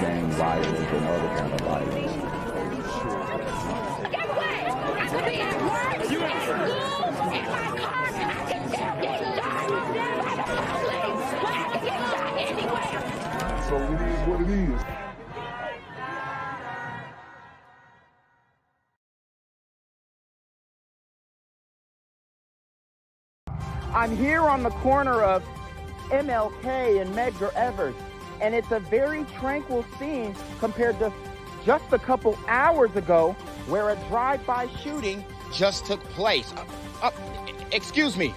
gang violence and other kind of violence. Get away! I could be at work, at school, in my car, and I can still get shot by the police. But I can get shot anywhere. So it is what it is. I'm here on the corner of MLK and Medgar Evers, and it's a very tranquil scene compared to just a couple hours ago where a drive-by shooting just took place. Excuse me,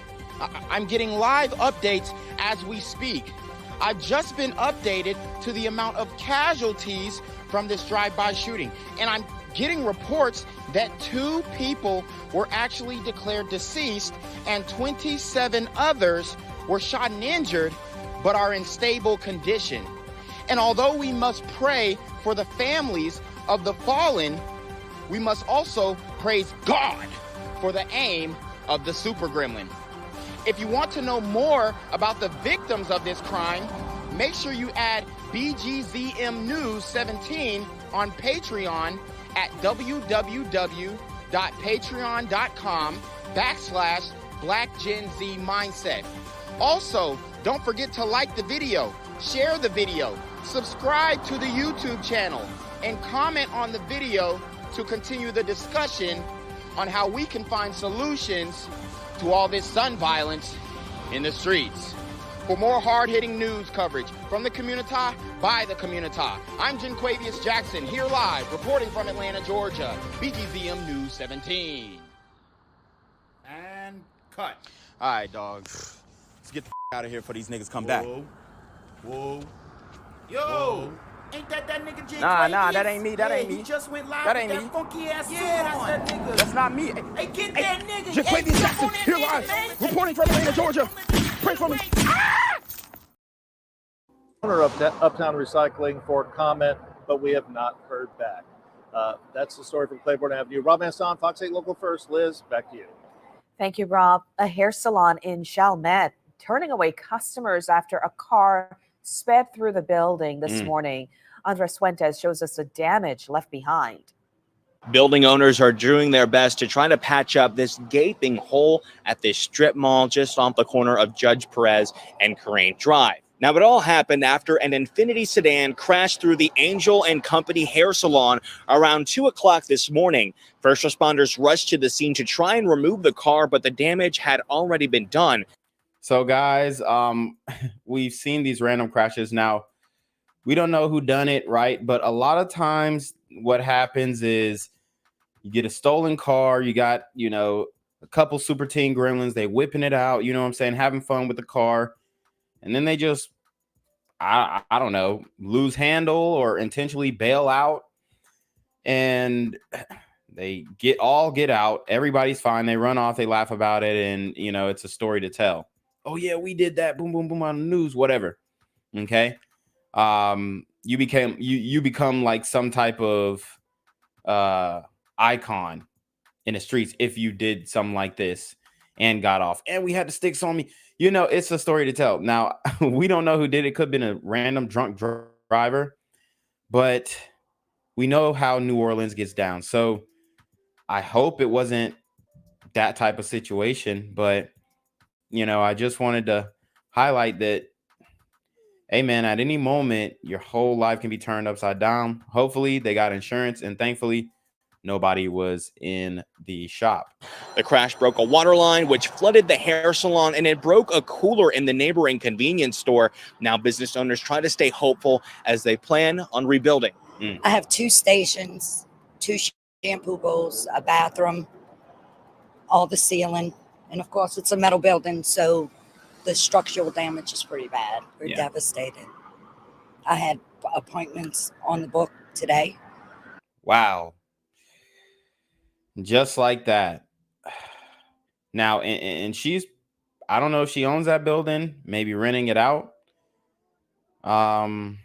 I'm getting live updates as we speak. I've just been updated to the amount of casualties from this drive-by shooting, and I'm getting reports that 2 people were actually declared deceased and 27 others were shot and injured but are in stable condition. And although we must pray for the families of the fallen, we must also praise God for the aim of the super gremlin. If you want to know more about the victims of this crime, make sure you add BGZM News 17 on Patreon at www.patreon.com/blackgenzmindset. Also, don't forget to like the video, share the video, subscribe to the YouTube channel, and comment on the video to continue the discussion on how we can find solutions to all this gun violence in the streets. For more hard-hitting news coverage from the community, by the community, I'm Jenquavius Jackson, here live, reporting from Atlanta, Georgia, BGZM News 17. And cut. All right, dog. Let's get the out of here before these niggas come back. Whoa. Yo. Whoa. Ain't that nigga J? Nah, that ain't me. That ain't me. He just went live That with ain't that me. funky ass suit That's on. that nigga. That's not me. Hey, get that nigga. Jenquavius Jackson, here live, reporting from Atlanta, Georgia. Pray for me. Owner of Uptown Recycling for comment, but we have not heard back. That's the story from Claiborne Avenue. Rob Masson, Fox 8 Local First. Liz, back to you. Thank you, Rob. A hair salon in Chalmette turning away customers after a car sped through the building this morning. Andres Fuentes shows us the damage left behind. Building owners are doing their best to try to patch up this gaping hole at this strip mall just off the corner of Judge Perez and Crane Drive. Now, it all happened after an Infiniti sedan crashed through the Angel and Company hair salon around 2 o'clock this morning. First responders rushed to the scene to try and remove the car, but the damage had already been done. So, guys, we've seen these random crashes. Now, we don't know who done it, right? But a lot of times what happens is you get a stolen car, you got, a couple super teen gremlins, they whipping it out, you know what I'm saying, having fun with the car. And then they just, I don't know, lose handle or intentionally bail out. And they get out. Everybody's fine. They run off. They laugh about it. And, it's a story to tell. Oh, yeah, we did that. Boom, boom, boom on the news, whatever. Okay. You become like some type of icon in the streets if you did something like this and got off. And we had the sticks on me. It's a story to tell. Now, we don't know who did it. Could have been a random drunk driver, but we know how New Orleans gets down. So I hope it wasn't that type of situation. But, I just wanted to highlight that, hey, man, at any moment, your whole life can be turned upside down. Hopefully, they got insurance, and thankfully, nobody was in the shop. The crash broke a water line, which flooded the hair salon, and it broke a cooler in the neighboring convenience store. Now business owners try to stay hopeful as they plan on rebuilding. I have 2 stations, 2 shampoo bowls, a bathroom, all the ceiling. And of course, it's a metal building, so the structural damage is pretty bad. We're devastated. I had appointments on the book today. Wow. Just like that. Now, and she's, I don't know if she owns that building, maybe renting it out. I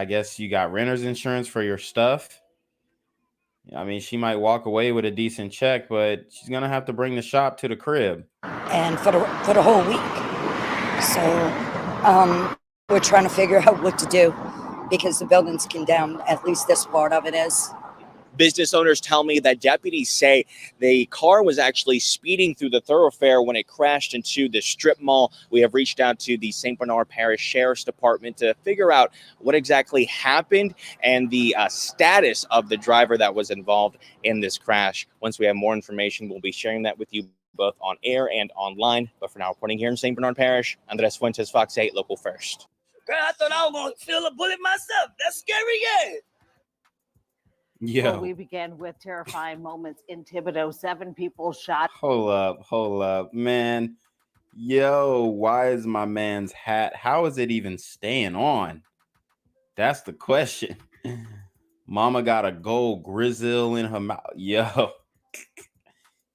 guess you got renter's insurance for your stuff. I mean, she might walk away with a decent check, but she's going to have to bring the shop to the crib. And for the whole week. So We're trying to figure out what to do because the building's condemned. At least this part of it is. Business owners tell me that deputies say the car was actually speeding through the thoroughfare when it crashed into the strip mall. We have reached out to the St. Bernard Parish Sheriff's Department to figure out what exactly happened and the status of the driver that was involved in this crash. Once we have more information, we'll be sharing that with you both on air and online. But for now, reporting here in St. Bernard Parish, Andres Fuentes, Fox 8, Local First. Girl, I thought I was going to feel a bullet myself. That's scary, yeah. Yo, Well, we began with terrifying moments in Thibodeau. 7 people shot. hold up, man. Yo, why is my man's hat? How is it even staying on? That's the question. Mama got a gold grizzle in her mouth. Yo,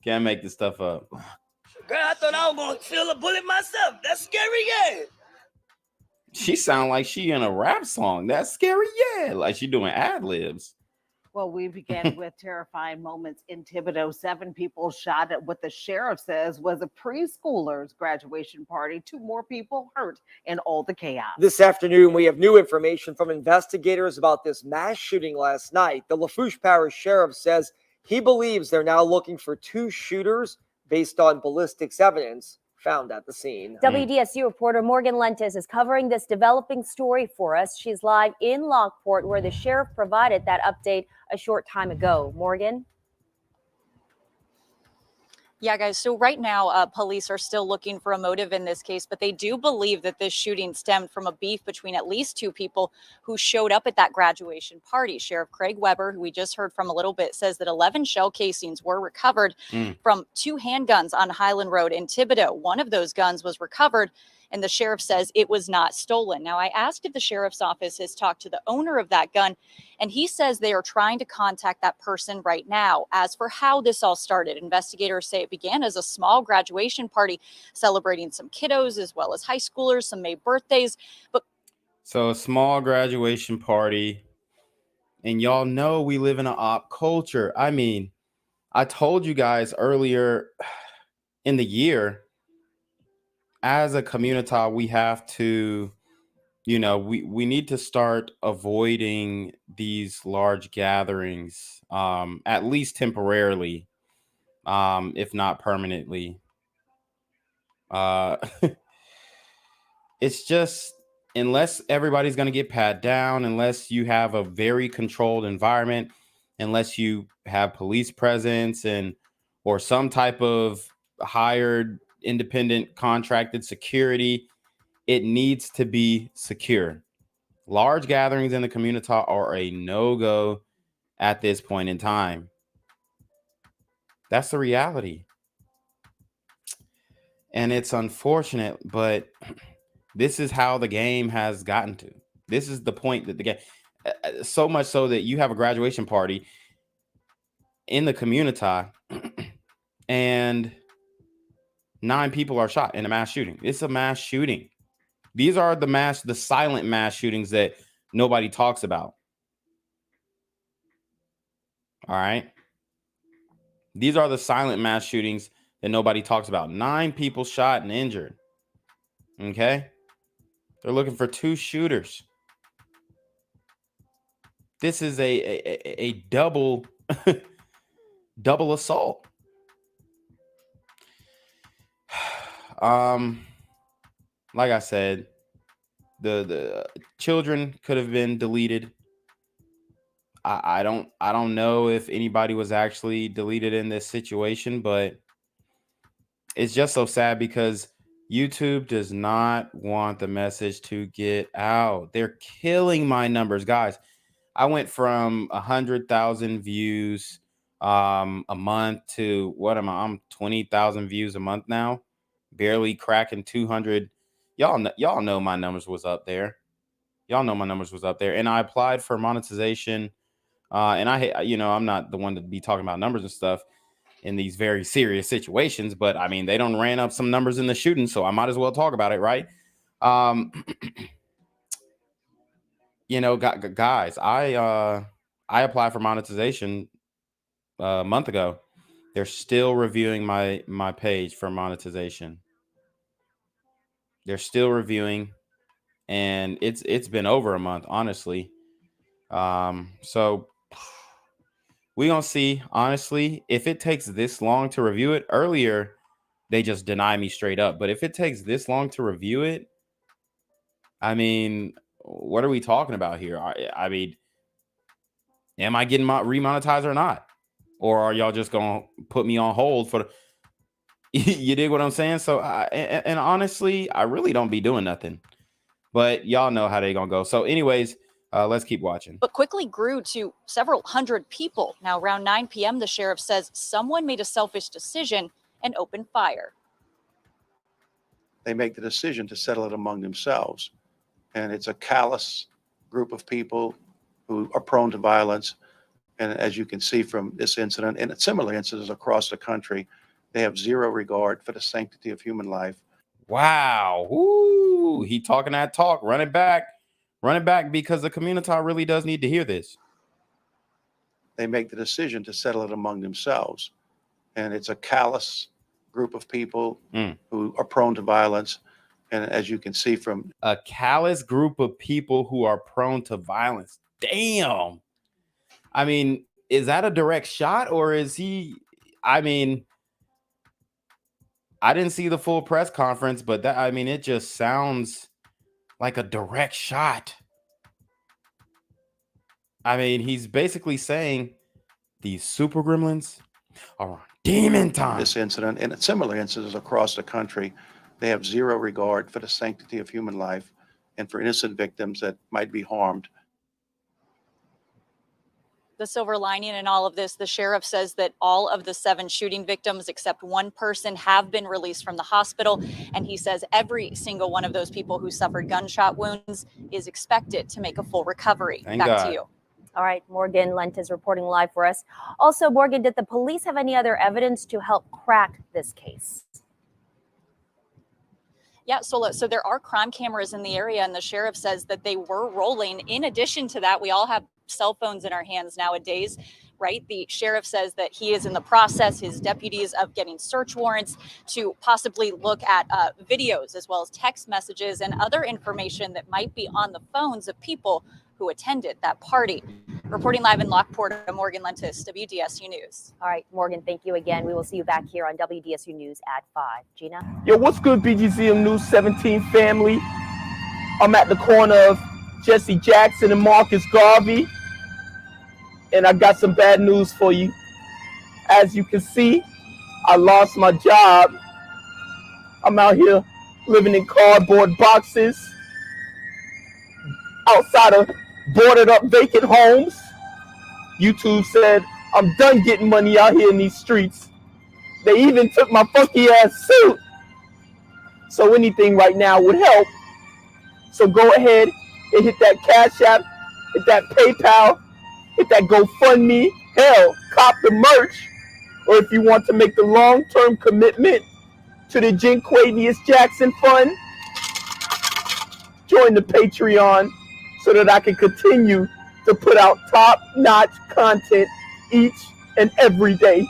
can't make this stuff up. Girl, I thought I was going to feel a bullet myself. That's scary, yeah. She sound like she in a rap song. That's scary, yeah. Like she doing ad libs. Well, we began with terrifying moments in Thibodeau. 7 people shot at what the sheriff says was a preschooler's graduation party. 2 more people hurt in all the chaos. This afternoon, we have new information from investigators about this mass shooting last night. The Lafourche Parish Sheriff says he believes they're now looking for 2 shooters based on ballistics evidence found at the scene. WDSU reporter Morgan Lentis is covering this developing story for us. She's live in Lockport, where the sheriff provided that update a short time ago. Morgan? Yeah, guys. So right now, police are still looking for a motive in this case, but they do believe that this shooting stemmed from a beef between at least 2 people who showed up at that graduation party. Sheriff Craig Weber, who we just heard from a little bit, says that 11 shell casings were recovered from 2 handguns on Highland Road in Thibodeau. One of those guns was recovered, and the sheriff says it was not stolen. Now, I asked if the sheriff's office has talked to the owner of that gun, and he says they are trying to contact that person right now. As for how this all started, investigators say it began as a small graduation party celebrating some kiddos as well as high schoolers, some May birthdays. But So a small graduation party, and y'all know we live in an op culture. I mean, I told you guys earlier in the year, as a community, we have to, we need to start avoiding these large gatherings, at least temporarily, if not permanently. It's just, unless everybody's going to get pat down, unless you have a very controlled environment, unless you have police presence or some type of hired independent contracted security, it needs to be secure. Large gatherings in the community are a no-go at this point in time. That's the reality. And it's unfortunate, but this is how the game has gotten to. This is the point that the game, so much so that you have a graduation party in the community and 9 people are shot in a mass shooting. It's a mass shooting. These are the silent mass shootings that nobody talks about. All right. These are the silent mass shootings that nobody talks about. 9 people shot and injured. Okay. They're looking for 2 shooters. This is a double assault. Like I said, the children could have been deleted. I don't know if anybody was actually deleted in this situation, but it's just so sad because YouTube does not want the message to get out. They're killing my numbers, guys. I went from 100,000 views a month to what am I? I'm 20,000 views a month now, barely cracking 200. Y'all know my numbers was up there. Y'all know my numbers was up there, and I applied for monetization. And I'm not the one to be talking about numbers and stuff in these very serious situations, but I mean, they don't ran up some numbers in the shooting, so I might as well talk about it, right? Guys, I applied for monetization a month ago. They're still reviewing my page for monetization. They're still reviewing. and it's been over a month, honestly. So we gonna see. Honestly, if it takes this long to review it, earlier they just deny me straight up. But if it takes this long to review it, I mean, what are we talking about here? I mean, am I getting remonetized or not? Or are y'all just gonna put me on hold for you dig what I'm saying? So and honestly, I really don't be doing nothing. But y'all know how they gonna go. So anyways, let's keep watching. But quickly grew to several hundred people. Now around 9 p.m., the sheriff says someone made a selfish decision and opened fire. They make the decision to settle it among themselves. And it's a callous group of people who are prone to violence. And as you can see from this incident and similar incidents across the country, they have zero regard for the sanctity of human life. Wow. Ooh, he talking that talk. Run it back. Run it back, because the community really does need to hear this. They make the decision to settle it among themselves. And it's a callous group of people who are prone to violence. And as you can see from a callous group of people who are prone to violence. Damn. I mean, is that a direct shot, or is he, I mean, I didn't see the full press conference, but that, I mean, it just sounds like a direct shot. I mean, he's basically saying these super gremlins are on demon time. This incident and similar incidents across the country, they have zero regard for the sanctity of human life and for innocent victims that might be harmed. The silver lining in all of this, the sheriff says that all of the 7 shooting victims, except one person, have been released from the hospital. And he says every single one of those people who suffered gunshot wounds is expected to make a full recovery. Thank Back God. to you. All right, Morgan Lent is reporting live for us. Also, Morgan, did the police have any other evidence to help crack this case? Yeah, so there are crime cameras in the area, and the sheriff says that they were rolling. In addition to that, we all have cell phones in our hands nowadays, right? The sheriff says that he is in the process, his deputies, of getting search warrants to possibly look at videos as well as text messages and other information that might be on the phones of people who attended that party. Reporting live in Lockport, Morgan Lentis, WDSU News. All right, Morgan, thank you again. We will see you back here on WDSU News at 5. Gina? Yo, what's good, BGZM News 17 family? I'm at the corner of Jesse Jackson and Marcus Garvey, and I got some bad news for you. As you can see, I lost my job. I'm out here living in cardboard boxes outside of boarded up vacant homes. YouTube said I'm done getting money out here in these streets. They even took my funky ass suit. So anything right now would help. So go ahead and hit that Cash App, hit that PayPal, hit that GoFundMe. Hell, cop the merch. Or if you want to make the long-term commitment to the Jinquavius Jackson Fund, join the Patreon so that I can continue to put out top-notch content each and every day.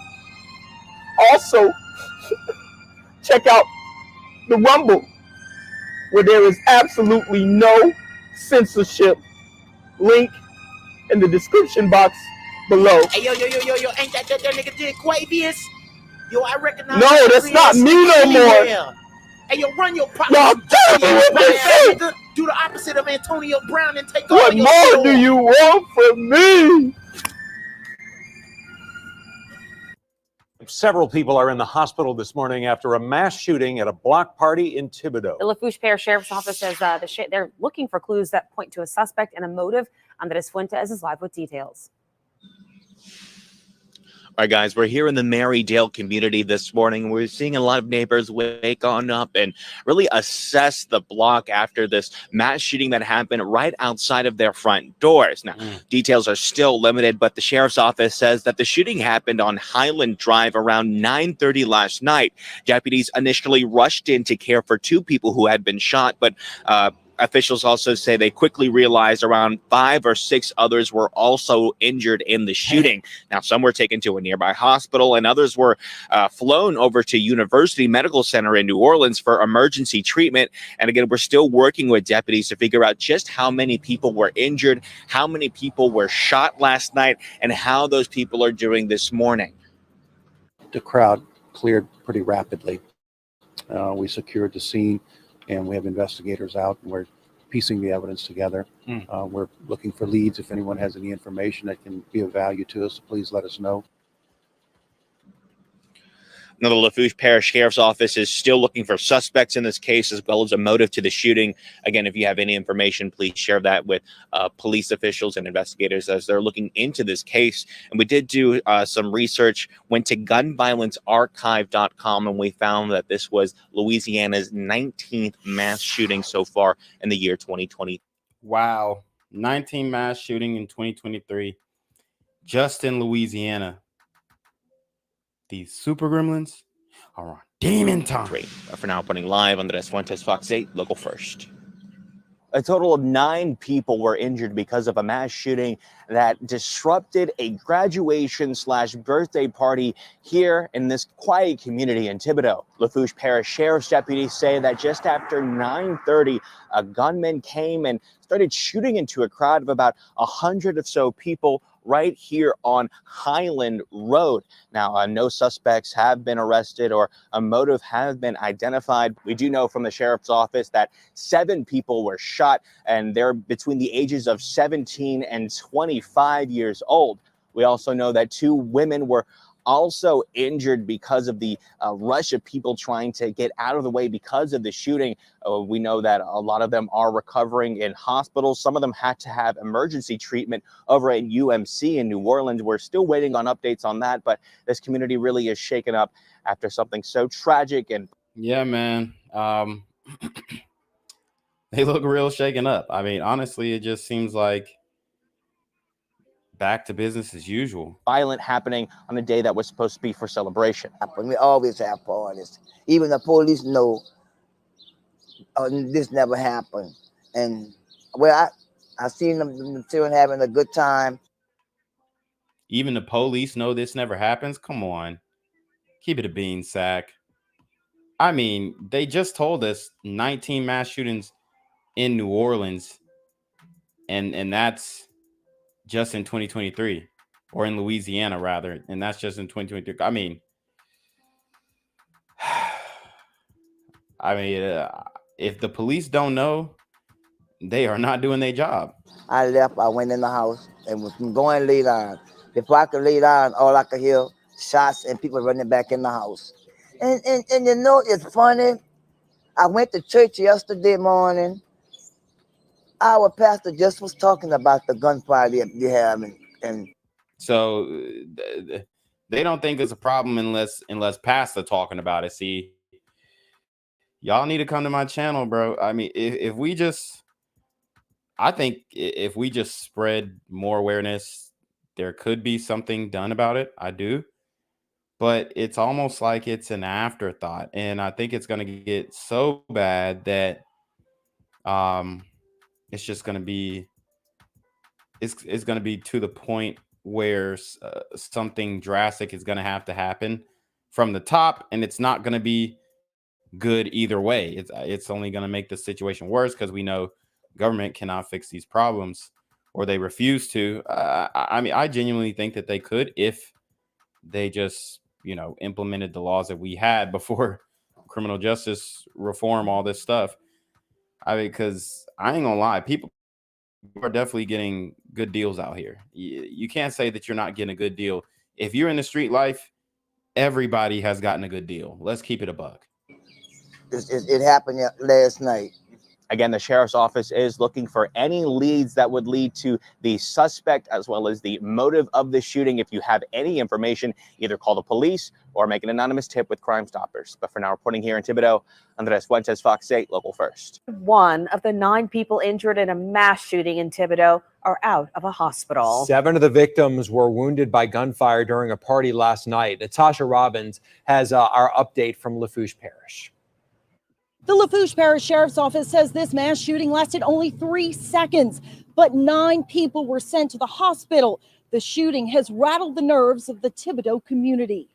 Also, check out the Rumble, where there is absolutely no censorship. Link in the description box below. Hey, yo, ain't that nigga Jinquavius? Yo, I recognize. No, that's not me no more. Hey, yo, run your Y'all tell me what they say. Do the opposite of Antonio Brown and take What all your more shit do off. you want from me? Several people are in the hospital this morning after a mass shooting at a block party in Thibodeau. The Lafourche Parish Sheriff's Office says they're looking for clues that point to a suspect and a motive. Andres Fuentes is live with details. All right, guys, we're here in the Marydale community this morning. We're seeing a lot of neighbors wake on up and really assess the block after this mass shooting that happened right outside of their front doors. Now, details are still limited, but the sheriff's office says that the shooting happened on Highland Drive around 9:30 last night. Deputies initially rushed in to care for 2 people who had been shot, but Officials also say they quickly realized around 5 or 6 others were also injured in the shooting. Now, some were taken to a nearby hospital, and others were flown over to University Medical Center in New Orleans for emergency treatment. And again, we're still working with deputies to figure out just how many people were injured, how many people were shot last night, and how those people are doing this morning. The crowd cleared pretty rapidly. We secured the scene, and we have investigators out, and we're piecing the evidence together. We're looking for leads. If anyone has any information that can be of value to us, please let us know. Now, the Lafourche Parish Sheriff's Office is still looking for suspects in this case, as well as a motive to the shooting. Again, if you have any information, please share that with police officials and investigators as they're looking into this case. And we did do some research, went to gunviolencearchive.com, and we found that this was Louisiana's 19th mass shooting so far in the year 2020. Wow. 19 mass shooting in 2023, just in Louisiana. These super gremlins are on demon time. For now, putting live on the Fuentes Fox 8 Local First. A total of 9 people were injured because of a mass shooting that disrupted a graduation/birthday party here in this quiet community in Thibodaux. Lafourche Parish Sheriff's deputies say that just after 9:30, a gunman came and started shooting into a crowd of about 100 or so people right here on Highland Road. Now, no suspects have been arrested or a motive has been identified. We do know from the sheriff's office that 7 people were shot, and they're between the ages of 17 and 25 years old. We also know that 2 women were also injured because of the rush of people trying to get out of the way because of the shooting. We know that a lot of them are recovering in hospitals. Some of them had to have emergency treatment over at UMC in New Orleans. We're still waiting on updates on that, but this community really is shaken up after something so tragic. And yeah, man, they look real shaken up. I mean, honestly, it just seems like back to business as usual. Violent happening on a day that was supposed to be for celebration. We always have parties. Even the police know this never happened. And well, I seen them children having a good time. Even the police know this never happens. Come on, keep it a bean sack. I mean, they just told us 19 mass shootings in New Orleans, and that's just in 2023, or in Louisiana rather, and that's just in 2023. I mean, if the police don't know, they are not doing their job. I left, I went in the house and was going to lay down. Before I could lay down, all I could hear shots and people running back in the house. And you know, it's funny. I went to church yesterday morning. Our pastor just was talking about the gunfire they have, and so they don't think it's a problem unless pastor talking about it. See, y'all need to come to my channel, bro. I mean, I think if we just spread more awareness, there could be something done about it. I do. But it's almost like it's an afterthought. And I think it's going to get so bad that it's just going to be it's going to be to the point where something drastic is going to have to happen from the top, and it's not going to be good either way. It's only going to make the situation worse, because we know government cannot fix these problems, or they refuse to. I mean, I genuinely think that they could if they just, implemented the laws that we had before criminal justice reform, all this stuff. I mean, because I ain't gonna lie, people are definitely getting good deals out here. You can't say that you're not getting a good deal. If you're in the street life, everybody has gotten a good deal. Let's keep it a buck. It happened last night. Again, the sheriff's office is looking for any leads that would lead to the suspect as well as the motive of the shooting. If you have any information, either call the police or make an anonymous tip with Crime Stoppers. But for now, reporting here in Thibodaux, Andres Fuentes, Fox 8, Local First. 1 of the 9 people injured in a mass shooting in Thibodaux are out of a hospital. 7 of the victims were wounded by gunfire during a party last night. Natasha Robbins has our update from Lafourche Parish. The Lafourche Parish Sheriff's Office says this mass shooting lasted only 3 seconds, but 9 people were sent to the hospital. The shooting has rattled the nerves of the Thibodaux community.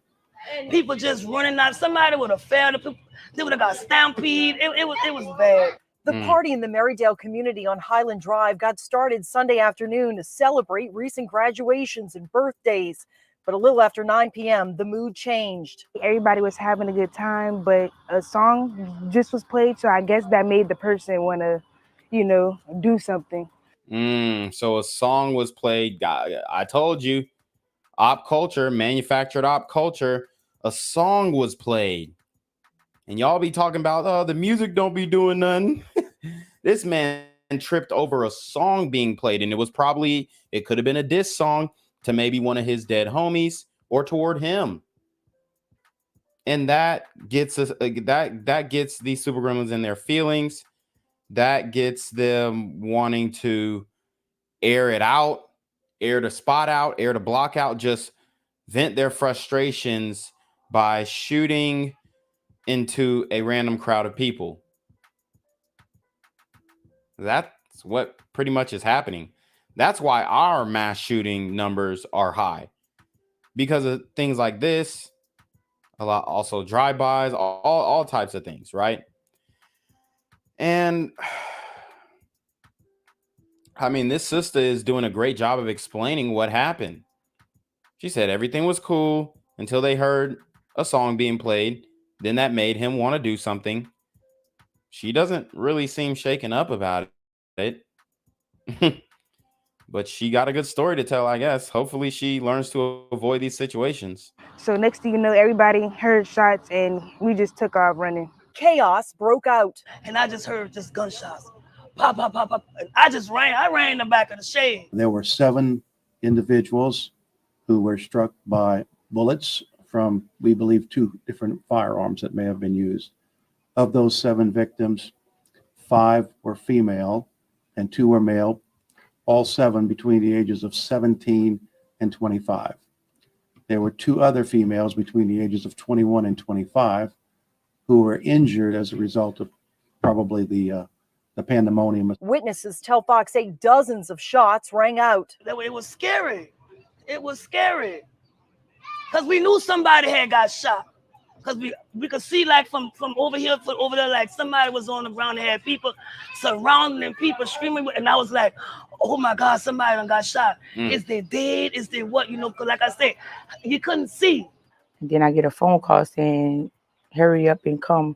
People just running out. Somebody would have fell. They would have got stampede. It was bad. The party in the Marydale community on Highland Drive got started Sunday afternoon to celebrate recent graduations and birthdays. But a little after 9 p.m., the mood changed. Everybody was having a good time, but a song just was played, so I guess that made the person want to, do something. So a song was played. I told you, op culture, manufactured op culture. A song was played. And y'all be talking about, oh, the music don't be doing nothing. This man tripped over a song being played, and it could have been a diss song to maybe one of his dead homies or toward him. And that gets us that gets these super gremlins in their feelings. That gets them wanting to air it out, air the spot out, air the block out, just vent their frustrations by shooting into a random crowd of people. That's what pretty much is happening. That's why our mass shooting numbers are high, because of things like this. A lot, also drive-bys, all types of things, right? And I mean, this sister is doing a great job of explaining what happened. She said everything was cool until they heard a song being played. Then that made him want to do something. She doesn't really seem shaken up about it. But she got a good story to tell, I guess. Hopefully she learns to avoid these situations. So next thing you know, everybody heard shots and we just took off running. Chaos broke out. And I just heard just gunshots. Pop, pop, pop, pop. And I ran in the back of the shade. There were 7 individuals who were struck by bullets from, we believe, 2 different firearms that may have been used. Of those 7 victims, 5 were female and 2 were male, all 7 between the ages of 17 and 25. There were 2 other females between the ages of 21 and 25 who were injured as a result of probably the pandemonium. Witnesses tell Fox 8 dozens of shots rang out. It was scary. It was scary. Because we knew somebody had got shot. Because we could see like from over here, from over there, like somebody was on the ground and had people surrounding and people screaming. And I was like, oh my God, somebody done got shot. Is they dead? Is they what? Because like I said, you couldn't see. And then I get a phone call saying, hurry up and come.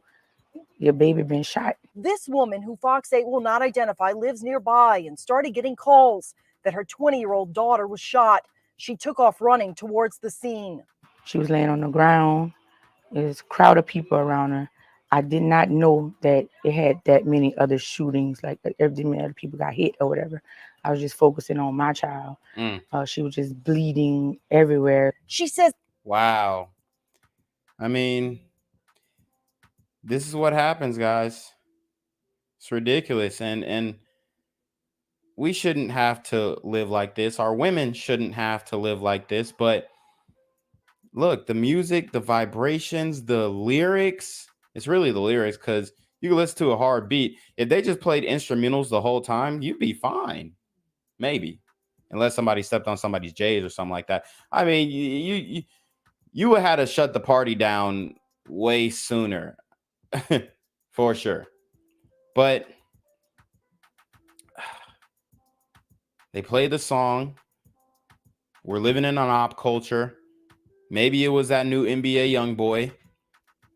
Your baby been shot. This woman, who Fox 8 will not identify, lives nearby and started getting calls that her 20-year-old daughter was shot. She took off running towards the scene. She was laying on the ground. There's a crowd of people around her. I did not know that it had that many other shootings, like many other people got hit or whatever. I was just focusing on my child. She was just bleeding everywhere. She says, wow. I mean, this is what happens, guys. It's ridiculous. And we shouldn't have to live like this. Our women shouldn't have to live like this. But look, the music, the vibrations, the lyrics, it's really the lyrics, because you can listen to a hard beat. If they just played instrumentals the whole time, you'd be fine. Maybe. Unless somebody stepped on somebody's J's or something like that. I mean, you would have to shut the party down way sooner. For sure. But they played the song. We're living in an op culture. Maybe it was that new NBA young boy.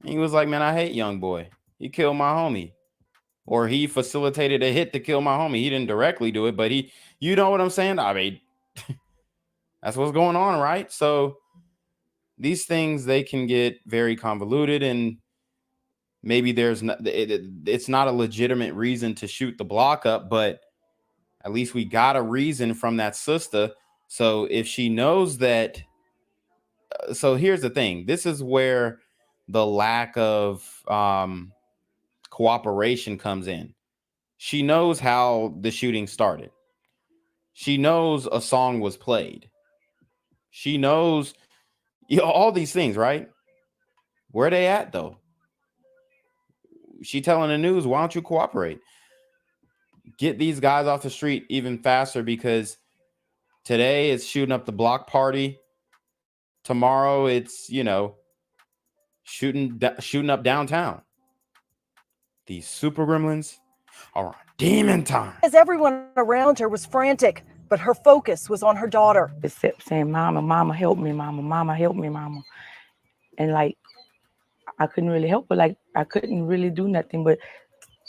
He was like, man, I hate young boy. He killed my homie. Or he facilitated a hit to kill my homie. He didn't directly do it, but you know what I'm saying? I mean, that's what's going on, right? So these things, they can get very convoluted, and maybe it's not a legitimate reason to shoot the block up, but at least we got a reason from that sister. So if she knows that, so here's the thing. This is where the lack of cooperation comes in. She knows how the shooting started. She knows a song was played. She knows all these things, right? Where are they at, though? she telling the news, why don't you cooperate? Get these guys off the street even faster, because today it's shooting up the block party. Tomorrow it's, you know, shooting up downtown. These super gremlins are on demon time. As everyone around her was frantic, but her focus was on her daughter. Except saying, Mama, Mama, help me, Mama, Mama, help me, Mama. And like, I couldn't really help her. Like, I couldn't really do nothing but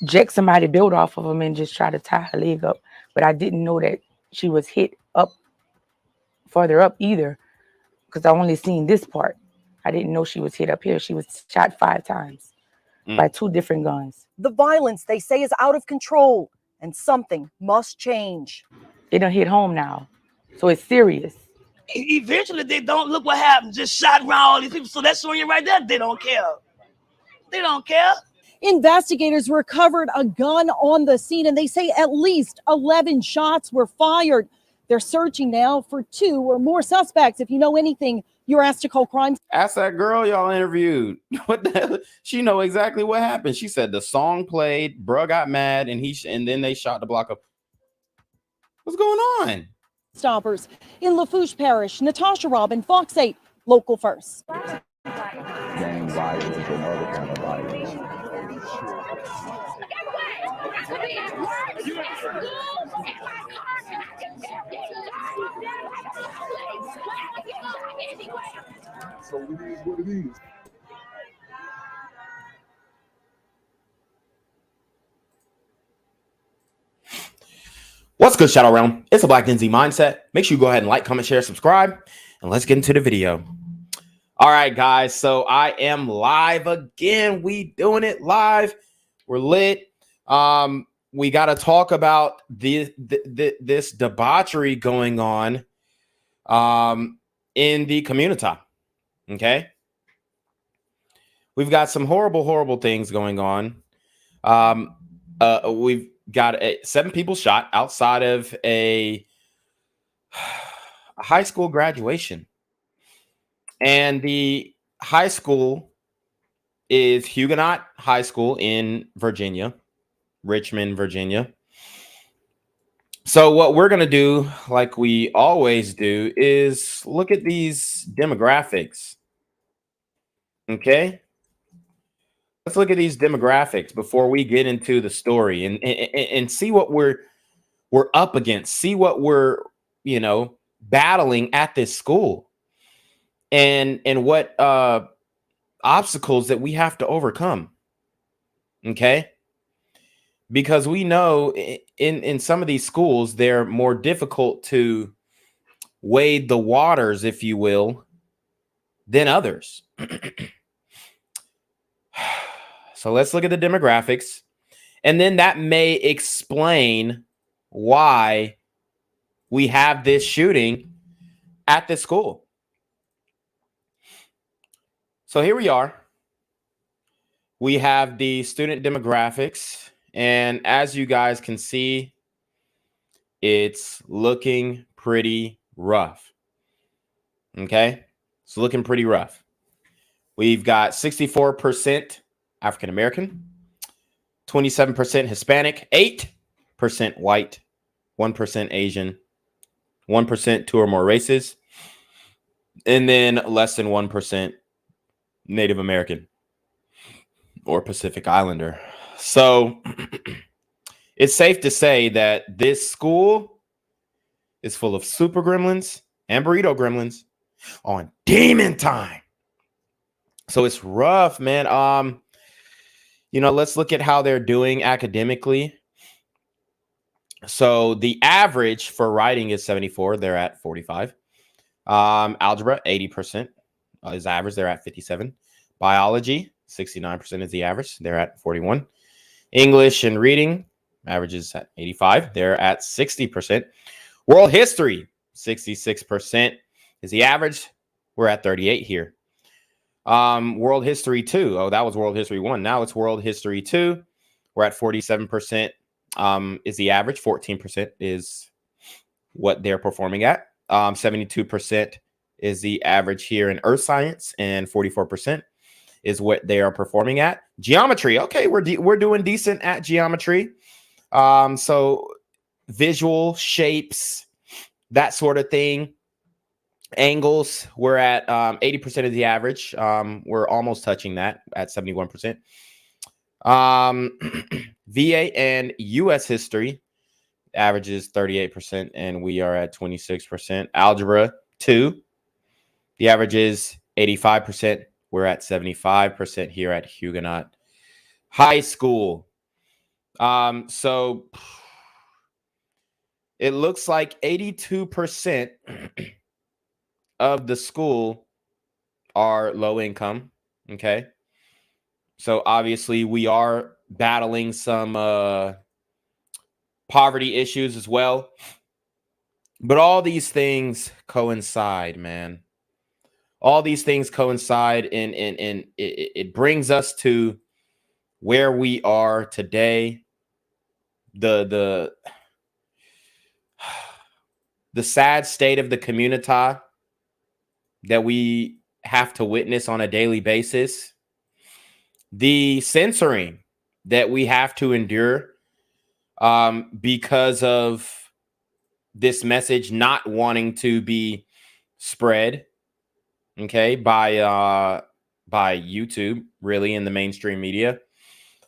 jack somebody built off of him and just try to tie her leg up. But I didn't know that she was hit up further up either, because I only seen this part. I didn't know she was hit up here. She was shot 5 times by 2 different guns. The violence, they say, is out of control, and something must change. It done hit home now, so it's serious. Eventually, they don't look what happened. Just shot around all these people. So that's showing you right there. They don't care. They don't care. Investigators recovered a gun on the scene, and they say at least 11 shots were fired. They're searching now for 2 or more suspects. If you know anything, you're asked to call crime. Ask that girl y'all interviewed. What the hell? She know exactly what happened. She said the song played, bruh got mad, and then they shot the block up. What's going on? Stoppers in Lafourche Parish. Natasha Robin, Fox 8, Local First. Gang violence and other kind of violence. So it is what it is. What's good, Shadow Realm? It's a Black Gen Z Mindset. Make sure you go ahead and like, comment, share, subscribe, and let's get into the video. All right, guys. So I am live again. We doing it live. We're lit. We got to talk about this debauchery going on in the community. Okay. We've got some horrible things going on. We've got 7 people shot outside of a high school graduation. And the high school is Huguenot High School in Virginia, Richmond, Virginia. So what we're going to do, like we always do, is look at these demographics. Okay. Let's look at these demographics before we get into the story and see what we're up against, see what we're, you know, battling at this school, and what obstacles that we have to overcome. Okay? Because we know in some of these schools, they're more difficult to wade the waters, if you will, than others. So let's look at the demographics, and then that may explain why we have this shooting at the school. So here we are. We have the student demographics, and as you guys can see, it's looking pretty rough. Okay? It's looking pretty rough. We've got 64% African American, 27% Hispanic, 8% white, 1% Asian, 1% 2 or more races, and then less than 1% Native American or Pacific Islander. So it's safe to say that this school is full of super gremlins and burrito gremlins on demon time. So it's rough, man. You know, let's look at how they're doing academically. So the average for writing is 74. They're at 45. Algebra, 80% is average. They're at 57. Biology, 69% is the average. They're at 41. English and reading, average is at 85. They're at 60%. World history, 66% is the average. We're at 38 here. World history 2. Oh, that was world history 1. Now it's world history 2. We're at 47%. Is the average. 14% is what they're performing at. 72% is the average here in earth science, and 44% is what they are performing at. Geometry, okay, we're doing decent at geometry. So visual shapes, that sort of thing. Angles, we're at 80% of the average. We're almost touching that at 71%. VA and US history averages 38%, and we are at 26%. Algebra 2, the average is 85%. We're at 75% here at Huguenot High School. So it looks like 82% of the school are low income. Okay. So obviously we are battling some poverty issues as well. But all these things coincide, man. All these things coincide, and it brings us to where we are today. The sad state of the community that we have to witness on a daily basis. The censoring that we have to endure because of this message not wanting to be spread, okay, by YouTube, really, in the mainstream media.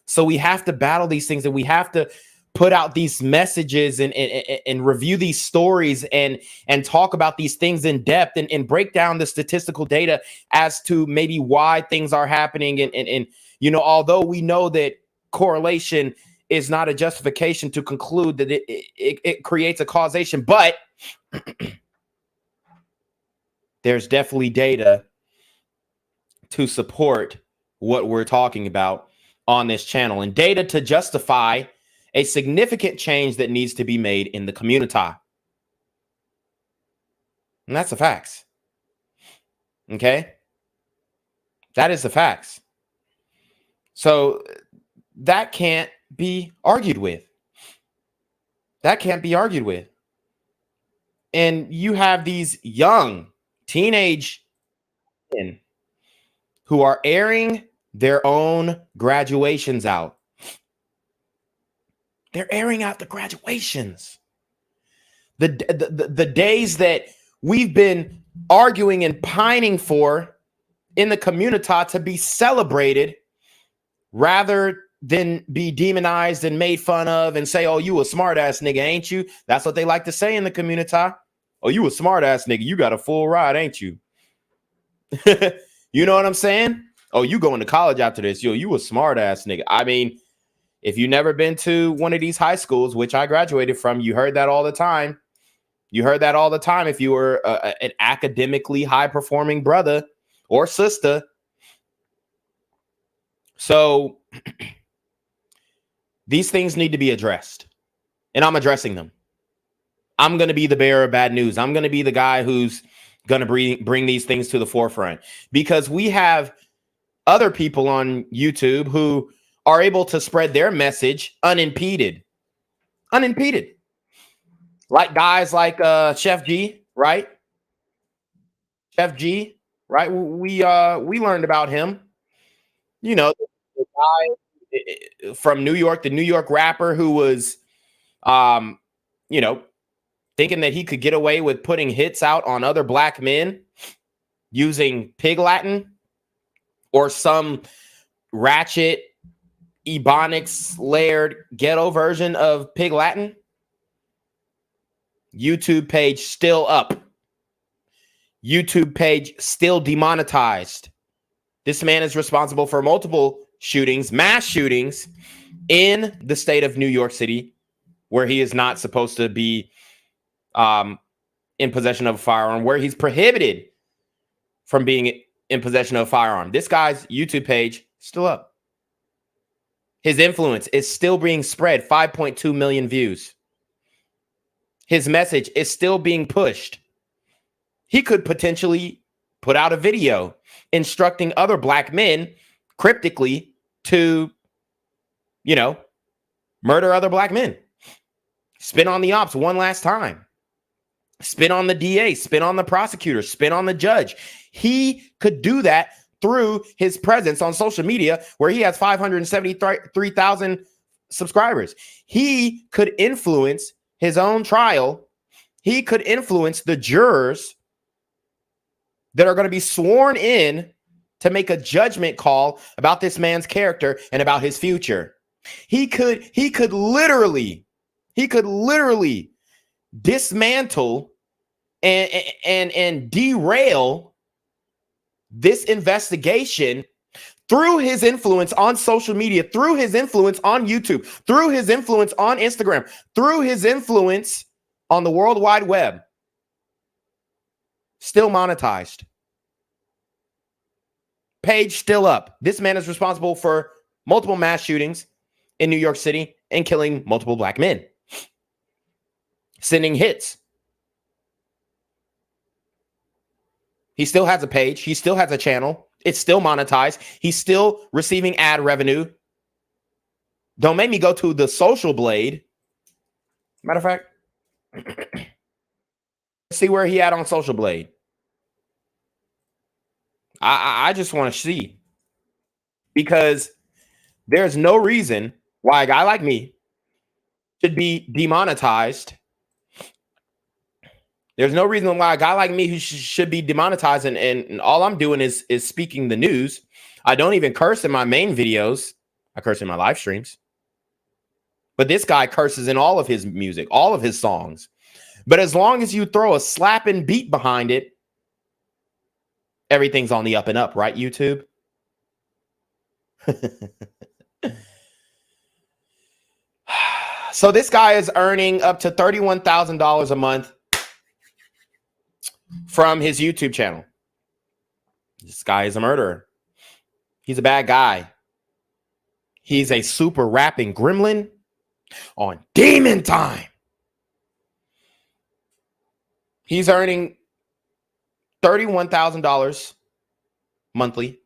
So we have to battle these things, and we have to put out these messages and review these stories and talk about these things in depth and break down the statistical data as to maybe why things are happening. And you know, although we know that correlation is not a justification to conclude that it creates a causation, but there's definitely data to support what we're talking about on this channel, and data to justify a significant change that needs to be made in the community. And that's the facts. Okay? That is the facts. So that can't be argued with. That can't be argued with. And you have these young teenage men who are airing their own graduations out. They're airing out the graduations. The days that we've been arguing and pining for in the community to be celebrated rather than be demonized and made fun of and say, oh, you a smart ass nigga, ain't you? That's what they like to say in the community. Oh, you a smart ass nigga. You got a full ride, ain't you? You know what I'm saying? Oh, you going to college after this. Yo, you a smart ass nigga. I mean, if you never been to one of these high schools, which I graduated from, you heard that all the time. You heard that all the time if you were an academically high-performing brother or sister. So these things need to be addressed, and I'm addressing them. I'm going to be the bearer of bad news. I'm going to be the guy who's going to bring these things to the forefront, because we have other people on YouTube who are able to spread their message unimpeded. Like guys like Chef G, right? Chef G, right? We learned about him. You know, the guy from New York, the New York rapper who was, you know, thinking that he could get away with putting hits out on other black men using Pig Latin or some ratchet Ebonics layered ghetto version of Pig Latin. YouTube page still up. YouTube page still demonetized. This man is responsible for multiple shootings, mass shootings in the state of New York City, where he is not supposed to be in possession of a firearm, where he's prohibited from being in possession of a firearm. This guy's YouTube page still up. His influence is still being spread, 5.2 million views. His message is still being pushed. He could potentially put out a video instructing other black men cryptically to, you know, murder other black men. Spin on the ops one last time. Spin on the DA, spin on the prosecutor, spin on the judge. He could do that through his presence on social media where he has 573,000 subscribers. He could influence his own trial. He could influence the jurors that are going to be sworn in to make a judgment call about this man's character and about his future. He could literally dismantle and derail this investigation through his influence on social media, through his influence on YouTube, through his influence on Instagram, through his influence on the World Wide Web. Still monetized. Page still up. This man is responsible for multiple mass shootings in New York City and killing multiple black men. Sending hits. He still has a page. He still has a channel. It's still monetized. He's still receiving ad revenue. Don't make me go to the social blade. Matter of fact, see where he at on social blade. I just want to see, because there's no reason why a guy like me should be demonetized. There's no reason why a guy like me who should be demonetized, and all I'm doing is speaking the news. I don't even curse in my main videos. I curse in my live streams. But this guy curses in all of his music, all of his songs. But as long as you throw a slapping beat behind it, everything's on the up and up, right, YouTube? So this guy is earning up to $31,000 a month from his YouTube channel. This guy is a murderer. He's a bad guy. He's a super rapping gremlin on demon time. He's earning $31,000 monthly,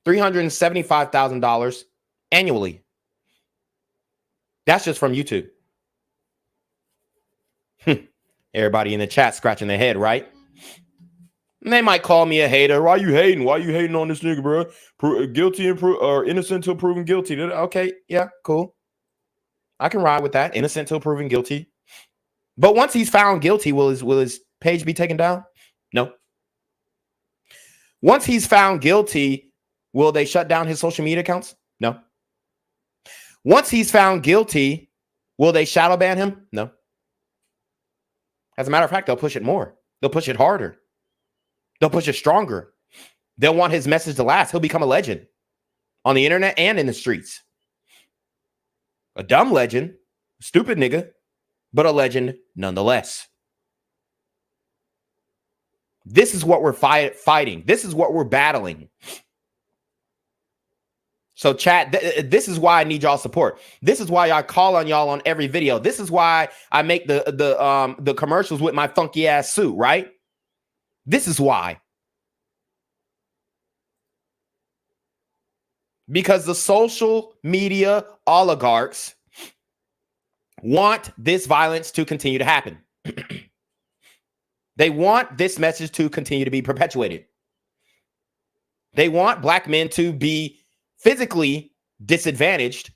$375,000 annually. That's just from YouTube. Everybody in the chat scratching their head, right? And they might call me a hater. Why you hating? Why you hating on this nigga, bro? Guilty or innocent till proven guilty. Okay, yeah, cool. I can ride with that. Innocent till proven guilty. But once he's found guilty, will his page be taken down? No. Once he's found guilty, will they shut down his social media accounts? No. Once he's found guilty, will they shadow ban him? No. As a matter of fact, they'll push it more. They'll push it harder. They'll push it stronger. They'll want his message to last. He'll become a legend on the internet and in the streets. A dumb legend, stupid nigga, but a legend nonetheless. This is what we're fighting. This is what we're battling. So chat, this is why I need y'all support. This is why I call on y'all on every video. This is why I make the commercials with my funky ass suit, right? This is why. Because the social media oligarchs want this violence to continue to happen. They want this message to continue to be perpetuated. They want black men to be physically disadvantaged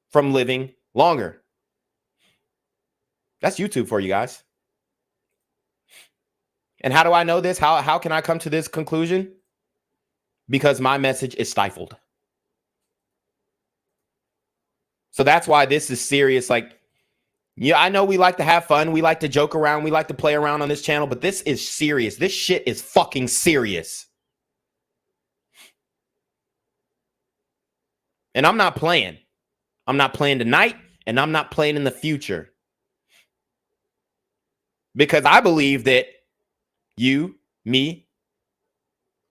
from living longer. That's YouTube for you guys. And how do I know this? How can I come to this conclusion? Because my message is stifled. So that's why this is serious. Like, yeah, I know we like to have fun. We like to joke around. We like to play around on this channel, but this is serious. This shit is fucking serious. And I'm not playing. I'm not playing tonight, and I'm not playing in the future. Because I believe that you, me,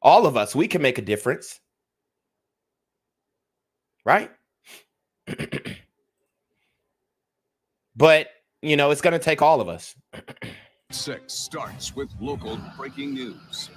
all of us, we can make a difference. Right? But, you know, it's going to take all of us. 6 starts with local breaking news.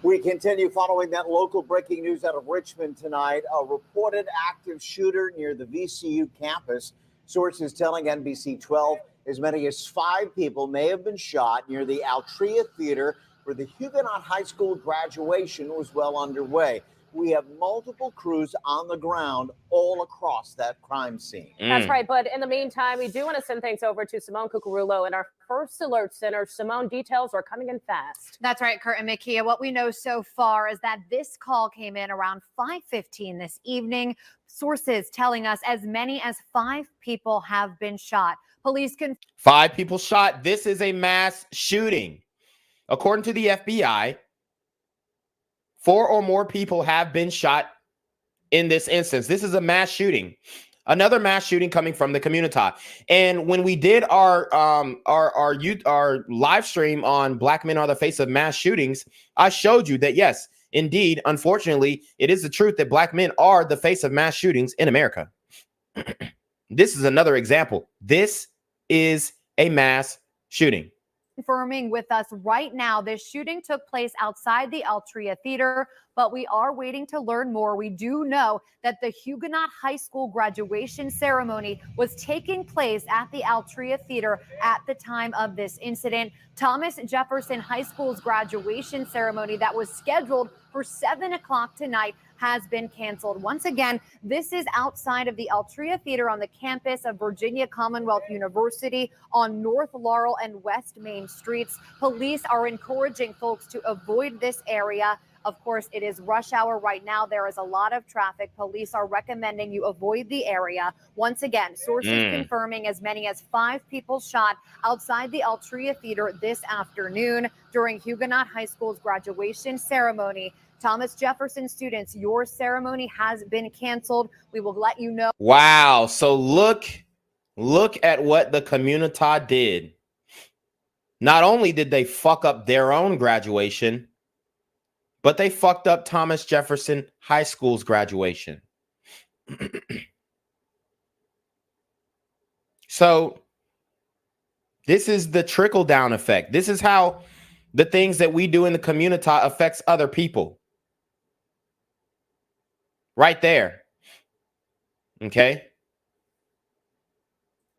We continue following that local breaking news out of Richmond tonight. A reported active shooter near the VCU campus. Sources telling NBC 12 as many as 5 people may have been shot near the Altria Theater where the Huguenot High School graduation was well underway. We have multiple crews on the ground all across that crime scene. That's right. But in the meantime, we do want to send things over to Simone Cucurullo in our First Alert Center. Simone, details are coming in fast. That's right, Kurt and Makia. What we know so far is that this call came in around 5:15 this evening. Sources telling us as many as 5 people have been shot. Police can 5 people shot. This is a mass shooting. According to the FBI, 4 or more people have been shot in this instance. This is a mass shooting. Another mass shooting coming from the community. And when we did our live stream on Black Men Are the Face of Mass Shootings, I showed you that, yes, indeed, unfortunately, it is the truth that Black men are the face of mass shootings in America. This is another example. This is a mass shooting. Confirming with us right now, this shooting took place outside the Altria Theater, but we are waiting to learn more. We do know that the Huguenot High School graduation ceremony was taking place at the Altria Theater at the time of this incident. Thomas Jefferson High School's graduation ceremony that was scheduled for 7 o'clock tonight has been canceled. Once again, this is outside of the Altria Theater on the campus of Virginia Commonwealth University on North Laurel and West Main Streets. Police are encouraging folks to avoid this area. Of course, it is rush hour right now. There is a lot of traffic. Police are recommending you avoid the area. Once again, sources confirming as many as 5 people shot outside the Altria Theater this afternoon during Huguenot High School's graduation ceremony. Thomas Jefferson students, your ceremony has been canceled. We will let you know. Wow. So look at what the community did. Not only did they fuck up their own graduation, but they fucked up Thomas Jefferson High School's graduation. So this is the trickle-down effect. This is how the things that we do in the community affects other people. Right there. Okay.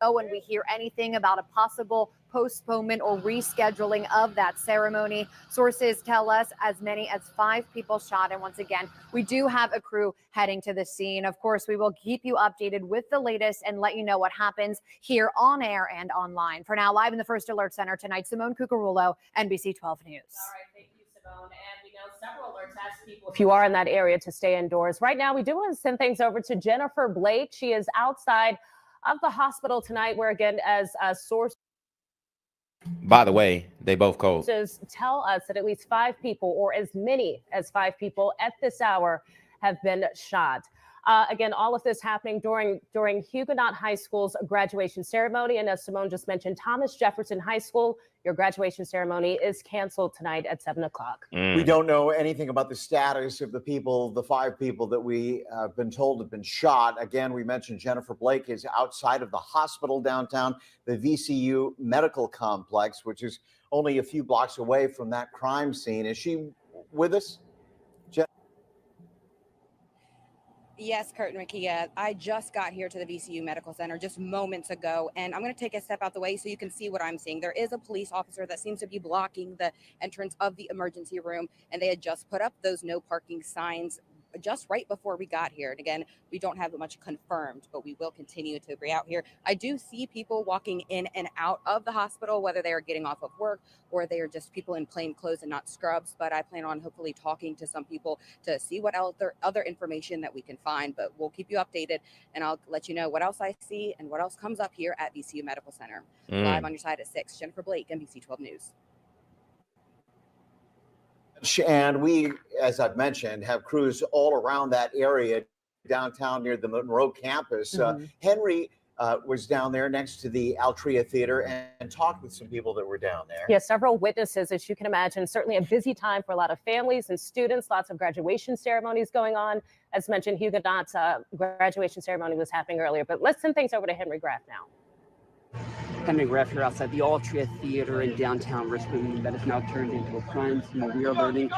When we hear anything about a possible postponement or rescheduling of that ceremony, sources tell us as many as 5 people shot. And once again, we do have a crew heading to the scene. Of course, we will keep you updated with the latest and let you know what happens here on air and online. For now, live in the First Alert Center tonight, Simone Cucurullo, NBC 12 News. All right, thank you, Simone. And we know several alerts ask people if you are in that area to stay indoors. Right now, we do want to send things over to Jennifer Blake. She is outside of the hospital tonight, where again, as a source. By the way, they both cold. Tell us that at least 5 people, or as many as 5 people at this hour, have been shot. Again, all of this happening during Huguenot High School's graduation ceremony. And as Simone just mentioned, Thomas Jefferson High School, your graduation ceremony is canceled tonight at 7 o'clock. We don't know anything about the status of the people, the 5 people that we have been told have been shot. Again, we mentioned Jennifer Blake is outside of the hospital downtown, the VCU Medical Complex, which is only a few blocks away from that crime scene. Is she with us? Yes, Kurt and Makia. I just got here to the VCU Medical Center just moments ago, and I'm going to take a step out the way so you can see what I'm seeing. There is a police officer that seems to be blocking the entrance of the emergency room, and they had just put up those no parking signs just right before we got here. And again, we don't have much confirmed, but we will continue to be out here. I do see people walking in and out of the hospital, whether they are getting off of work or they are just people in plain clothes and not scrubs. But I plan on hopefully talking to some people to see what other information that we can find. But we'll keep you updated, and I'll let you know what else I see and what else comes up here at VCU Medical Center. Live on your side at 6. Jennifer Blake, NBC 12 News. And we, as I've mentioned, have crews all around that area downtown near the Monroe campus. Henry was down there next to the Altria Theater and talked with some people that were down there. Yeah, several witnesses, as you can imagine. Certainly a busy time for a lot of families and students. Lots of graduation ceremonies going on. As mentioned, Huguenot's graduation ceremony was happening earlier. But let's send things over to Henry Graff now. Henry Graff here outside the Altria Theater in downtown Richmond that has now turned into a crime scene. We are learning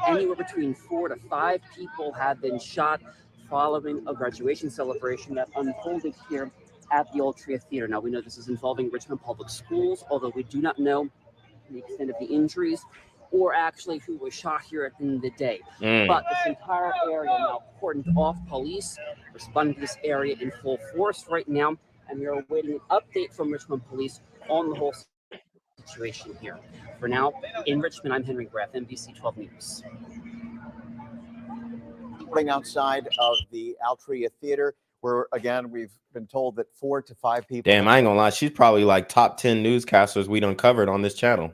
anywhere between 4 to 5 people have been shot following a graduation celebration that unfolded here at the Altria Theater. Now, we know this is involving Richmond Public Schools, although we do not know the extent of the injuries or actually who was shot here at the end of the day. Mm. But this entire area now cordoned off. Police responding to this area in full force right now, and we are awaiting an update from Richmond Police on the whole situation here. For now, in Richmond, I'm Henry Graff, NBC 12 News. Reporting outside of the Altria Theater, where again we've been told that 4 to 5 people. Damn, I ain't gonna lie. She's probably like top 10 newscasters we done covered on this channel.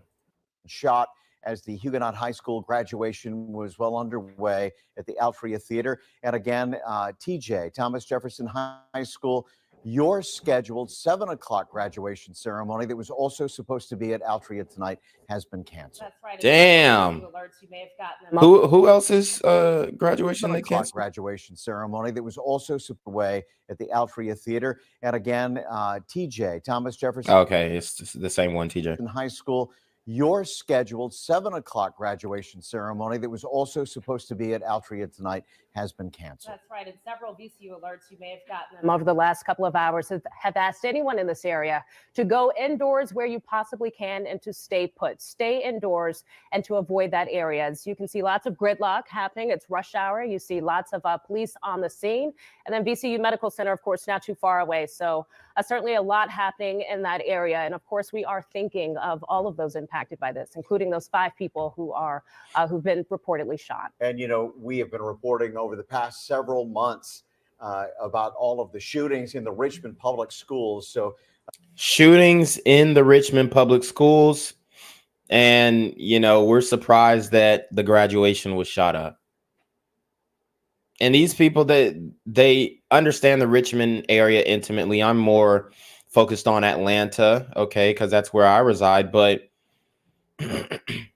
Shot as the Huguenot High School graduation was well underway at the Altria Theater. And again, TJ, Thomas Jefferson High School, your scheduled 7 o'clock graduation ceremony that was also supposed to be at Altria tonight has been canceled. That's right. Damn. Alerts, you may have gotten them. Who else's graduation they canceled? Graduation ceremony that was also away at the Altria Theater. And again, TJ, Thomas Jefferson. Okay, it's the same one, TJ. High School, your scheduled 7 o'clock graduation ceremony that was also supposed to be at Altria tonight has been canceled. That's right. And several VCU alerts, you may have gotten them over the last couple of hours, have asked anyone in this area to go indoors where you possibly can and to stay put. Stay indoors and to avoid that area. As you can see, lots of gridlock happening. It's rush hour. You see lots of police on the scene. And then VCU Medical Center, of course, not too far away. So certainly a lot happening in that area. And of course, we are thinking of all of those impacted by this, including those 5 people who are who've been reportedly shot. And, you know, we have been reporting over the past several months about all of the shootings in the Richmond public schools. So Shootings in the Richmond public schools. And, you know, we're surprised that the graduation was shot up. And these people, they understand the Richmond area intimately. I'm more focused on Atlanta, okay, because that's where I reside. But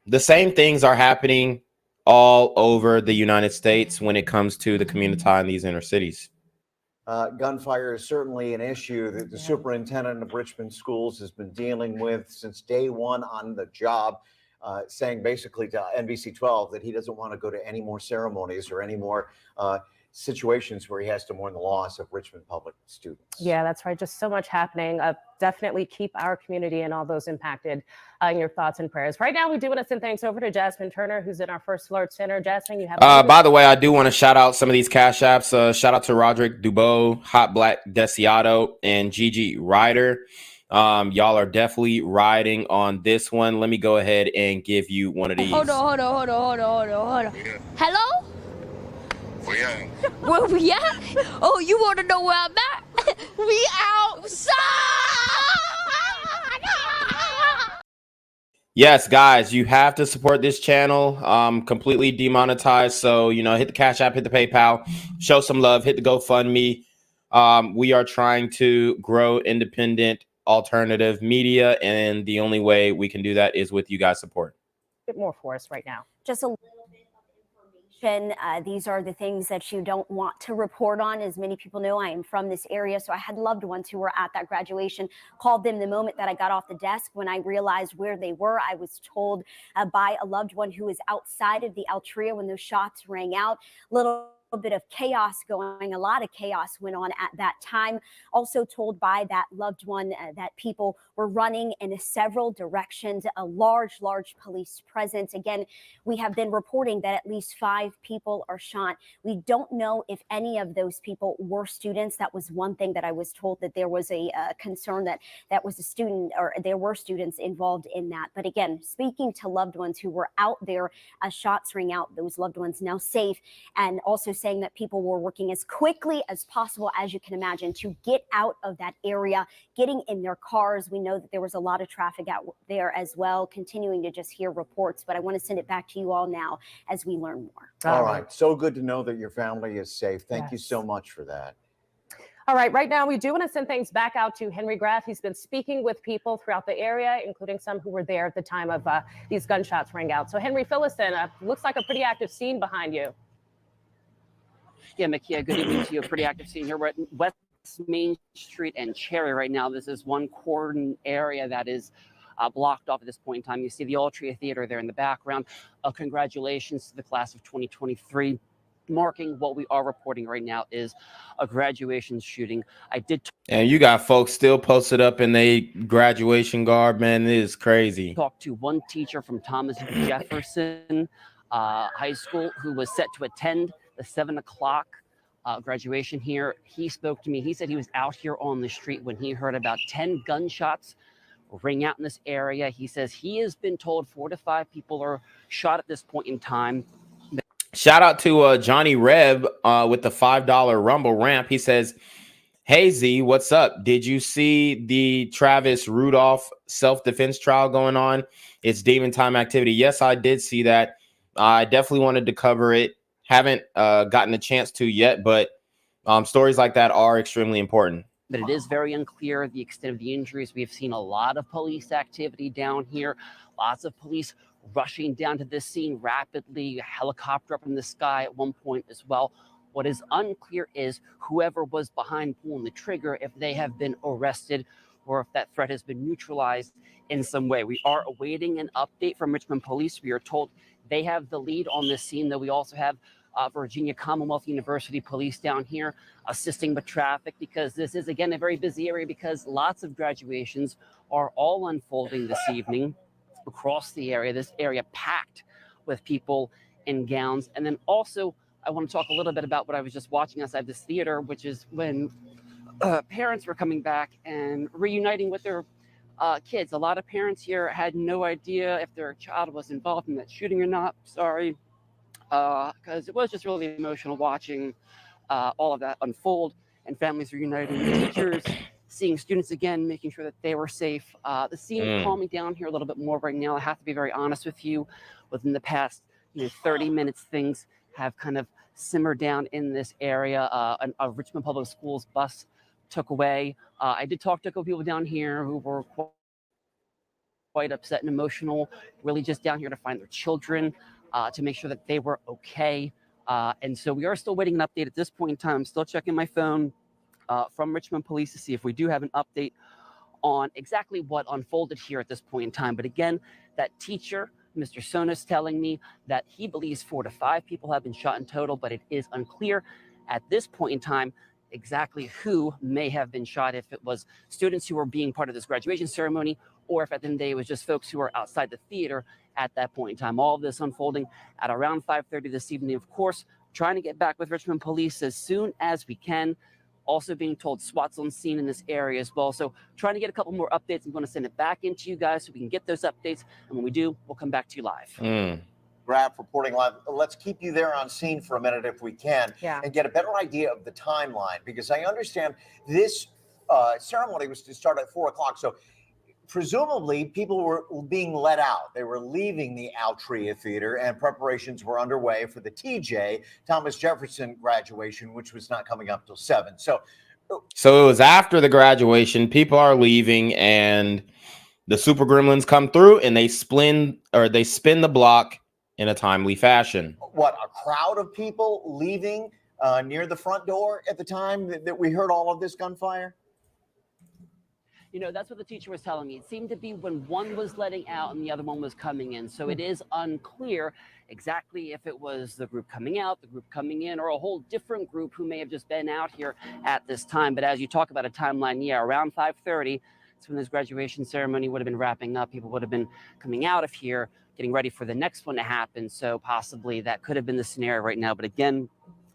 the same things are happening all over the United States when it comes to the community in these inner cities. Gunfire is certainly an issue that the superintendent of Richmond schools has been dealing with since day one on the job, saying basically to NBC 12 that he doesn't want to go to any more ceremonies or any more situations where he has to mourn the loss of Richmond public students. Yeah, that's right. Just so much happening. Definitely keep our community and all those impacted in your thoughts and prayers. Right now, we do want to send thanks over to Jasmine Turner, who's in our First Alert Center. Jasmine, you have. By the way, I do want to shout out some of these cash apps. Shout out to Roderick Dubois, Hot Black Desiato, and Gigi Ryder. Y'all are definitely riding on this one. Let me go ahead and give you one of these. Hold on. Hello? Where we at? Oh, you want to know where I'm at? We outside! Yes, guys, you have to support this channel. Completely demonetized. So, you know, hit the Cash App, hit the PayPal, show some love, hit the GoFundMe. We are trying to grow independent alternative media, and the only way we can do that is with you guys' support. A bit more for us right now. Just a little bit of information. These are the things that you don't want to report on. As many people know, I am from this area, so I had loved ones who were at that graduation. Called them the moment that I got off the desk. When I realized where they were, I was told by a loved one who was outside of the Altria when those shots rang out. Little bit of chaos going, a lot of chaos went on at that time. Also told by that loved one that people were running in several directions, a large police presence. Again, we have been reporting that at least 5 people are shot. We don't know if any of those people were students. That was one thing that I was told, that there was a concern that was a student, or there were students involved in that. But again, speaking to loved ones who were out there, shots ring out, those loved ones now safe, and also saying that people were working as quickly as possible, as you can imagine, to get out of that area, getting in their cars. We know that there was a lot of traffic out there as well, continuing to just hear reports. But I want to send it back to you all now as we learn more. All right. So good to know that your family is safe. Thank you so much for that. All right now we do want to send things back out to Henry Graff. He's been speaking with people throughout the area, including some who were there at the time of these gunshots rang out. So Henry, fill us in. Looks like a pretty active scene behind you. Yeah, Makia, good evening to you. A pretty active scene here. We're at West Main Street and Cherry right now. This is one cordon area that is blocked off at this point in time. You see the Altria Theater there in the background. Congratulations to the class of 2023. marking what we are reporting right now is a graduation shooting. I did And you got folks still posted up in their graduation garb, man. It is crazy. talk to one teacher from Thomas Jefferson High School who was set to attend the 7 o'clock graduation here. He spoke to me. He said he was out here on the street when he heard about 10 gunshots ring out in this area. He says he has been told 4 to 5 people are shot at this point in time. Shout out to Johnny Reb with the $5 Rumble ramp. He says, "Hey Z, what's up? Did you see the Travis Rudolph self-defense trial going on? It's demon time activity." Yes, I did see that. I definitely wanted to cover it. Haven't gotten a chance to yet, but stories like that are extremely important. But it is very unclear the extent of the injuries. We have seen a lot of police activity down here, lots of police rushing down to this scene rapidly, a helicopter up in the sky at one point as well. What is unclear is whoever was behind pulling the trigger, if they have been arrested or if that threat has been neutralized in some way. We are awaiting an update from Richmond Police. We are told they have the lead on this scene, though we also have Virginia Commonwealth University Police down here assisting with traffic, because this is, again, a very busy area because lots of graduations are all unfolding this evening across the area. This area packed with people in gowns. And then also, I want to talk a little bit about what I was just watching outside this theater, which is when parents were coming back and reuniting with their kids. A lot of parents here had no idea if their child was involved in that shooting or not. Sorry, because it was just really emotional watching all of that unfold and families reuniting, teachers seeing students again, making sure that they were safe. The scene calming down here a little bit more right now. I have to be very honest with you. Within the past 30 minutes, things have kind of simmered down in this area. A Richmond Public Schools bus took away. I did talk to a couple people down here who were quite upset and emotional, really just down here to find their children, to make sure that they were okay. And so we are still waiting an update at this point in time. I'm still checking my phone from Richmond Police to see if we do have an update on exactly what unfolded here at this point in time. But again, that teacher, Mr. Sonas, telling me that he believes 4 to 5 people have been shot in total, but it is unclear at this point in time exactly who may have been shot, if it was students who were being part of this graduation ceremony, or if at the end of the day it was just folks who were outside the theater at that point in time. All of this unfolding at around 5:30 this evening. Of course, trying to get back with Richmond Police as soon as we can. Also being told SWAT's on scene in this area as well. So trying to get a couple more updates. I'm going to send it back into you guys so we can get those updates. And when we do, we'll come back to you live. Graf reporting live. Let's keep you there on scene for a minute if we can, and get a better idea of the timeline, because I understand this ceremony was to start at 4 o'clock. So presumably people were being let out. They were leaving the Altria Theater and preparations were underway for the TJ, Thomas Jefferson graduation, which was not coming up till 7. So it was after the graduation. People are leaving and the Super Gremlins come through and they spin the block in a timely fashion. What, a crowd of people leaving near the front door at the time that we heard all of this gunfire? That's what the teacher was telling me. It seemed to be when one was letting out and the other one was coming in. So it is unclear exactly if it was the group coming out, the group coming in, or a whole different group who may have just been out here at this time. But as you talk about a timeline, around 5:30, it's when this graduation ceremony would have been wrapping up. People would have been coming out of here, getting ready for the next one to happen. So possibly that could have been the scenario right now. But again,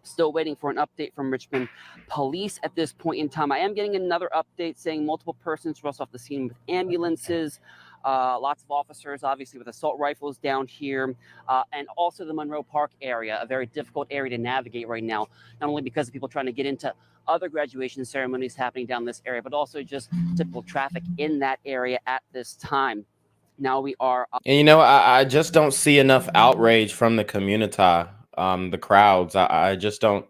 still waiting for an update from Richmond Police at this point in time. I am getting another update saying multiple persons rushed off the scene with ambulances, lots of officers, obviously, with assault rifles down here, and also the Monroe Park area, a very difficult area to navigate right now, not only because of people trying to get into other graduation ceremonies happening down this area, but also just typical traffic in that area at this time. Now we are... And, I just don't see enough outrage from the community. The crowds, I just don't.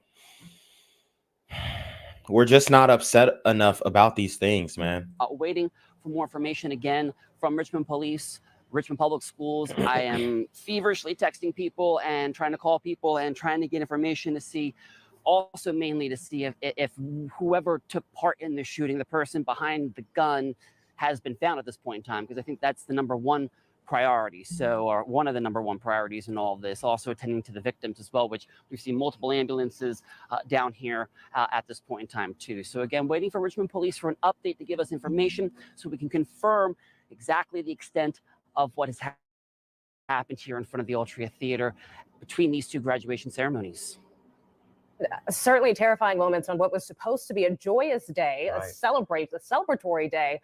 We're just not upset enough about these things, man. Waiting for more information again from Richmond Police, Richmond Public Schools. I am feverishly texting people and trying to call people and trying to get information to see, also mainly to see if whoever took part in the shooting, the person behind the gun, has been found at this point in time, because I think that's the number one priorities. So, or one of the number one priorities in all of this, also attending to the victims as well, which we've seen multiple ambulances down here at this point in time too. So again, waiting for Richmond Police for an update to give us information so we can confirm exactly the extent of what has happened here in front of the Altria Theater between these two graduation ceremonies. Certainly terrifying moments on what was supposed to be a joyous day, Right. a celebratory day.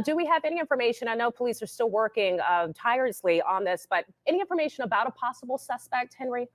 Do we have any information? I know police are still working tirelessly on this, but any information about a possible suspect, Henry?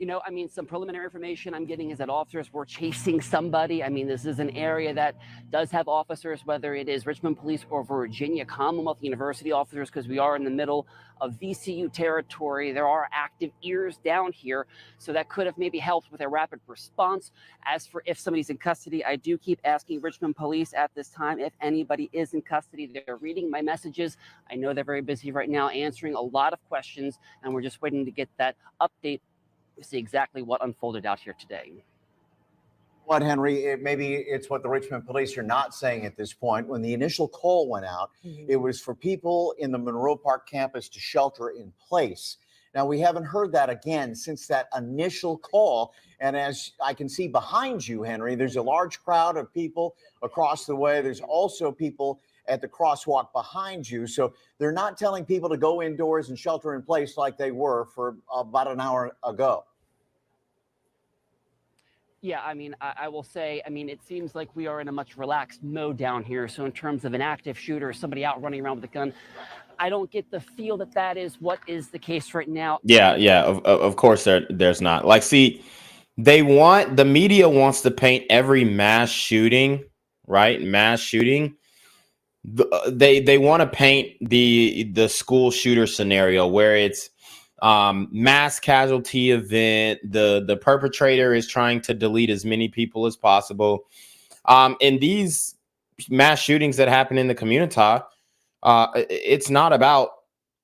You know, I mean, some preliminary information I'm getting is that officers were chasing somebody. I mean, this is an area that does have officers, whether it is Richmond Police or Virginia Commonwealth University officers, because we are in the middle of VCU territory. There are active ears down here, so that could have maybe helped with a rapid response. As for if somebody's in custody, I do keep asking Richmond Police at this time if anybody is in custody. They're reading my messages. I know they're very busy right now answering a lot of questions, and we're just waiting to get that update to see exactly what unfolded out here today. What, Henry, maybe it's what the Richmond Police are not saying at this point. When the initial call went out, it was for people in the Monroe Park campus to shelter in place. Now, we haven't heard that again since that initial call. And as I can see behind you, Henry, there's a large crowd of people across the way. There's also people at the crosswalk behind you. So they're not telling people to go indoors and shelter in place like they were for about an hour ago. Yeah, I mean, I will say, I mean, it seems like we are in a much relaxed mode down here. So in terms of an active shooter, somebody out running around with a gun, I don't get the feel that that is what is the case right now. Yeah. Of course, there's not. Like, see, the media wants to paint every mass shooting, right? Mass shooting. They want to paint the school shooter scenario where it's mass casualty event. The perpetrator is trying to delete as many people as possible. In these mass shootings that happen in the community, it's not about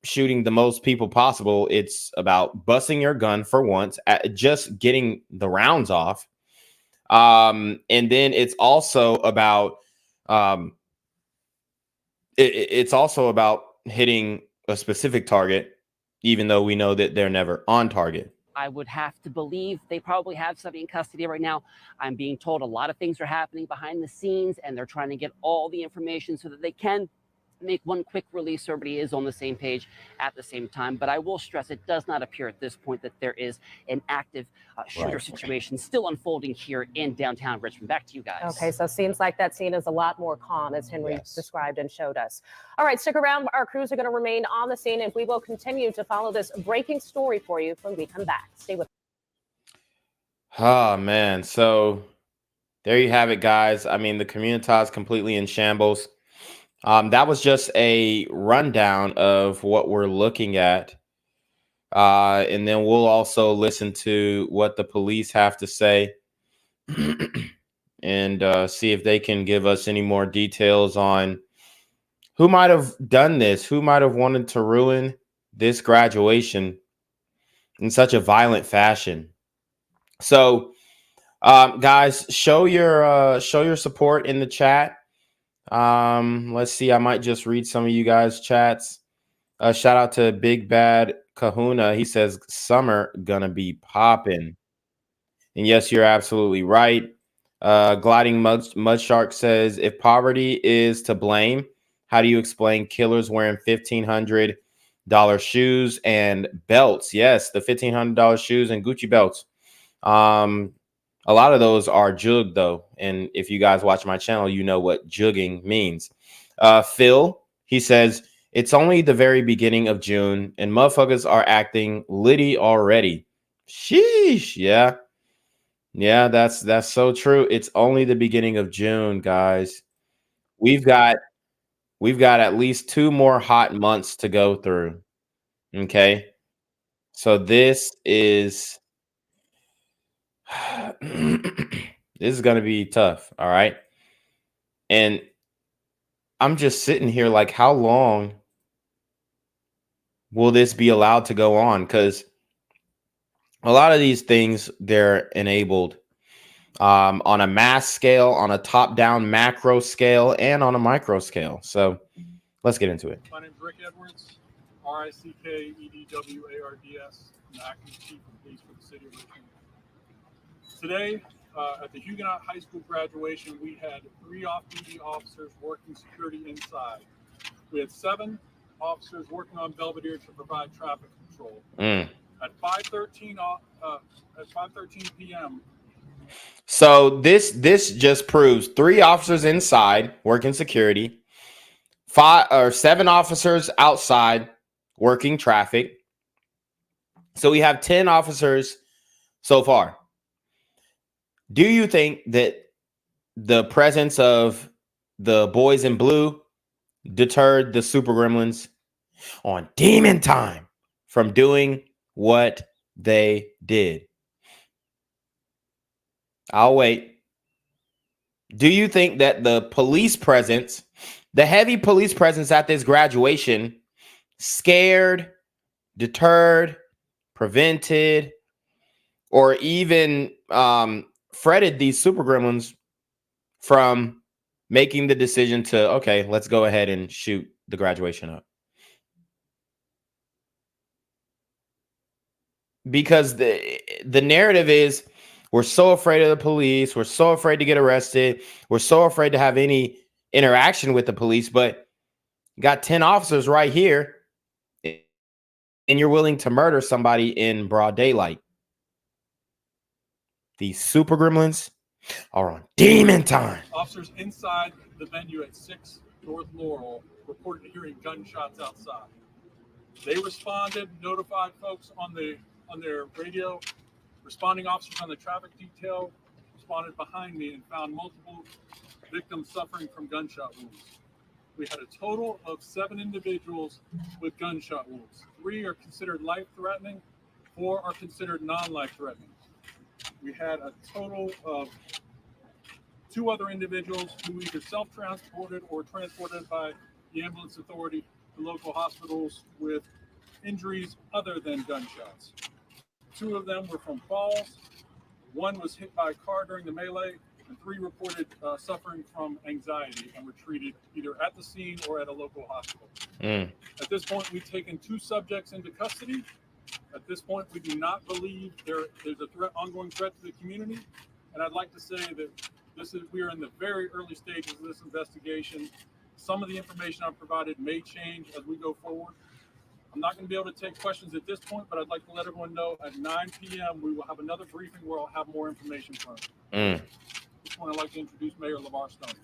shooting the most people possible. It's about busting your gun for once, just getting the rounds off. And then it's also about it's also about hitting a specific target, even though we know that they're never on target. I would have to believe they probably have somebody in custody right now. I'm being told a lot of things are happening behind the scenes, and they're trying to get all the information so that they can make one quick release so everybody is on the same page at the same time. But I will stress it does not appear at this point that there is an active shooter situation still unfolding here in downtown Richmond. Back to you guys. Okay, so it seems like that scene is a lot more calm, as Henry described and showed us. All right, stick around. Our crews are going to remain on the scene, and we will continue to follow this breaking story for you when we come back. Stay with us. Oh, man. So there you have it, guys. I mean, the community is completely in shambles. That was just a rundown of what we're looking at. And then we'll also listen to what the police have to say and see if they can give us any more details on who might have done this, who might have wanted to ruin this graduation in such a violent fashion. So, guys, show your support in the chat. Let's see. I might just read some of you guys' chats. Shout out to Big Bad Kahuna. He says summer gonna be popping. And yes, you're absolutely right. Gliding Mud Shark says, if poverty is to blame, how do you explain killers wearing $1,500 shoes and belts? Yes, the $1,500 shoes and Gucci belts. A lot of those are jug, though. And if you guys watch my channel, you know what jugging means. Phil, he says, it's only the very beginning of June and motherfuckers are acting litty already. Sheesh. Yeah. Yeah, that's so true. It's only the beginning of June, guys. We've got at least 2 more hot months to go through. Okay. So this is this is going to be tough. All right. And I'm just sitting here like, how long will this be allowed to go on? Because a lot of these things, they're enabled on a mass scale, on a top-down macro scale, and on a micro scale. So Let's get into it. My name is Rick Edwards, RICKEDWARDS. I'm the acting chief of police for the city of Richmond. Today, at the Huguenot High School graduation, we had 3 off-duty officers working security inside. We had 7 officers working on Belvedere to provide traffic control. At 5:13 p.m. So this just proves 3 officers inside working security, 7 officers outside working traffic. So we have 10 officers so far. Do you think that the presence of the boys in blue deterred the super gremlins on demon time from doing what they did? I'll wait. Do you think that the police presence, the heavy police presence at this graduation, scared, deterred, prevented, or even fretted these super gremlins from making the decision to, okay, let's go ahead and shoot the graduation up? Because the narrative is, we're so afraid of the police, we're so afraid to get arrested, we're so afraid to have any interaction with the police, but you got 10 officers right here and you're willing to murder somebody in broad daylight. These super gremlins are on demon time. Officers inside the venue at 6 North Laurel reported hearing gunshots outside. They responded, notified folks on their radio. Responding officers on the traffic detail responded behind me and found multiple victims suffering from gunshot wounds. We had a total of 7 individuals with gunshot wounds. 3 are considered life-threatening, 4 are considered non-life-threatening. We had a total of 2 other individuals who either self-transported or transported by the ambulance authority to local hospitals with injuries other than gunshots. 2 of them were from falls. 1 was hit by a car during the melee, and 3 reported suffering from anxiety and were treated either at the scene or at a local hospital. At this point, we've taken 2 subjects into custody. At this point, we do not believe there's a ongoing threat to the community. And I'd like to say that we are in the very early stages of this investigation. Some of the information I've provided may change as we go forward. I'm not going to be able to take questions at this point, but I'd like to let everyone know at 9 p.m. we will have another briefing where I'll have more information from you. At this point, I'd like to introduce Mayor LeVar Stone.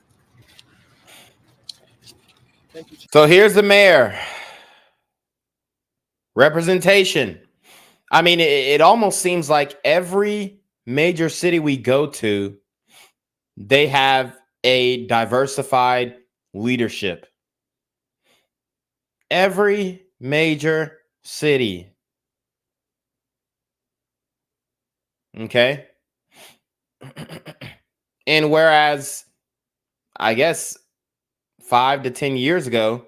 Thank you. So here's the mayor. Representation. I mean, it almost seems like every major city we go to, they have a diversified leadership. Every major city. Okay. And whereas, I guess 5 to 10 years ago,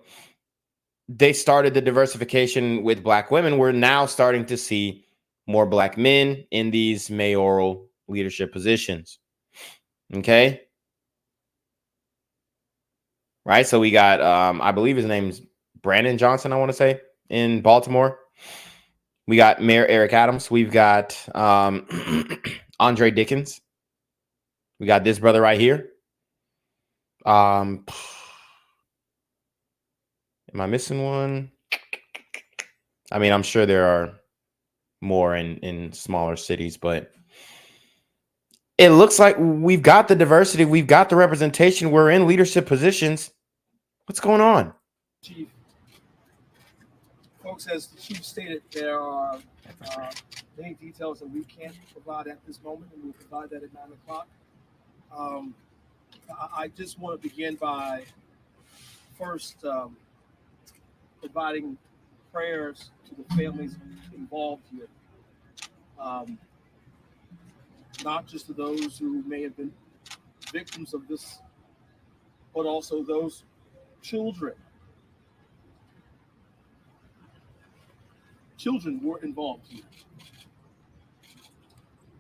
they started the diversification with Black women, we're now starting to see more Black men in these mayoral leadership positions. Okay. Right. So we got, I believe his name's Brandon Johnson, I want to say, in Baltimore. We got Mayor Eric Adams. We've got Andre Dickens. We got this brother right here. Am I missing one? I mean, I'm sure there are more in smaller cities, but it looks like we've got the diversity. We've got the representation. We're in leadership positions. What's going on? Chief, folks, as the chief stated, there are many details that we can't provide at this moment, and we'll provide that at 9 o'clock. I just want to begin by first providing prayers to the families involved here. Not just to those who may have been victims of this, but also those children. Children were involved here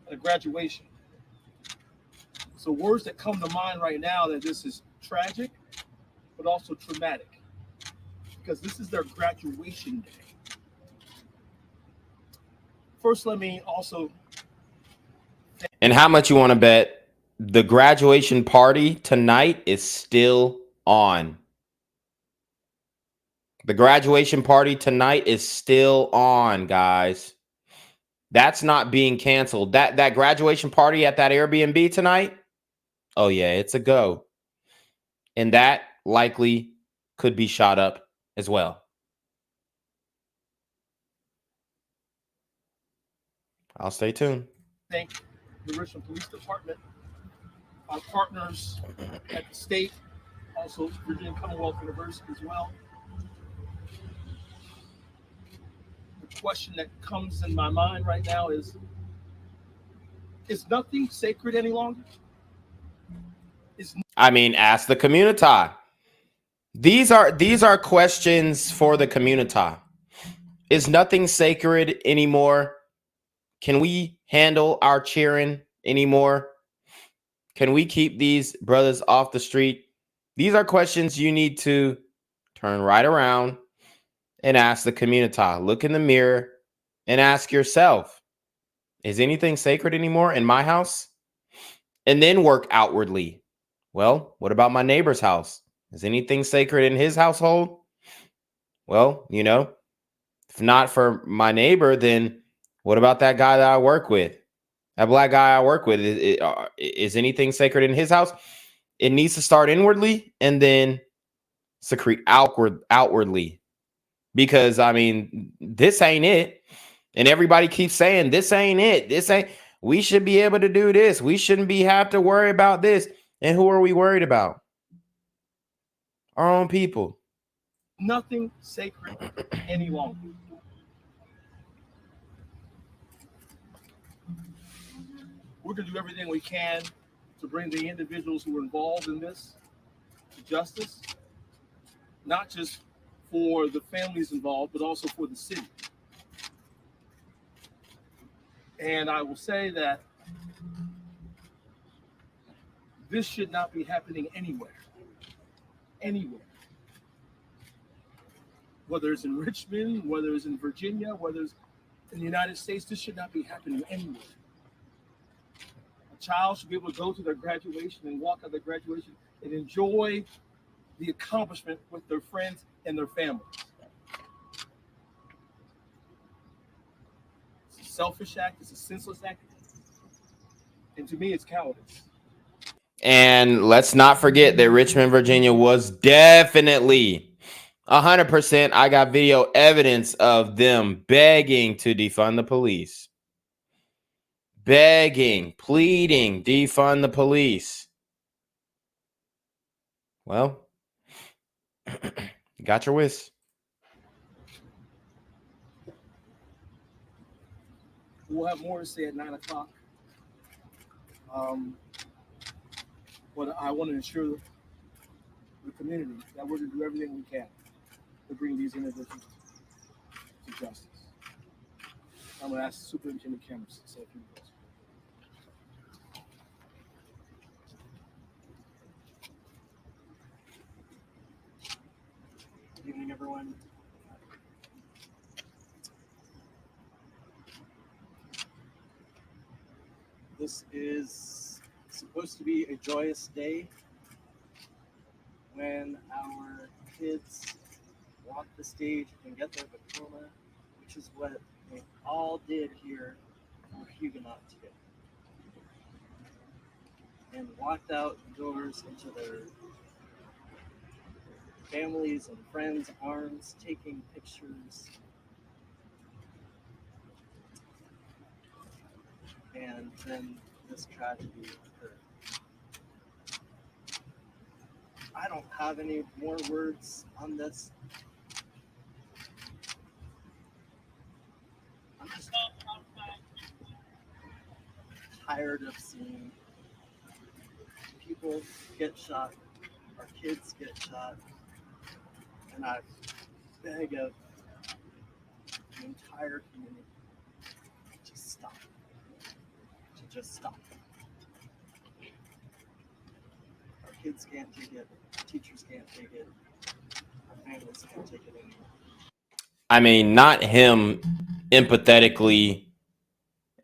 at a graduation. So words that come to mind right now that this is tragic, but also traumatic. because this is their graduation day. First, let me also. And how much you want to bet the graduation party tonight is still on? The graduation party tonight is still on, guys. That's not being canceled. That graduation party at that Airbnb tonight, oh yeah, it's a go. And that likely could be shot up as well. I'll stay tuned. Thank the Richmond Police Department, our partners at the state, also Virginia Commonwealth University as well. The question that comes in my mind right now is nothing sacred any longer? I mean, ask the community. These are questions for the community. Is nothing sacred anymore? Can we handle our cheering anymore? Can we keep these brothers off the street? These are questions you need to turn right around and ask the community. Look in the mirror and ask yourself, is anything sacred anymore in my house? And then work outwardly. Well, what about my neighbor's house? Is anything sacred in his household? Well, you know, if not for my neighbor, then what about that guy that I work with? That black guy I work with, is anything sacred in his house? It needs to start inwardly and then secrete outwardly. Because, I mean, this ain't it. And everybody keeps saying, this ain't it. This ain't, we should be able to do this. We shouldn't have to worry about this. And who are we worried about? Our own people. Nothing sacred any longer. We're going to do everything we can to bring the individuals who are involved in this to justice, not just for the families involved, but also for the city. And I will say that this should not be happening anywhere. Anywhere. Whether it's in Richmond, whether it's in Virginia, whether it's in the United States, this should not be happening anywhere. A child should be able to go to their graduation and walk out their graduation and enjoy the accomplishment with their friends and their families. It's a selfish act. It's a senseless act. And to me, it's cowardice. And let's not forget that Richmond, Virginia was definitely 100%. I got video evidence of them begging to defund the police. Begging, pleading, defund the police. Well, you got your wish. We'll have more to say at 9 o'clock. But I want to ensure the community that we're going to do everything we can to bring these individuals to justice. I'm going to ask Superintendent Cameras to say a few words. Good evening, everyone. This is supposed to be a joyous day when our kids walk the stage and get their diploma, which is what they all did here for Huguenot today. And walked out the doors into their families and friends' arms, taking pictures. And then this tragedy occurred. I don't have any more words on this. I'm just tired of seeing people get shot, our kids get shot, and I beg of the entire community to stop. To just stop. Our kids can't take it, our teachers can't take it, our families can't take it anymore. I mean, not him empathetically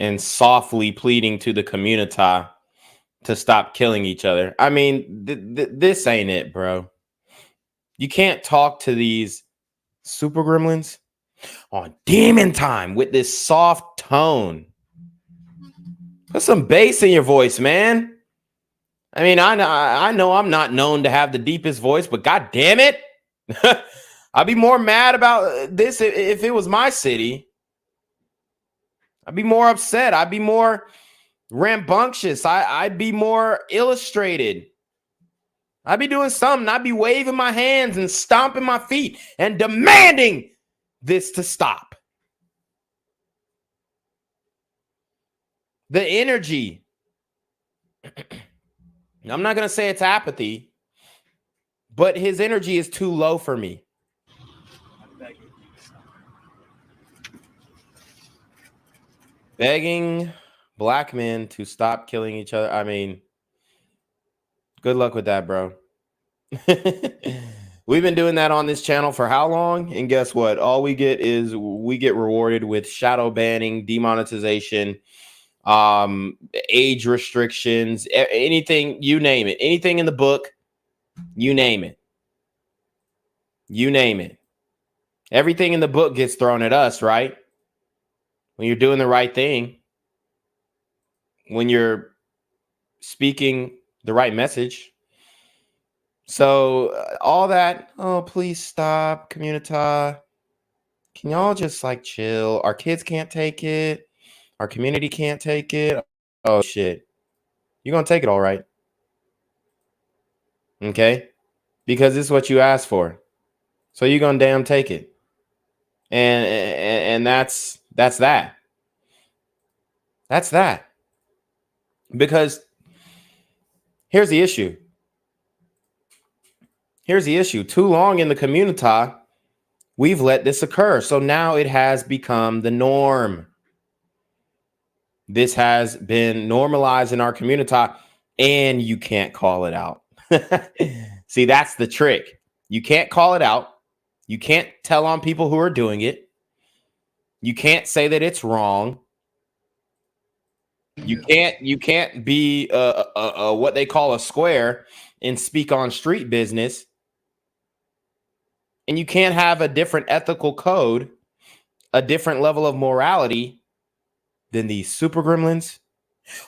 and softly pleading to the community to stop killing each other. I mean, this ain't it, bro. You can't talk to these super gremlins on demon time with this soft tone. Put some bass in your voice, man. I mean, I know I'm not known to have the deepest voice, but god damn it. I'd be more mad about this if it was my city. I'd be more upset. I'd be more rambunctious. I'd be more illustrated. I'd be doing something. I'd be waving my hands and stomping my feet and demanding this to stop. The energy. I'm not going to say it's apathy, but his energy is too low for me. Begging black men to stop killing each other. I mean, good luck with that, bro. We've been doing that on this channel for how long? And guess what? All we get is we get rewarded with shadow banning, demonetization, age restrictions, anything, you name it. Anything in the book, you name it. You name it. Everything in the book gets thrown at us, right? When you're doing the right thing, when you're speaking the right message. So all that, oh, please stop, community. Can y'all just like chill? Our kids can't take it. Our community can't take it. Oh, shit. You're going to take it all right. Okay? Because this is what you asked for. So you're going to damn take it. And that's that. That's that. Because here's the issue. Here's the issue. Too long in the community, we've let this occur. So now it has become the norm. This has been normalized in our community, and you can't call it out. See, that's the trick. You can't call it out. You can't tell on people who are doing it. You can't say that it's wrong. You can't be what they call a square and speak on street business. And you can't have a different ethical code, a different level of morality than these super gremlins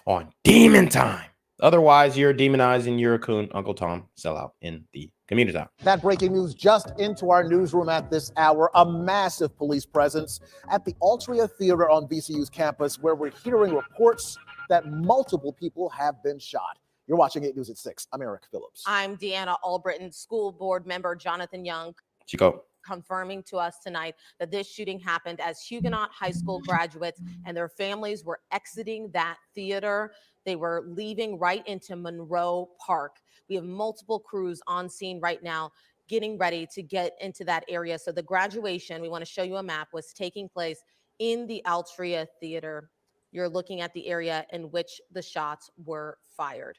on demon time. Otherwise, you're demonizing your coon, Uncle Tom, sellout in the community. That breaking news just into our newsroom at this hour. A massive police presence at the Altria Theater on VCU's campus, where we're hearing reports that multiple people have been shot. You're watching 8 News at 6. I'm Eric Phillips. I'm Deanna Albritton. School board member Jonathan Young Chico. confirming to us tonight that this shooting happened as Huguenot High School graduates and their families were exiting that theater. They were leaving right into Monroe Park. We have multiple crews on scene right now getting ready to get into that area. So the graduation, we want to show you a map, was taking place in the Altria Theater. You're looking at the area in which the shots were fired.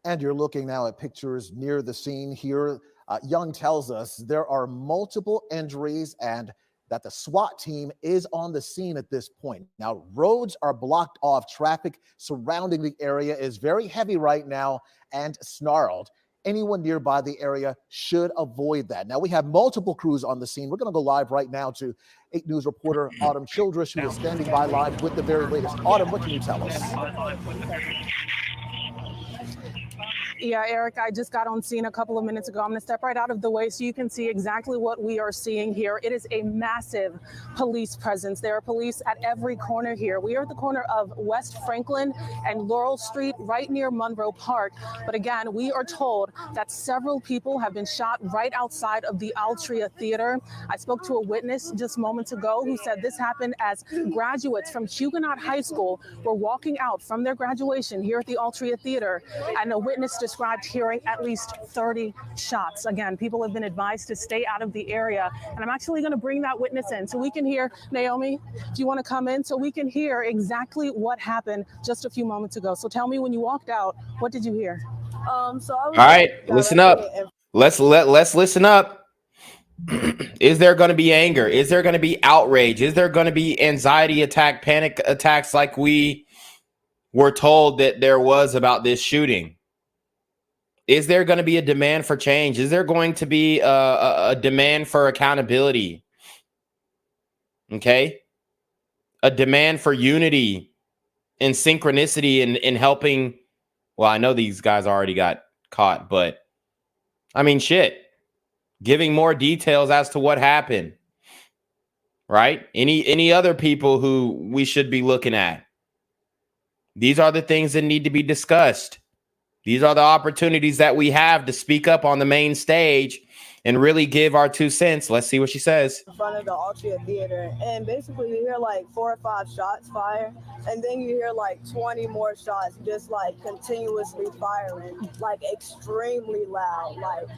And you're looking now at pictures near the scene here. Young tells us there are multiple injuries and that the SWAT team is on the scene at this point. Now, roads are blocked off. Traffic surrounding the area is very heavy right now and snarled. Anyone nearby the area should avoid that. Now, we have multiple crews on the scene. We're going to go live right now to 8 News reporter Autumn Childress, who is standing by live with the very latest. Autumn, what can you tell us? Yeah, Eric, I just got on scene a couple of minutes ago. I'm going to step right out of the way so you can see exactly what we are seeing here. It is a massive police presence. There are police at every corner here. We are at the corner of West Franklin and Laurel Street, right near Monroe Park. But again, we are told that several people have been shot right outside of the Altria Theater. I spoke to a witness just moments ago who said this happened as graduates from Huguenot High School were walking out from their graduation here at the Altria Theater, and a witness described hearing at least 30 shots. Again, people have been advised to stay out of the area, and I'm actually going to bring that witness in so we can hear. Naomi, do you want to come in so we can hear exactly what happened just a few moments ago? So tell me, when you walked out, what did you hear? All right, listen up. Let's listen up. Is there going to be anger? Is there going to be outrage? Is there going to be anxiety attack, panic attacks like we were told that there was about this shooting? Is there going to be a demand for change? Is there going to be a demand for accountability? Okay. A demand for unity and synchronicity in helping. Well, I know these guys already got caught, but I mean, shit. Giving more details as to what happened, right? Any other people who we should be looking at. These are the things that need to be discussed. These are the opportunities that we have to speak up on the main stage and really give our 2 cents. Let's see what she says. In front of the Altria Theater, and basically you hear like 4 or 5 shots fire, and then you hear like 20 more shots just like continuously firing, like extremely loud, like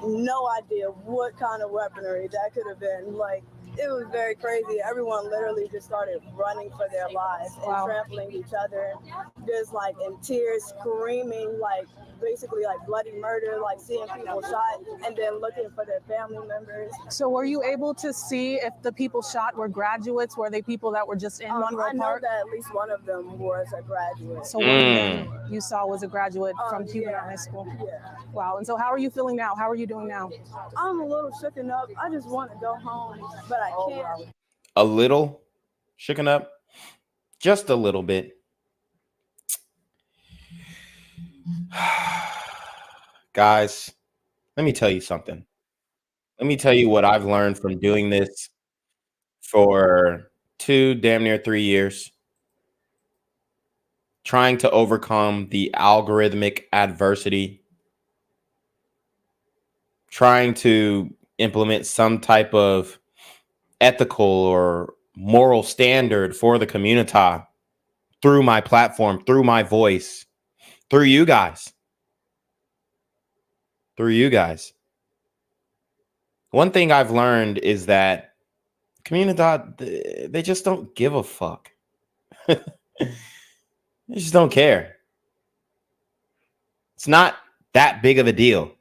no idea what kind of weaponry that could have been. Like, it was very crazy. Everyone literally just started running for their lives and trampling each other, just like in tears, screaming, like basically like bloody murder, like seeing people shot and then looking for their family members. So were you able to see if the people shot were graduates? Were they people that were just in Monroe I know Park? that at least one of them was a graduate. So one of them you saw was a graduate from Huguenot High School? Yeah. Wow. And so how are you feeling now? How are you doing now? I'm a little shooken up. I just want to go home, but I can't. A little shooken up, just a little bit. Guys, let me tell you something. Let me tell you what I've learned from doing this for 2, damn near 3 years. Trying to overcome the algorithmic adversity. Trying to implement some type of ethical or moral standard for the community through my platform, through my voice, through you guys. Through you guys. One thing I've learned is that community, they just don't give a fuck. They just don't care. It's not that big of a deal.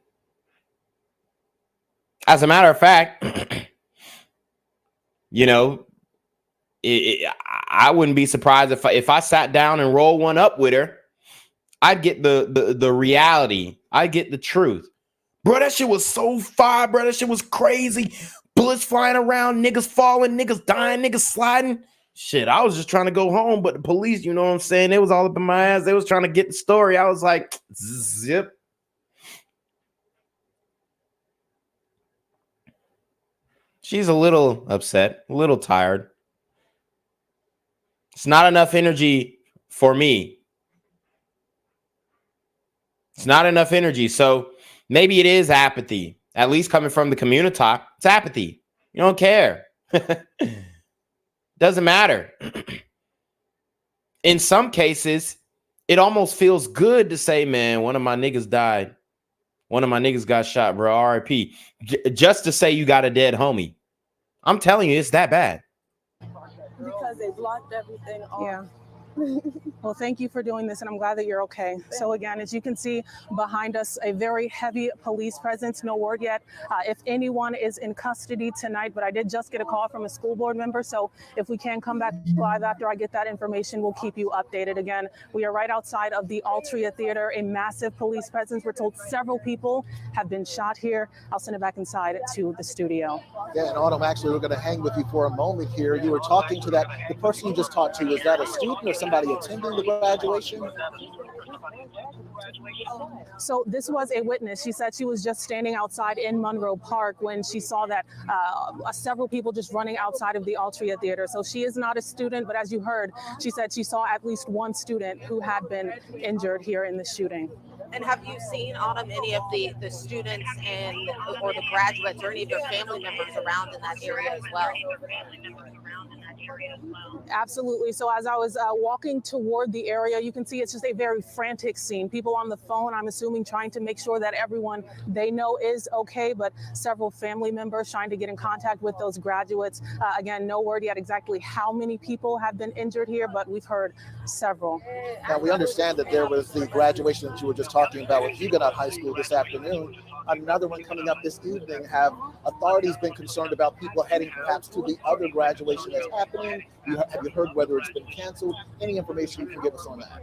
As a matter of fact, you know, I wouldn't be surprised if I sat down and rolled one up with her. I'd get the reality. I'd get the truth. Bro, that shit was so fire, bro. That shit was crazy. Bullets flying around, niggas falling, niggas dying, niggas sliding. Shit, I was just trying to go home, but the police, you know what I'm saying? They was all up in my ass. They was trying to get the story. I was like, zip. She's a little upset, a little tired. It's not enough energy for me. It's not enough energy. So maybe it is apathy, at least coming from the community. It's apathy. You don't care. Doesn't matter. In some cases, it almost feels good to say, man, one of my niggas died. One of my niggas got shot, bro. RIP. Just to say you got a dead homie. I'm telling you, it's that bad. Because they blocked everything off. Yeah. Well, thank you for doing this, and I'm glad that you're okay. So again, as you can see behind us, a very heavy police presence. No word yet if anyone is in custody tonight, but I did just get a call from a school board member. So if we can come back live after I get that information, we'll keep you updated. Again, we are right outside of the Altria Theater, a massive police presence. We're told several people have been shot here. I'll send it back inside to the studio. Yeah, and Autumn, actually, we're going to hang with you for a moment here. You were talking to the person you just talked to. Is that a student or somebody attending the graduation? So this was a witness. She said she was just standing outside in Monroe Park when she saw that several people just running outside of the Altria Theater. So she is not a student, but as you heard, she said she saw at least one student who had been injured here in the shooting. And have you seen, Autumn, any of the students or the graduates or any of your family members around in that area as well? Absolutely. So as I was walking toward the area, you can see it's just a very frantic scene. People on the phone, I'm assuming, trying to make sure that everyone they know is okay, but several family members trying to get in contact with those graduates. Again, no word yet exactly how many people have been injured here, but we've heard several. Now, we understand that there was the graduation that you were just talking about with Huguenot High School this afternoon. another one coming up this evening. Have authorities been concerned about people heading perhaps to the other graduation that's happening? Have you heard whether it's been canceled? Any information you can give us on that?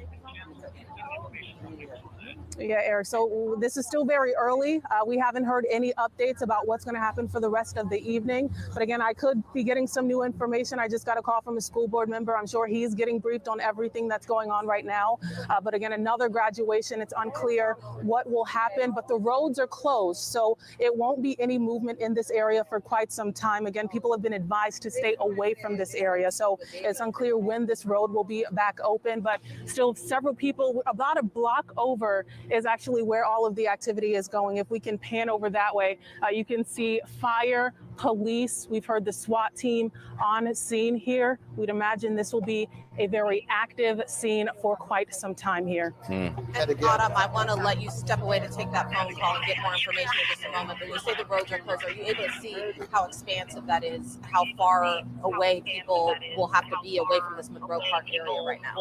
Yeah, Eric. So this is still very early. We haven't heard any updates about what's going to happen for the rest of the evening. But again, I could be getting some new information. I just got a call from a school board member. I'm sure he's getting briefed on everything that's going on right now. But again, another graduation. It's unclear what will happen, but the roads are closed. So it won't be any movement in this area for quite some time. Again, people have been advised to stay away from this area. So it's unclear when this road will be back open, but still several people, about a block over is actually where all of the activity is going. If we can pan over that way, you can see fire, police. We've heard the SWAT team on scene here. We'd imagine this will be a very active scene for quite some time here. And Autumn, I want to let you step away to take that phone call and get more information in just a moment. But you say the roads are closed. Are you able to see how expansive that is? How far away people will have to be away from this Monroe Park area right now?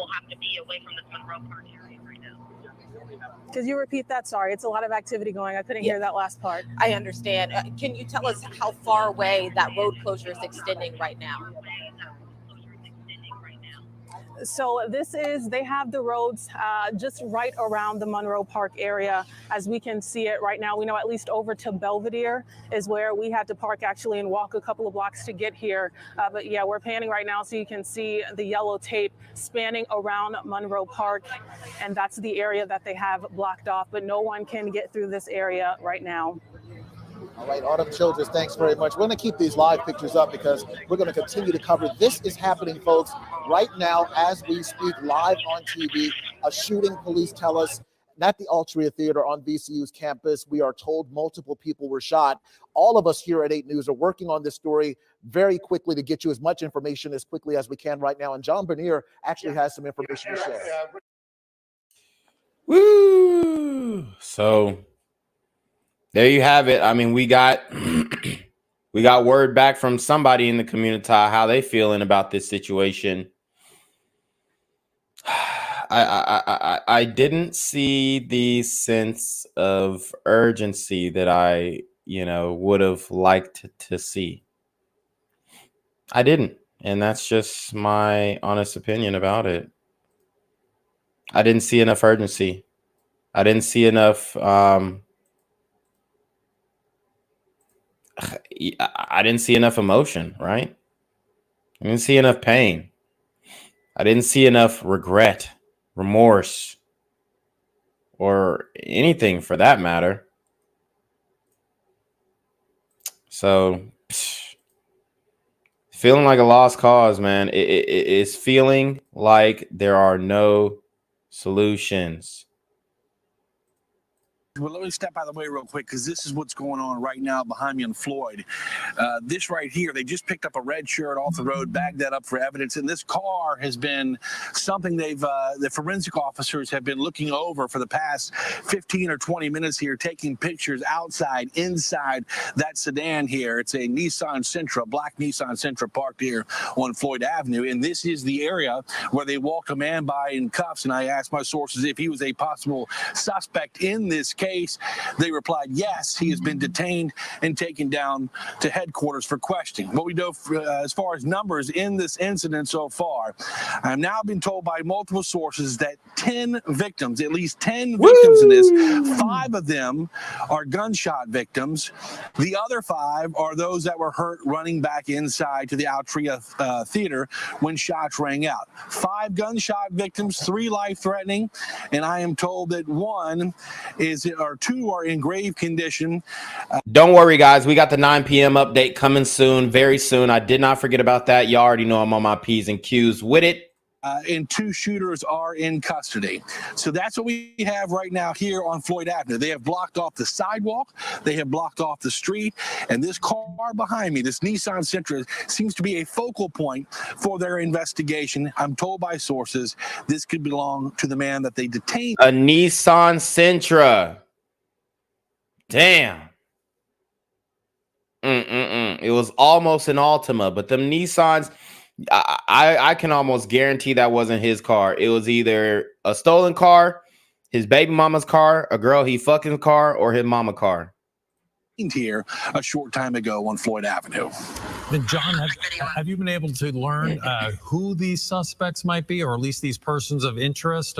Could you repeat that? Sorry, it's a lot of activity going. I couldn't hear that last part. I understand. Can you tell us how far away that road closure is extending right now? So they have the roads just right around the Monroe Park area. As we can see it right now, we know at least over to Belvedere is where we had to park actually and walk a couple of blocks to get here. But yeah, we're panning right now so you can see the yellow tape spanning around Monroe Park. And that's the area that they have blocked off, but no one can get through this area right now. All right, Autumn Childress, thanks very much. We're going to keep these live pictures up because we're going to continue to cover. This is happening, folks, right now as we speak, live on TV. A shooting, police tell us, at the Altria Theater on VCU's campus. We are told multiple people were shot. All of us here at 8 News are working on this story very quickly to get you as much information as quickly as we can right now. And John Bernier actually has some information to share. Woo! So there you have it. I mean, we got word back from somebody in the community how they feeling about this situation. I didn't see the sense of urgency that I, would have liked to see. I didn't. And that's just my honest opinion about it. I didn't see enough urgency. I didn't see enough I didn't see enough emotion, right? I didn't see enough pain. I didn't see enough regret, remorse, or anything for that matter. So, feeling like a lost cause, man. It's feeling like there are no solutions. Well, let me step out of the way real quick because this is what's going on right now behind me on Floyd. This right here, they just picked up a red shirt off the road, bagged that up for evidence. And this car has been something the forensic officers have been looking over for the past 15 or 20 minutes here, taking pictures outside, inside that sedan here. It's a Nissan Sentra, black Nissan Sentra parked here on Floyd Avenue. And this is the area where they walked a man by in cuffs. And I asked my sources if he was a possible suspect in this case. They replied, yes, he has been detained and taken down to headquarters for questioning. What we know as far as numbers in this incident so far, I've now been told by multiple sources that 10 victims, at least 10 victims in this, 5 of them are gunshot victims. The other 5 are those that were hurt running back inside to the Altria Theater when shots rang out. 5 gunshot victims, 3 life-threatening, and I am told that 2 are in grave condition. Don't worry, guys. We got the 9 p.m. update coming soon, very soon. I did not forget about that. You already know I'm on my P's and Q's with it. And 2 shooters are in custody. So that's what we have right now here on Floyd Avenue. They have blocked off the sidewalk. They have blocked off the street. And this car behind me, this Nissan Sentra, seems to be a focal point for their investigation. I'm told by sources this could belong to the man that they detained. A Nissan Sentra. Damn. It was almost an Altima, but them Nissans, I can almost guarantee that wasn't his car. It was either a stolen car, his baby mama's car, a girl he fucking car, or his mama car. here a short time ago on Floyd Avenue. And John, have you been able to learn who these suspects might be, or at least these persons of interest,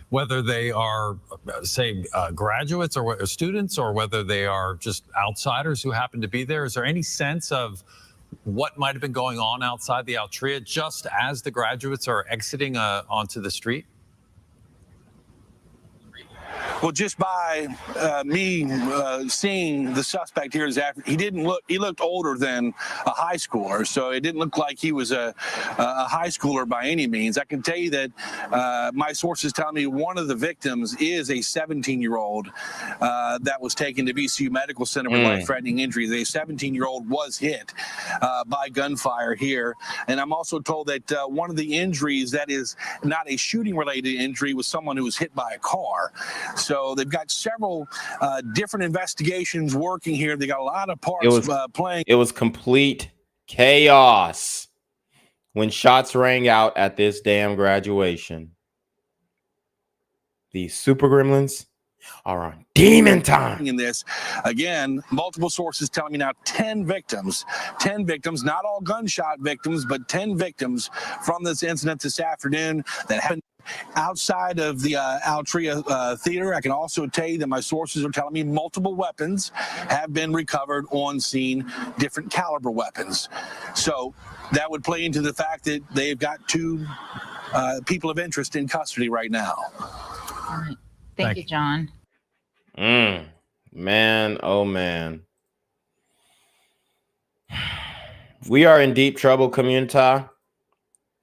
whether they are, say, graduates or students, or whether they are just outsiders who happen to be there? Is there any sense of what might have been going on outside the Altria just as the graduates are exiting onto the street? Well, just by me seeing the suspect here this afternoon, he looked older than a high schooler, so it didn't look like he was a high schooler by any means. I can tell you that my sources tell me one of the victims is a 17-year-old that was taken to VCU Medical Center with life-threatening injuries. A 17-year-old was hit by gunfire here, and I'm also told that one of the injuries that is not a shooting-related injury was someone who was hit by a car. So they've got several different investigations working here. They got a lot of parts playing. It was complete chaos when shots rang out at this damn graduation. The super gremlins are on demon time. In this, again, multiple sources telling me now 10 victims, not all gunshot victims, but 10 victims from this incident this afternoon that happened outside of the Altria Theater. I can also tell you that my sources are telling me multiple weapons have been recovered on scene, different caliber weapons. So that would play into the fact that they've got 2 people of interest in custody right now. All right. Thank you, John. Man, oh man. We are in deep trouble, community.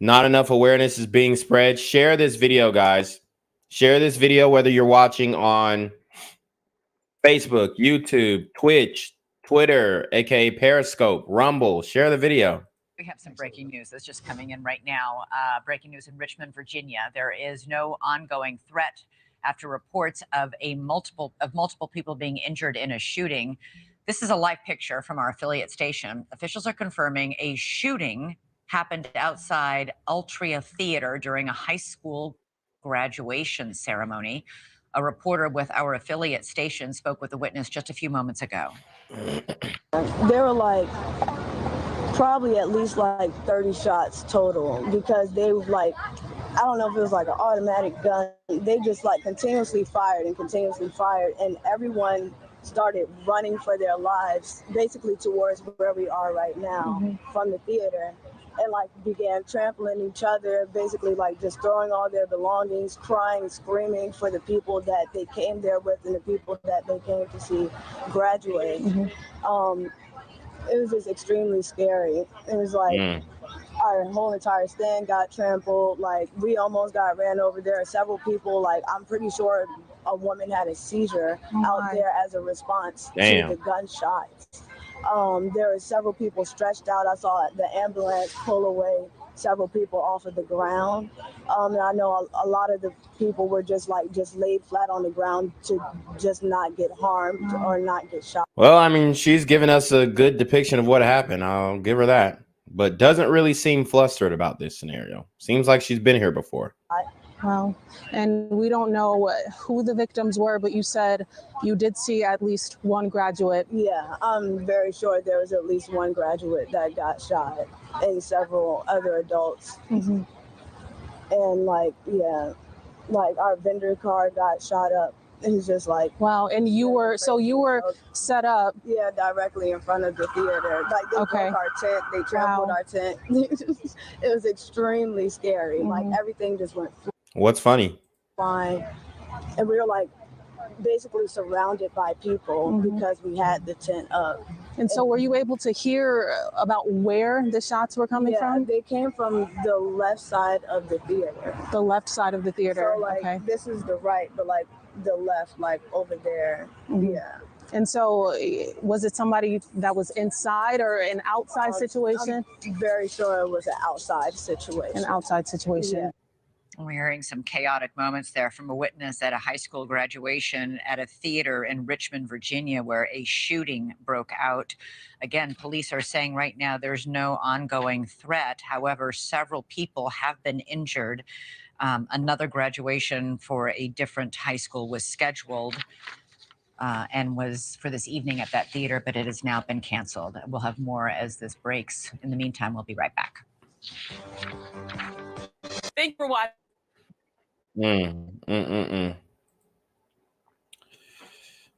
Not enough awareness is being spread. Share this video, guys. Share this video, whether you're watching on Facebook, YouTube, Twitch, Twitter, aka Periscope, Rumble. Share the video. We have some breaking news that's just coming in right now. Breaking news in Richmond, Virginia. There is no ongoing threat after reports of multiple people being injured in a shooting. This is a live picture from our affiliate station. Officials are confirming a shooting happened outside Altria Theater during a high school graduation ceremony. A reporter with our affiliate station spoke with the witness just a few moments ago. There were probably at least 30 shots total, because they was I don't know if it was an automatic gun. They just continuously fired, and everyone started running for their lives, basically towards where we are right now from the theater, and began trampling each other, basically just throwing all their belongings, crying, screaming for the people that they came there with and the people that they came to see graduate. It was just extremely scary. It was our whole entire stand got trampled. We almost got ran over. There are several people, I'm pretty sure a woman had a seizure out there as a response to the gunshots. There were several people stretched out. I saw the ambulance pull away several people off of the ground. And I know a lot of the people were just laid flat on the ground to just not get harmed or not get shot. Well, I mean, she's given us a good depiction of what happened. I'll give her that. But doesn't really seem flustered about this scenario. Seems like she's been here before. Well, and we don't know who the victims were, but you said you did see at least one graduate. Yeah, I'm very sure there was at least one graduate that got shot and several other adults. And our vendor car got shot up. It's just wow. And you were set up. Yeah, directly in front of the theater. They broke our tent, they trampled our tent. It was extremely scary. Everything just went What's funny? flying. And we were basically surrounded by people because we had the tent up. And so were you able to hear about where the shots were coming from? They came from the left side of the theater. The left side of the theater. So this is the right, but the left, over there. Yeah. And so was it somebody that was inside or an outside situation? I'm very sure it was an outside situation. An outside situation. Yeah. We're hearing some chaotic moments there from a witness at a high school graduation at a theater in Richmond, Virginia, where a shooting broke out. Again, police are saying right now there's no ongoing threat. However, several people have been injured. Another graduation for a different high school was scheduled. and was for this evening at that theater, but it has now been canceled. We'll have more as this breaks. In the meantime, we'll be right back. Thank you for watching.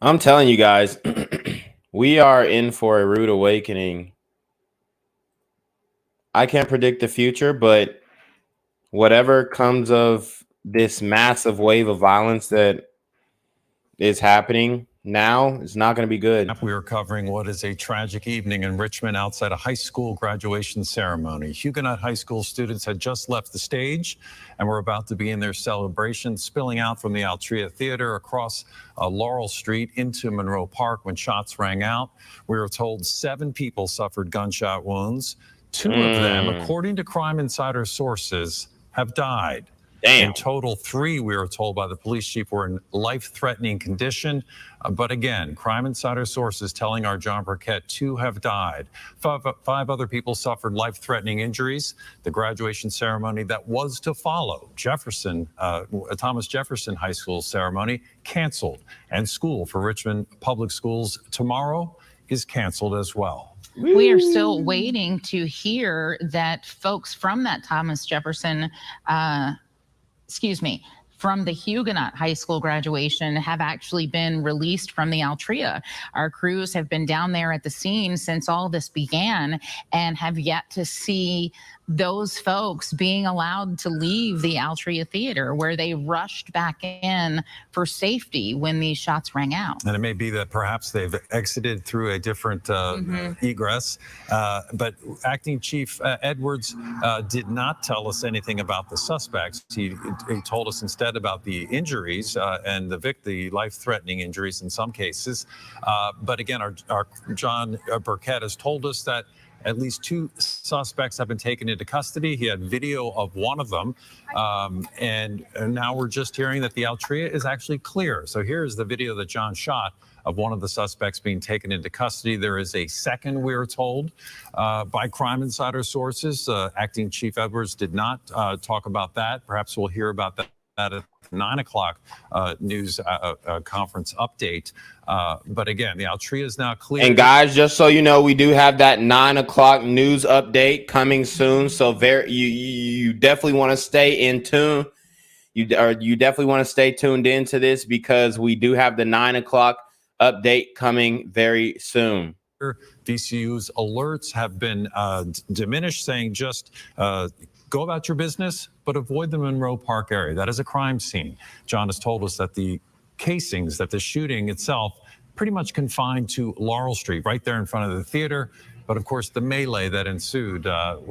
I'm telling you guys, we are in for a rude awakening. I can't predict the future, but whatever comes of this massive wave of violence that is happening now is not going to be good. We are covering what is a tragic evening in Richmond outside a high school graduation ceremony. Huguenot High School students had just left the stage and were about to begin their celebration, spilling out from the Altria Theater across Laurel Street into Monroe Park when shots rang out. We were told 7 people suffered gunshot wounds. 2 of them, according to Crime Insider sources, have died. Damn. In total, 3, we were told by the police chief, were in life-threatening condition. But again, Crime Insider sources telling our John Burkett 2 have died. 5 other people suffered life-threatening injuries. The graduation ceremony that was to follow, Thomas Jefferson High School ceremony, canceled. And school for Richmond Public Schools tomorrow is canceled as well. We are still waiting to hear that folks from that Thomas Jefferson, from the Huguenot High School graduation have actually been released from the Altria. Our crews have been down there at the scene since all this began and have yet to see those folks being allowed to leave the Altria Theater, where they rushed back in for safety when these shots rang out. And it may be that perhaps they've exited through a different egress. But Acting Chief Edwards did not tell us anything about the suspects. He told us instead about the injuries and the life-threatening injuries in some cases. But again, our John Burkett has told us that at least 2 suspects have been taken into custody. He had video of one of them. And now we're just hearing that the Altria is actually clear. So here's the video that John shot of one of the suspects being taken into custody. There is a second, we're told, by Crime Insider sources. Acting Chief Edwards did not talk about that. Perhaps we'll hear about that at the 9 o'clock news conference update. But again, the Altria is now clear. And guys, just so you know, we do have that 9 o'clock news update coming soon. So you definitely want to stay in tune. You definitely want to stay tuned into this, because we do have the 9 o'clock update coming very soon. VCU's alerts have been diminished, saying just go about your business, but avoid the Monroe Park area. That is a crime scene. John has told us that the casings, that the shooting itself pretty much confined to Laurel Street, right there in front of the theater. But of course, the melee that ensued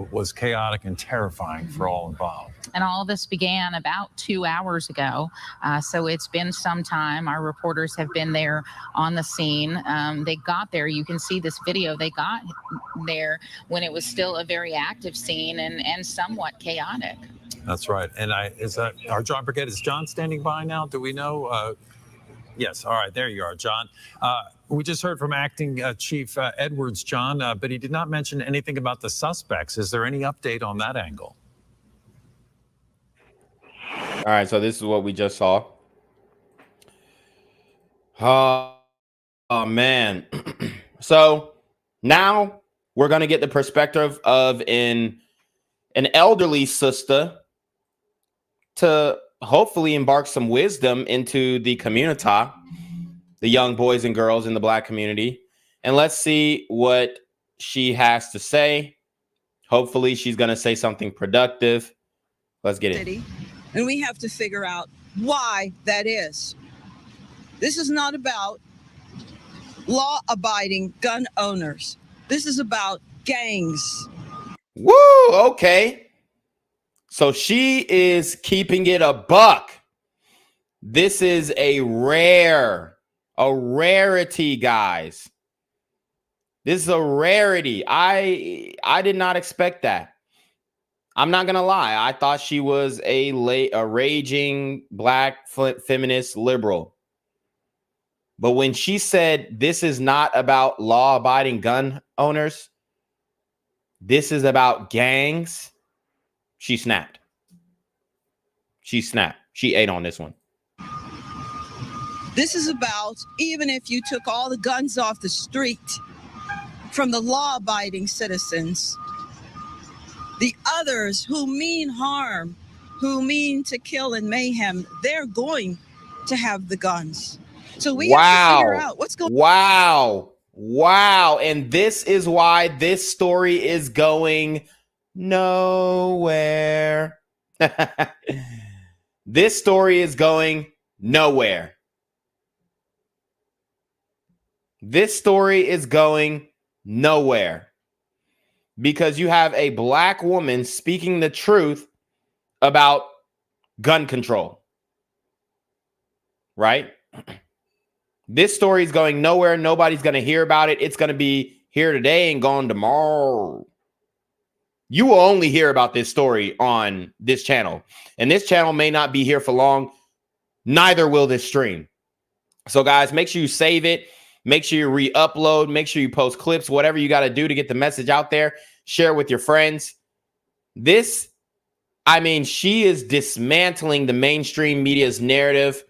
was chaotic and terrifying for all involved. And all of this began about 2 hours ago. So it's been some time. Our reporters have been there on the scene. They got there. You can see this video. They got there when it was still a very active scene and somewhat chaotic. That's right. And is that our John Burkett? Is John standing by now? Do we know? Yes. All right. There you are, John. We just heard from Acting Chief Edwards, John, but he did not mention anything about the suspects. Is there any update on that angle? All right. So this is what we just saw. Oh man. So now we're going to get the perspective of an elderly sister to hopefully embark some wisdom into the community, the young boys and girls in the Black community. And let's see what she has to say. Hopefully she's going to say something productive. Let's get it. And we have to figure out why that is. This is not about law-abiding gun owners. This is about gangs. Woo, okay. So she is keeping it a buck. This is a rarity, guys. This is a rarity. I did not expect that. I'm not gonna lie. I thought she was a raging Black feminist liberal. But when she said this is not about law-abiding gun owners, this is about gangs, she snapped. She snapped. She ate on this one. This is about even if you took all the guns off the street from the law-abiding citizens, the others who mean harm, who mean to kill and mayhem, they're going to have the guns. So we have to figure out what's going on. Wow. And this is why this story is going nowhere. This story is going nowhere. This story is going nowhere because you have a black woman speaking the truth about gun control, right? This story is going nowhere. Nobody's going to hear about it. It's going to be here today and gone tomorrow. You will only hear about this story on this channel, and this channel may not be here for long. Neither will this stream. So guys, make sure you save it. Make sure you re-upload. Make sure you post clips, whatever you got to do to get the message out there. Share with your friends. This, I mean, she is dismantling the mainstream media's narrative,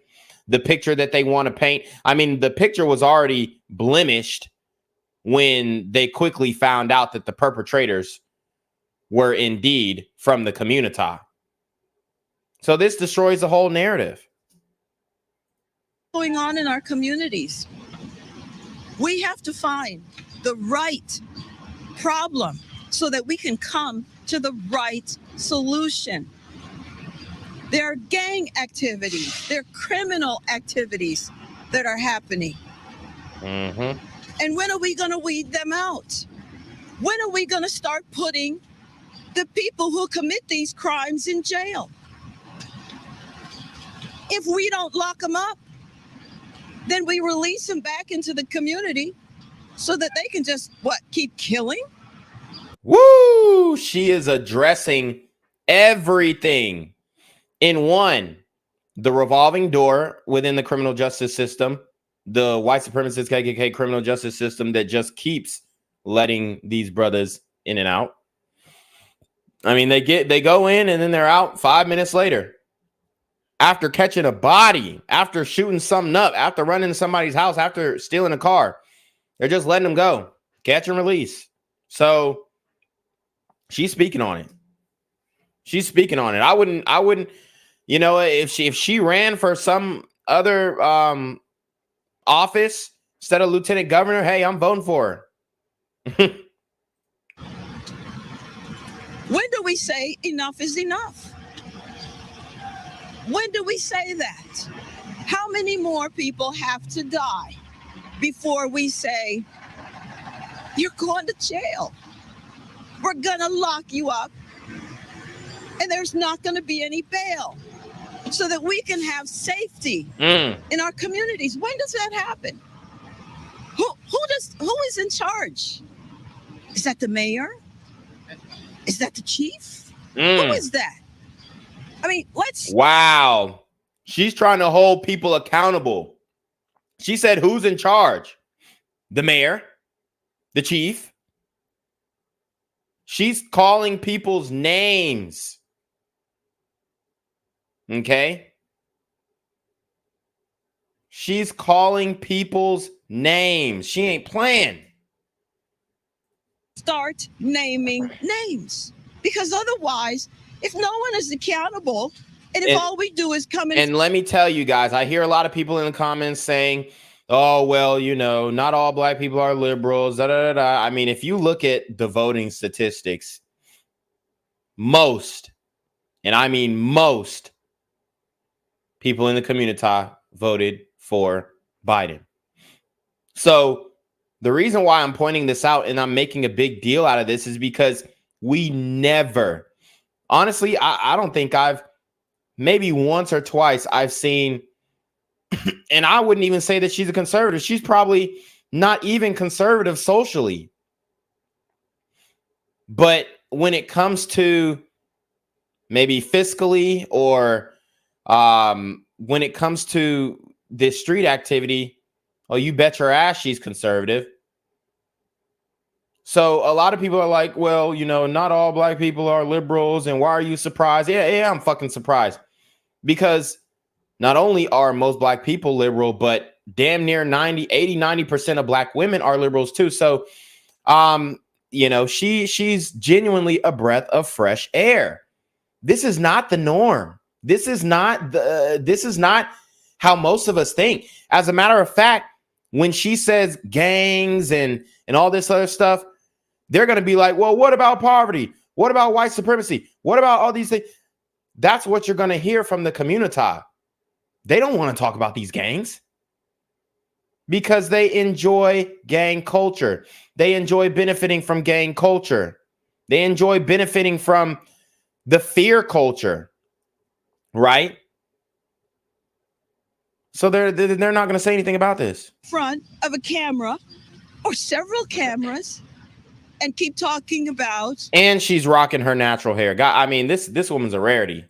the picture that they want to paint. I mean, the picture was already blemished when they quickly found out that the perpetrators were indeed from the community. So this destroys the whole narrative. Going on in our communities. We have to find the right problem so that we can come to the right solution. There are gang activities, there are criminal activities that are happening. Mm-hmm. And when are we going to weed them out? When are we going to start putting the people who commit these crimes in jail? If we don't lock them up, then we release them back into the community so that they can just, keep killing? Woo! She is addressing everything in one. The revolving door within the criminal justice system, the white supremacist KKK criminal justice system that just keeps letting these brothers in and out. I mean, they go in and then they're out 5 minutes later. After catching a body, after shooting something up, after running into somebody's house, after stealing a car, they're just letting them go. Catch and release. So she's speaking on it. She's speaking on it. I wouldn't, you know, if she ran for some other office instead of lieutenant governor, hey, I'm voting for her. When do we say enough is enough? When do we say that? How many more people have to die before we say, you're going to jail? We're going to lock you up and there's not going to be any bail so that we can have safety in our communities. When does that happen? Who is in charge? Is that the mayor? Is that the chief? Who is that? I mean, Wow. She's trying to hold people accountable. She said, who's in charge? The mayor, the chief. She's calling people's names. Okay? She's calling people's names. She ain't playing. Start naming names, because otherwise, if no one is accountable, and if all we do is come in. And let me tell you guys, I hear a lot of people in the comments saying, oh, well, you know, not all black people are liberals. Da, da, da, da. I mean, if you look at the voting statistics, most, and I mean most, people in the community voted for Biden. So the reason why I'm pointing this out and I'm making a big deal out of this is because we never, honestly, I don't think maybe once or twice I've seen, and I wouldn't even say that she's a conservative. She's probably not even conservative socially. But when it comes to maybe fiscally or when it comes to this street activity, oh, you bet your ass she's conservative. So a lot of people are like, well, you know, not all black people are liberals. And why are you surprised? Yeah, I'm fucking surprised. Because Not only are most black people liberal, but damn near 90% of black women are liberals too. So, you know, she's genuinely a breath of fresh air. This is not the norm. This is not how most of us think. As a matter of fact, when she says gangs and all this other stuff, they're going to be like, well, what about poverty? What about white supremacy? What about all these things? That's what you're going to hear from the community. They don't want to talk about these gangs because they enjoy gang culture. They enjoy benefiting from gang culture. They enjoy benefiting from the fear culture, right? So they're not going to say anything about this. Front of a camera or several cameras and keep talking about. And she's rocking her natural hair. God, I mean, this woman's a rarity.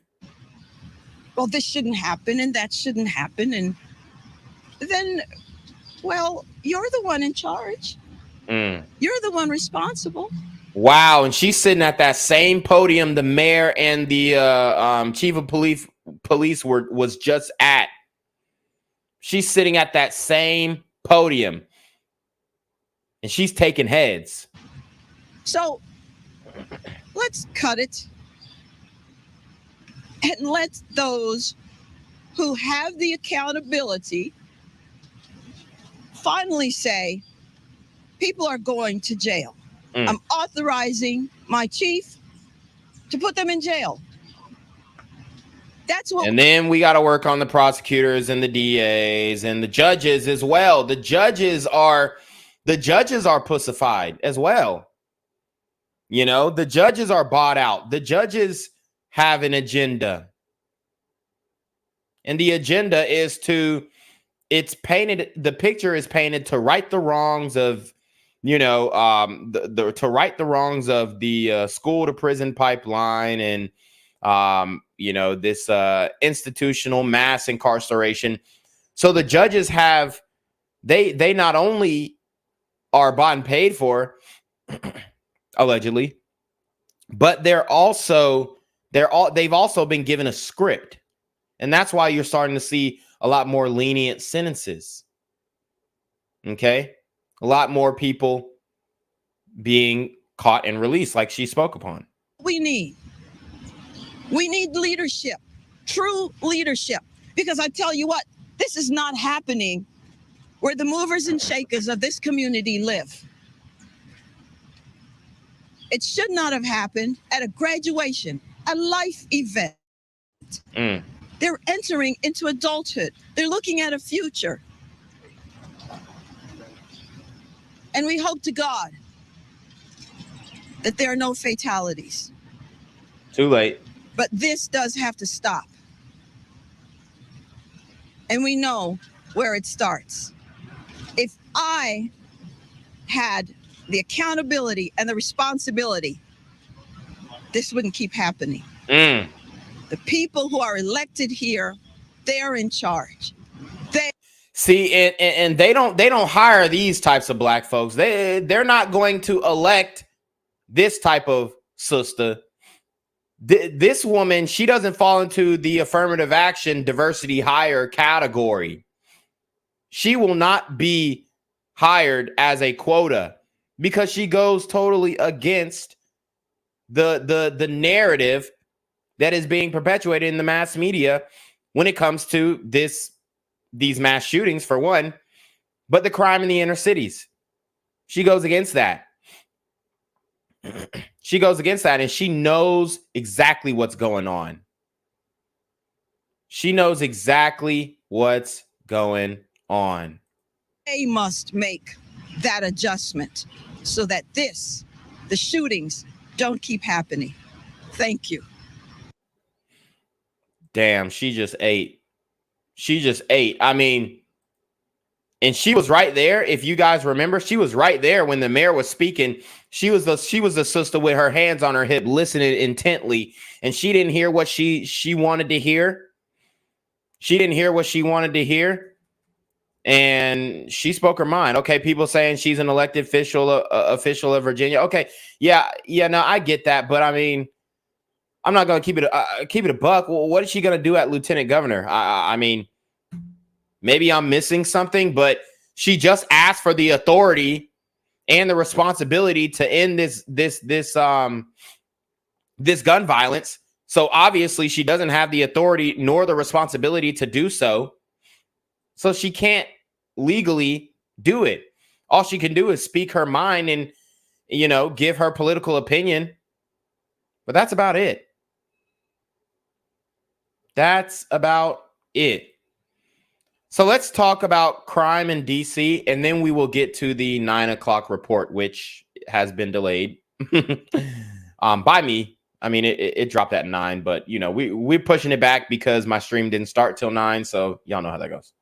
Well, this shouldn't happen and that shouldn't happen. And then, well, you're the one in charge. You're the one responsible. Wow. And she's sitting at that same podium the mayor and the chief of police was just at. She's sitting at that same podium. And she's taking heads. So let's cut it. And let those who have the accountability finally say, people are going to jail. I'm authorizing my chief to put them in jail. That's what. And then we got to work on the prosecutors and the DAs and the judges as well. The judges are pussified as well. You know, the judges are bought out. The judges have an agenda. And the agenda is the picture is painted to right the wrongs of, you know, to right the wrongs of the school to prison pipeline and, you know, this institutional mass incarceration. So the judges have, they not only are bought and paid for, allegedly, but they've also been given a script. And that's why you're starting to see a lot more lenient sentences. Okay? A lot more people being caught and released, like she spoke upon. we need leadership, true leadership. Because I tell you what, this is not happening where the movers and shakers of this community live. It should not have happened at a graduation, a life event. They're entering into adulthood. They're looking at a future. And we hope to God that there are no fatalities. Too late. But this does have to stop. And we know where it starts. If I had the accountability and the responsibility, this wouldn't keep happening. The people who are elected here, they're in charge. See, and they don't hire these types of black folks. They're not going to elect this type of sister. This woman, she doesn't fall into the affirmative action diversity hire category. She will not be hired as a quota because she goes totally against the narrative that is being perpetuated in the mass media when it comes to these mass shootings, for one, but the crime in the inner cities. She goes against that. She goes against that, and she knows exactly what's going on. She knows exactly what's going on. They must make that adjustment so that the shootings don't keep happening. Thank you. Damn, she just ate. She just ate. I mean, and she was right there. If you guys remember, she was right there when the mayor was speaking. She was the sister with her hands on her hip, listening intently, and she didn't hear what she wanted to hear. She didn't hear what she wanted to hear, and she spoke her mind. Okay, people saying she's an elected official of Virginia. Okay, yeah, no, I get that, but I mean, I'm not going to keep it a buck. Well, what is she going to do at lieutenant governor? I mean, maybe I'm missing something, but she just asked for the authority and the responsibility to end this gun violence. So obviously she doesn't have the authority nor the responsibility to do so. So she can't legally do it. All she can do is speak her mind and, you know, give her political opinion. But that's about it. That's about it. So let's talk about crime in DC, and then we will get to the 9 o'clock report, which has been delayed by me. I mean, it dropped at 9, but you know, we're pushing it back because my stream didn't start till 9. So y'all know how that goes.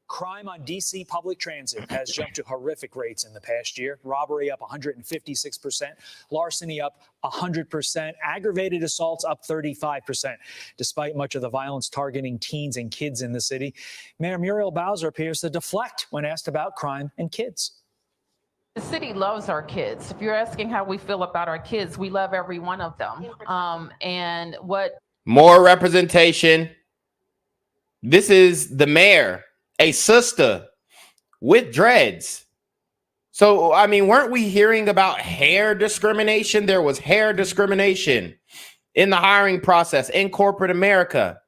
Crime on DC public transit has jumped to horrific rates in the past year. Robbery up 156%, larceny up 100%, aggravated assaults up 35%. Despite much of the violence targeting teens and kids in the city, Mayor Muriel Bowser appears to deflect when asked about crime and kids. The city loves our kids. If you're asking how we feel about our kids, we love every one of them. And what more representation. This is the mayor, a sister with dreads. So, I mean, weren't we hearing about hair discrimination? There was hair discrimination in the hiring process in corporate America.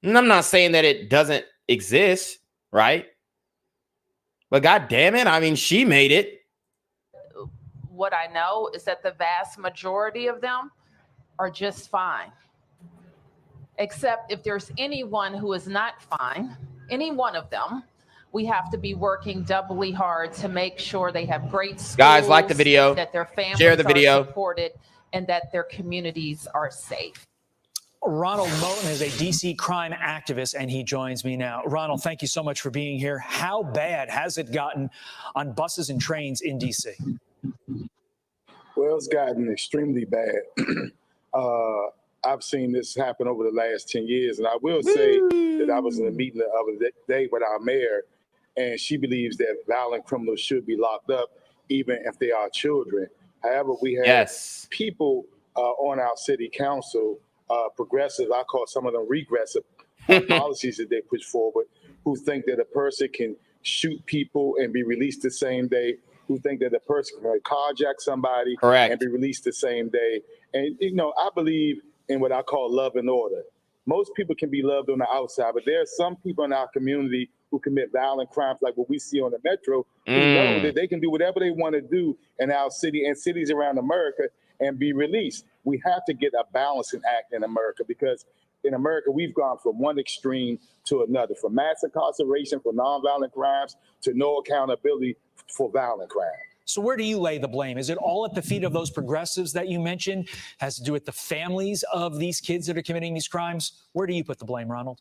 And I'm not saying that it doesn't exist, right? But God damn it, I mean, she made it. what I know is that the vast majority of them are just fine. Except if there's anyone who is not fine, any one of them, we have to be working doubly hard to make sure they have great schools, guys, like the video, that their families share the video, are supported, and that their communities are safe. Ronald Moten is a DC crime activist, and he joins me now. Ronald, thank you so much for being here. How bad has it gotten on buses and trains in DC? Well, it's gotten extremely bad. I've seen this happen over the last 10 years, and I will say that I was in a meeting the other day with our mayor, and she believes that violent criminals should be locked up, even if they are children. However, we have people on our city council, progressive, I call some of them regressive policies that they push forward, who think that a person can shoot people and be released the same day, who think that a person can carjack somebody and be released the same day. And, you know, I believe in what I call love and order. Most people can be loved on the outside, but there are some people in our community who commit violent crimes like what we see on the metro, who know that they can do whatever they want to do in our city and cities around America and be released. We have to get a balancing act in America, because in America, we've gone from one extreme to another, from mass incarceration for nonviolent crimes to no accountability for violent crime. So where do you lay the blame? Is it all at the feet of those progressives that you mentioned? Has to do with the families of these kids that are committing these crimes? Where do you put the blame, Ronald?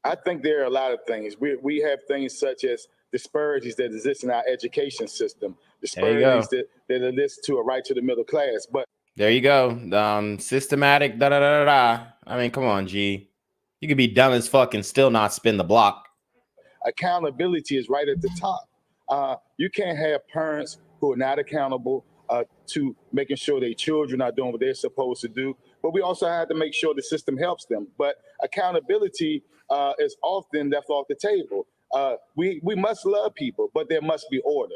I think there are a lot of things. We have things such as disparities that exist in our education system, disparities that exist to a right to the middle class. But there you go. Systematic da-da-da-da-da. I mean, come on, G. You could be dumb as fuck and still not spin the block. Accountability is right at the top. You can't have parents who are not accountable to making sure their children are doing what they're supposed to do. But we also have to make sure the system helps them. But accountability is often left off the table. We must love people, but there must be order.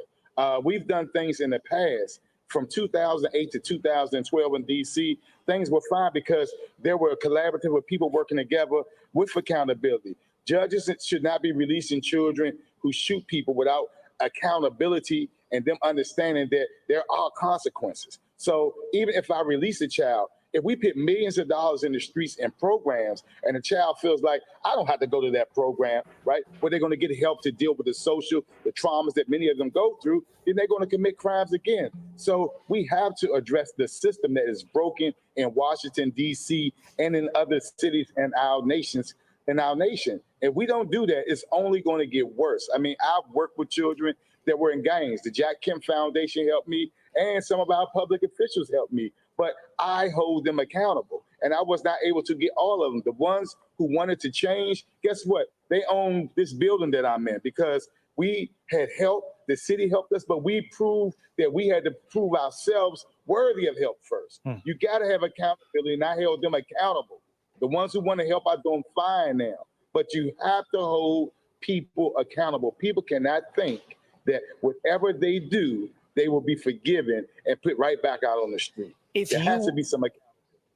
We've done things in the past. From 2008 to 2012 in DC, things were fine because there were a collaborative with people working together with accountability. Judges should not be releasing children who shoot people without accountability and them understanding that there are consequences. So even if I release a child, if we put millions of dollars in the streets and programs, and the child feels like, I don't have to go to that program, right? Where they're going to get help to deal with the traumas that many of them go through, then they're going to commit crimes again. So we have to address the system that is broken in Washington, D.C., and in other cities and our nation. If we don't do that, it's only going to get worse. I mean, I've worked with children that were in gangs. The Jack Kemp Foundation helped me, and some of our public officials helped me. But I hold them accountable, and I was not able to get all of them. The ones who wanted to change, guess what? They own this building that I'm in because we had help The city helped us, but we proved that we had to prove ourselves worthy of help first. You got to have accountability, and I held them accountable. The ones who want to help are doing fine now, but you have to hold people accountable. People cannot think that whatever they do, they will be forgiven and put right back out on the street. There has to be some accountability.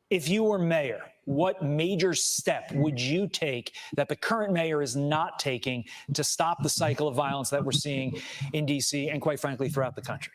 If you were mayor, what major step would you take that the current mayor is not taking to stop the cycle of violence that we're seeing in D.C. and, quite frankly, throughout the country?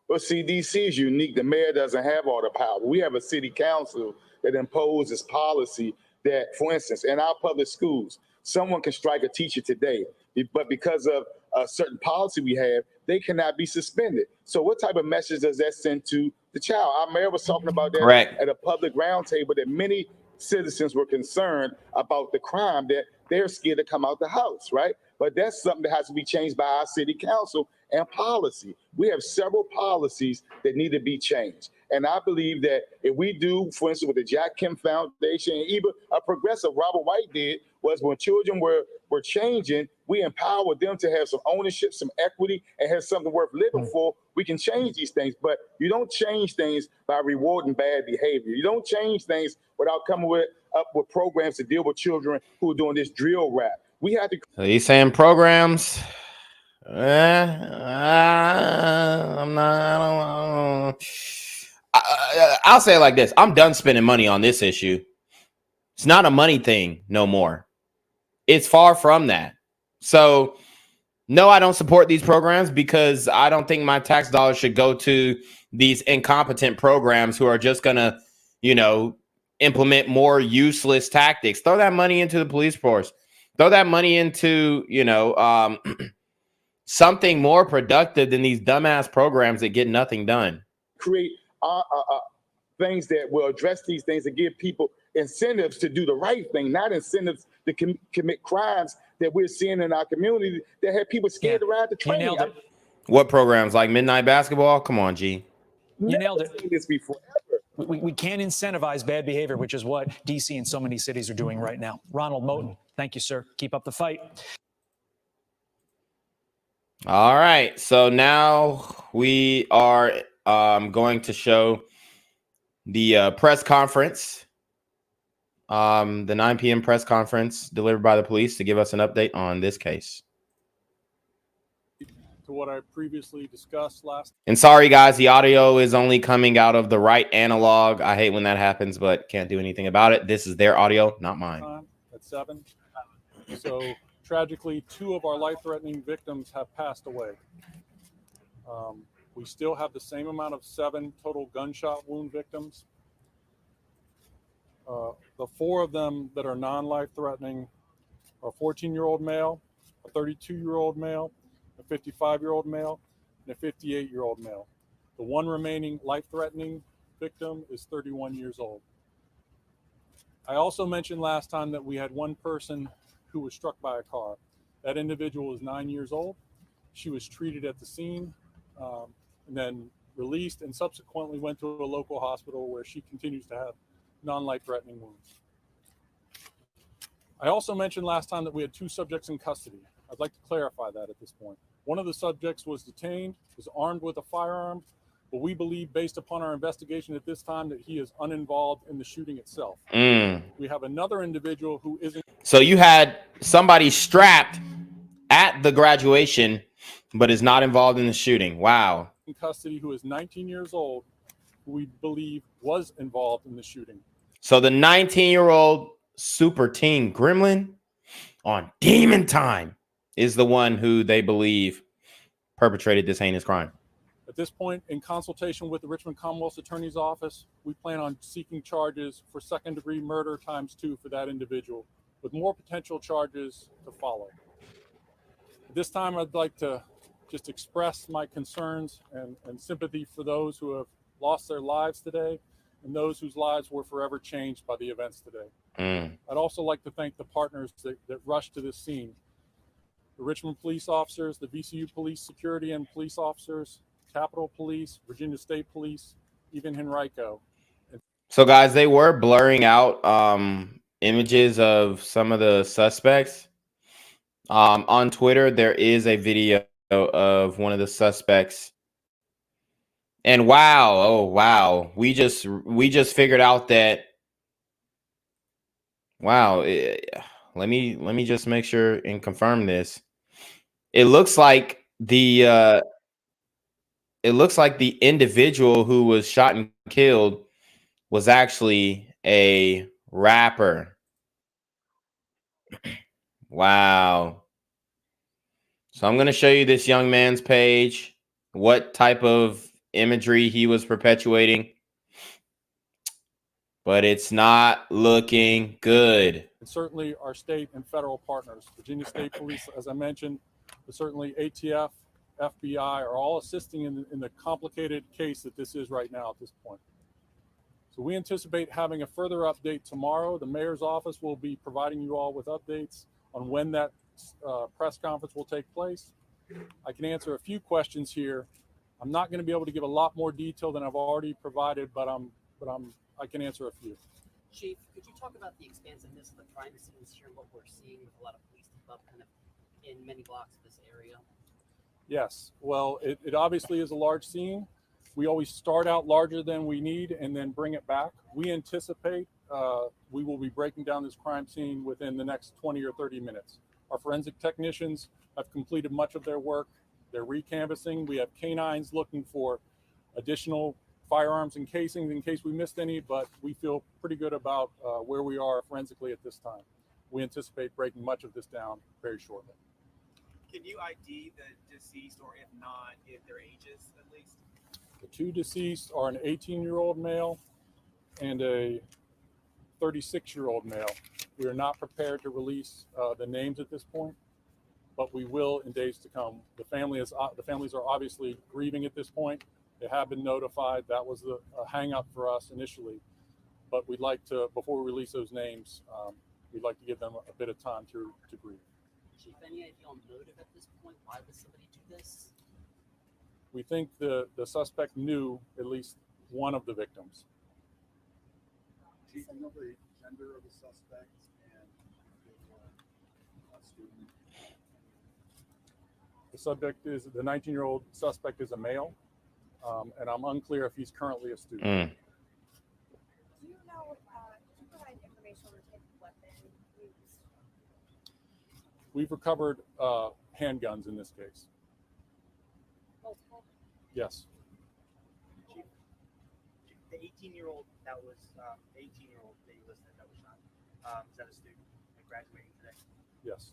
Well, see, D.C. is unique. The mayor doesn't have all the power. We have a city council that imposes policy that, for instance, in our public schools, someone can strike a teacher today, but because of a certain policy we have, they cannot be suspended. So what type of message does that send to the child? Our mayor was talking about that Correct. at a public roundtable, that many citizens were concerned about the crime, that they're scared to come out the house, right? But that's something that has to be changed by our city council and policy. We have several policies that need to be changed. And I believe that if we do, for instance, with the Jack Kim Foundation, and even a progressive Robert White did, was when children were changing, we empowered them to have some ownership, some equity, and have something worth living for. We can change these things, but you don't change things by rewarding bad behavior. You don't change things without coming up with programs to deal with children who are doing this drill rap. We have to. So he's saying programs. I'm not. I'll say it like this: I'm done spending money on this issue. It's not a money thing no more. It's far from that. So, no, I don't support these programs because I don't think my tax dollars should go to these incompetent programs who are just gonna, implement more useless tactics. Throw that money into the police force. Throw that money into, something more productive than these dumbass programs that get nothing done. Create things that will address these things and give people incentives to do the right thing, not incentives to commit crimes that we're seeing in our community that have people scared to ride the train. You nailed it. What programs? Like midnight basketball? Come on, G. You nailed it. This before. We can't incentivize bad behavior, which is what D.C. and so many cities are doing right now. Ronald Moten, thank you, sir. Keep up the fight. All right. So now we are going to show the press conference, the 9 p.m. press conference delivered by the police to give us an update on this case. To what I previously discussed last. And sorry, guys, the audio is only coming out of the right analog. I hate when that happens, but can't do anything about it. This is their audio, not mine. At 7. So tragically, 2 of our life-threatening victims have passed away. We still have the same amount of 7 total gunshot wound victims. The 4 of them that are non-life-threatening are a 14-year-old male, a 32-year-old male, a 55-year-old male, and a 58-year-old male. The 1 remaining life-threatening victim is 31 years old. I also mentioned last time that we had 1 person who was struck by a car. That individual is 9 years old. She was treated at the scene and then released and subsequently went to a local hospital where she continues to have non-life-threatening wounds. I also mentioned last time that we had 2 subjects in custody. I'd like to clarify that at this point. One of the subjects was detained, was armed with a firearm, but we believe, based upon our investigation at this time, that he is uninvolved in the shooting itself. We have another individual who isn't. So you had somebody strapped at the graduation, but is not involved in the shooting. Wow. In custody, who is 19 years old, who we believe was involved in the shooting. So the 19-year-old super teen gremlin on demon time is the one who they believe perpetrated this heinous crime. At this point, in consultation with the Richmond Commonwealth's Attorney's Office, we plan on seeking charges for second-degree murder ×2 for that individual, with more potential charges to follow. At this time, I'd like to just express my concerns and sympathy for those who have lost their lives today and those whose lives were forever changed by the events today. I'd also like to thank the partners that rushed to this scene. The Richmond police officers, the VCU police security and police officers, Capitol Police, Virginia State Police, even Henrico. So guys, they were blurring out images of some of the suspects. On Twitter, there is a video of one of the suspects. And wow, oh wow, we just figured out that. Wow, let me just make sure and confirm this. It looks like the individual who was shot and killed was actually a rapper. Wow. So I'm going to show you this young man's page, what type of imagery he was perpetuating. But it's not looking good. And certainly our state and federal partners, Virginia State Police, as I mentioned, but certainly ATF, FBI are all assisting in the complicated case that this is right now at this point. So we anticipate having a further update tomorrow. The mayor's office will be providing you all with updates on when that press conference will take place. I can answer a few questions here. I'm not going to be able to give a lot more detail than I've already provided, but I can answer a few. Chief, could you talk about the expansiveness of the crime scenes here and what we're seeing with a lot of police up kind of in many blocks of this area? Yes, well, it obviously is a large scene. We always start out larger than we need and then bring it back. We anticipate we will be breaking down this crime scene within the next 20 or 30 minutes. Our forensic technicians have completed much of their work. They're recanvassing. We have canines looking for additional firearms and casings in case we missed any, but we feel pretty good about where we are forensically at this time. We anticipate breaking much of this down very shortly. Can you ID the deceased, or if not, if their ages at least? The two deceased are an 18-year-old male and a 36-year-old male. We are not prepared to release the names at this point, but we will in days to come. The families are obviously grieving at this point. They have been notified. That was the hang-up for us initially, but we'd like to, before we release those names, we'd like to give them a bit of time to grieve. Chief, any idea on motive at this point? Why would somebody do this? We think the suspect knew at least one of the victims. Do you know the gender of the suspect and the student? The subject is, the 19-year-old suspect is a male, and I'm unclear if he's currently a student. Do you know, could you provide information on the type of weapon used? We've recovered handguns in this case. Multiple? Yes. Chief, the 18-year-old that was 18-year-old that you listed that was shot, is that a student graduating today? Yes.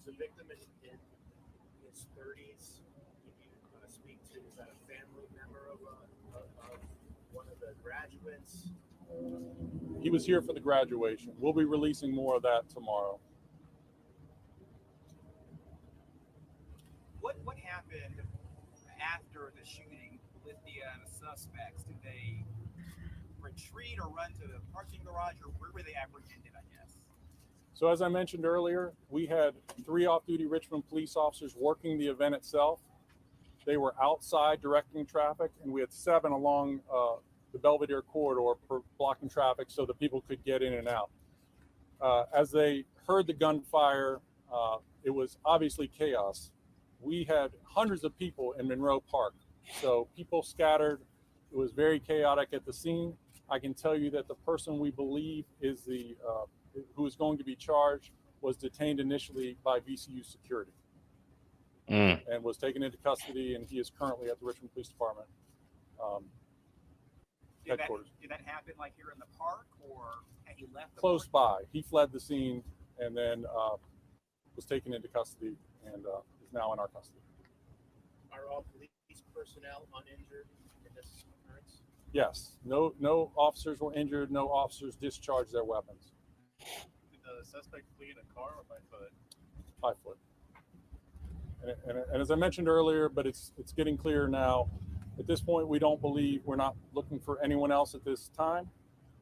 The victim is in his 30s. Can you speak to, is that a family member of one of the graduates? He was here for the graduation. We'll be releasing more of that tomorrow. What happened after the shooting with the suspects? Did they retreat or run to the parking garage, or where were they apprehended, I guess? So as I mentioned earlier, we had 3 off-duty Richmond police officers working the event itself. They were outside directing traffic, and we had 7 along the Belvedere corridor blocking traffic so that people could get in and out. As they heard the gunfire, it was obviously chaos. We had hundreds of people in Monroe Park, so people scattered. It was very chaotic at the scene. I can tell you that the person we believe is who is going to be charged was detained initially by VCU security and was taken into custody, and he is currently at the Richmond Police Department headquarters. Did that happen like here in the park, or had he left the Close park? by. He fled the scene and then was taken into custody and is now in our custody. Are all police personnel uninjured in this occurrence? Yes. No officers were injured. No officers discharged their weapons. Did the suspect flee in a car or by foot? By foot. And as I mentioned earlier, but it's getting clearer now. At this point, we're not looking for anyone else at this time.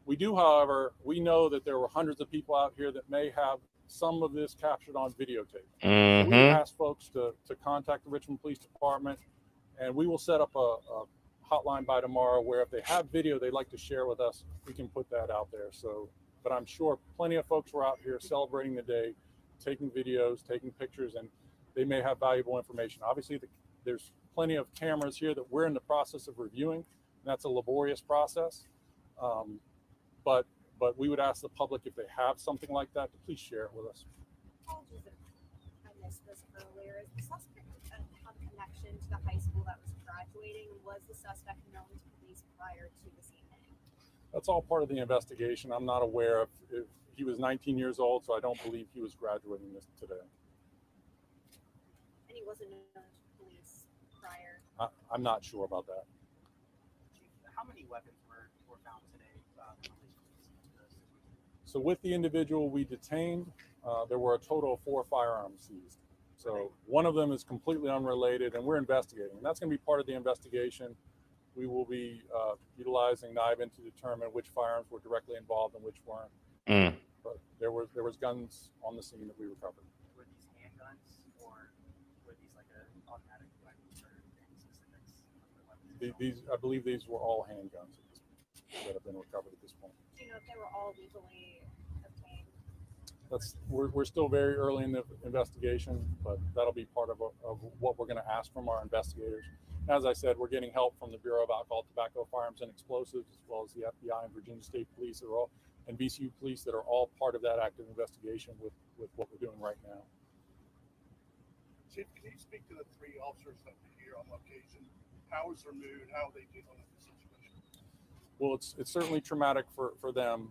We do, however, we know that there were hundreds of people out here that may have some of this captured on videotape. So we ask folks to contact the Richmond Police Department, and we will set up a hotline by tomorrow where if they have video they'd like to share with us, we can put that out there. So but I'm sure plenty of folks were out here celebrating the day, taking videos, taking pictures, and they may have valuable information. Obviously, there's plenty of cameras here that we're in the process of reviewing, and that's a laborious process. But we would ask the public if they have something like that to please share it with us. Apologies if I missed this earlier. Is the suspect have a connection to the high school that was graduating? Was the suspect known to police prior to this evening? That's all part of the investigation. I'm not aware of if he was 19 years old, so I don't believe he was graduating this today. And he wasn't known to police prior? I'm not sure about that. How many weapons were found today? So with the individual we detained, there were a total of 4 firearms seized. So one of them is completely unrelated, and we're investigating. And that's going to be part of the investigation. We will be utilizing NIBIN to determine which firearms were directly involved and which weren't. But there was guns on the scene that we recovered. Were these handguns, or were these like an automatic weapon or any specifics of the weapons? I believe these were all handguns that have been recovered at this point. Do you know if they were all legally obtained? We're still very early in the investigation, but that'll be part of what we're going to ask from our investigators. As I said, we're getting help from the Bureau of Alcohol, Tobacco, Firearms, and Explosives, as well as the FBI and Virginia State Police and VCU Police that are all part of that active investigation with what we're doing right now. Chief, can you speak to the 3 officers that were here on location? How was their mood? How are they dealing with the situation? Well, it's certainly traumatic for them.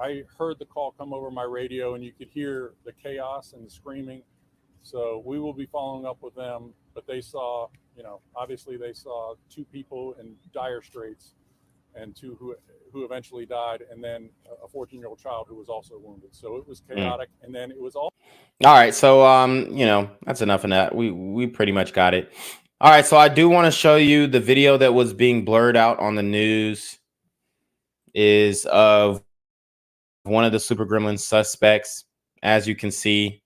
I heard the call come over my radio, and you could hear the chaos and the screaming. So we will be following up with them. But they saw, obviously they saw 2 people in dire straits, and 2 who eventually died, and then a 14-year-old child who was also wounded. So it was chaotic, and then it was all. All right, so that's enough of that. We pretty much got it. All right, so I do want to show you the video that was being blurred out on the news is of one of the Super Gremlin suspects, as you can see.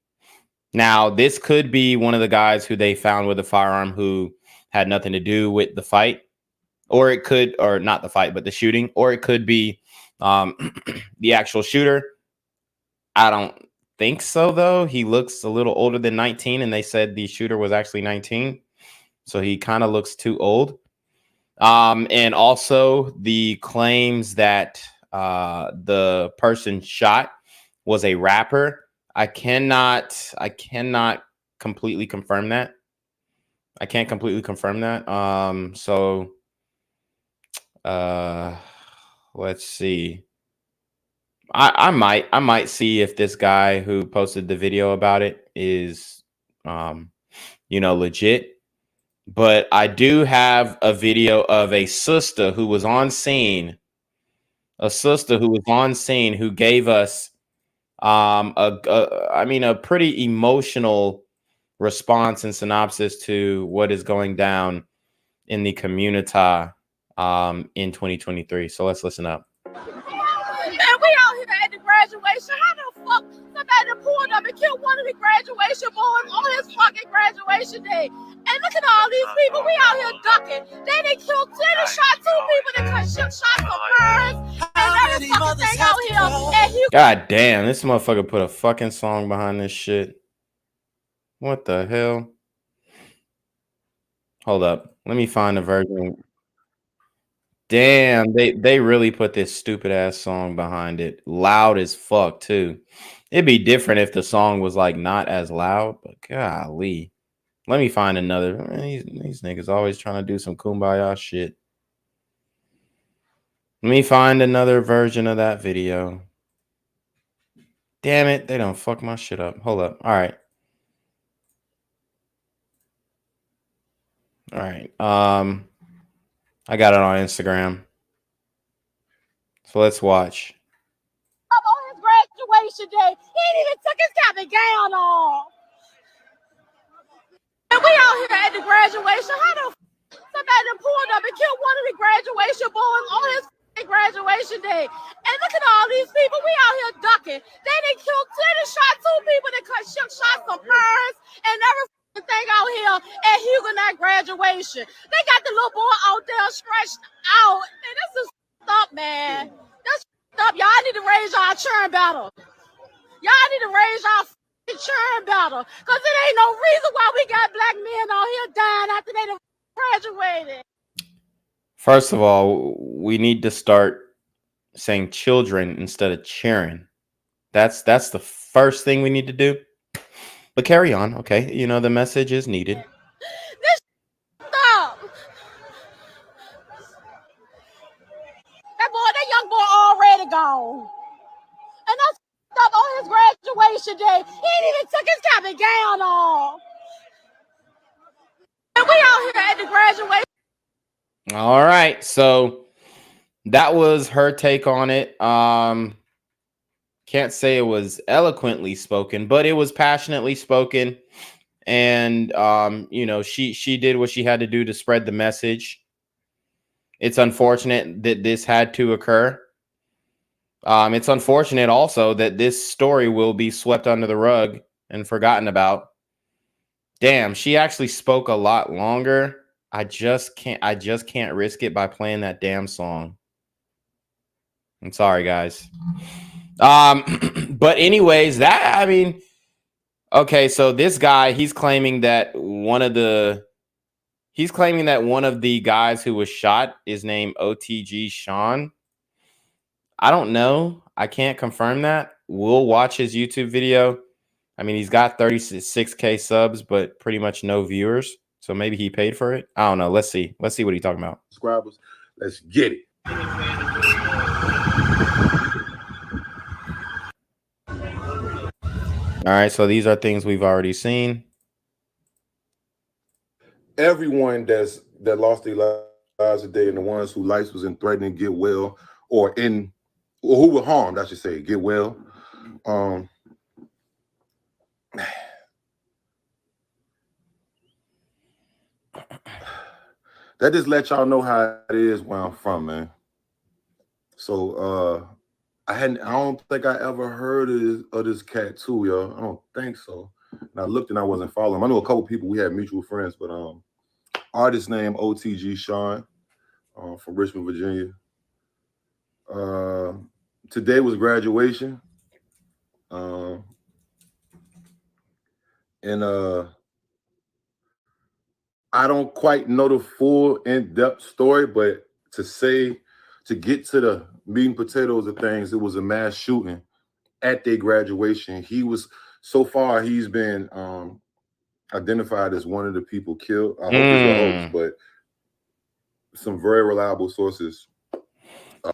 Now, this could be one of the guys who they found with a firearm who had nothing to do with the fight, or it could, or not the fight, but the shooting, or it could be the actual shooter. I don't think so, though. He looks a little older than 19, and they said the shooter was actually 19. So he kind of looks too old. And also the claims that the person shot was a rapper. I cannot completely confirm that. I can't completely confirm that. Let's see. I might see if this guy who posted the video about it is legit. But I do have a video of a sister who was on scene. A sister who was on scene who gave us a pretty emotional response and synopsis to what is going down in the community in 2023. So let's listen up. Man, we out here at the graduation. How the fuck somebody pulled up and killed one of the graduation boys on his fucking graduation day? And look at all these people. We out here ducking. They killed 10 and shot 2 people. They shot some birds. And every fucking thing out here. And God damn, this motherfucker put a fucking song behind this shit. What the hell? Hold up. Let me find a version. Damn, they really put this stupid ass song behind it. Loud as fuck too. It'd be different if the song was like not as loud, but golly. Let me find another. These niggas always trying to do some kumbaya shit. Let me find another version of that video. Damn it, they don't fuck my shit up. Hold up. All right. All right. I got it on Instagram. So let's watch. up on his graduation day. He ain't even took his cap and gown off. And we out here at the graduation. How the somebody pulled up and killed one of the graduation boys on his graduation day? And look at all these people. We out here ducking. They killed 10 and shot 2 people. They shot some birds and every thing out here at Huguenot graduation. They got the little boy out there stretched out. And this is up, man. That's up. Y'all need to raise y'all churn battle. Y'all need to raise y'all churn battle. Because it ain't no reason why we got black men on here dying after they done graduated. First of all, we need to start saying children instead of cheering. That's the first thing we need to do. But carry on, okay? You know, the message is needed. This up. That young boy already gone. And that's up on his graduation day. He ain't even took his cap and gown off. And we out here at the graduation. All right, so that was her take on it. Can't say it was eloquently spoken, but it was passionately spoken. And you know, she did what she had to do to spread the message. It's unfortunate that this had to occur. It's unfortunate also that this story will be swept under the rug and forgotten about. Damn, she actually spoke a lot longer. I just can't risk it by playing that damn song. I'm sorry, guys. But anyways, okay, so this guy, he's claiming that one of the guys who was shot is named OTG Shawn. I don't know. I can't confirm that. We'll watch his YouTube video. I mean, he's got 36K subs, but pretty much no viewers. So maybe he paid for it. I don't know. Let's see. Let's see what he's talking about. Subscribers, let's get it. All right. So these are things we've already seen. Everyone that lost their lives today, and the ones whose lives was in threatening to get well, or who were harmed, I should say, get well. That just let y'all know how it is where I'm from, man. So I don't think I ever heard of this cat too, yo. I don't think so. And I looked and I wasn't following him. I know a couple people, we had mutual friends, but artist name OTG Shawn from Richmond, Virginia. Today was graduation. And I don't quite know the full in-depth story, but to get to the meat and potatoes of things, it was a mass shooting at their graduation. So far he's been identified as one of the people killed. I hope it's a hoax, but some very reliable sources.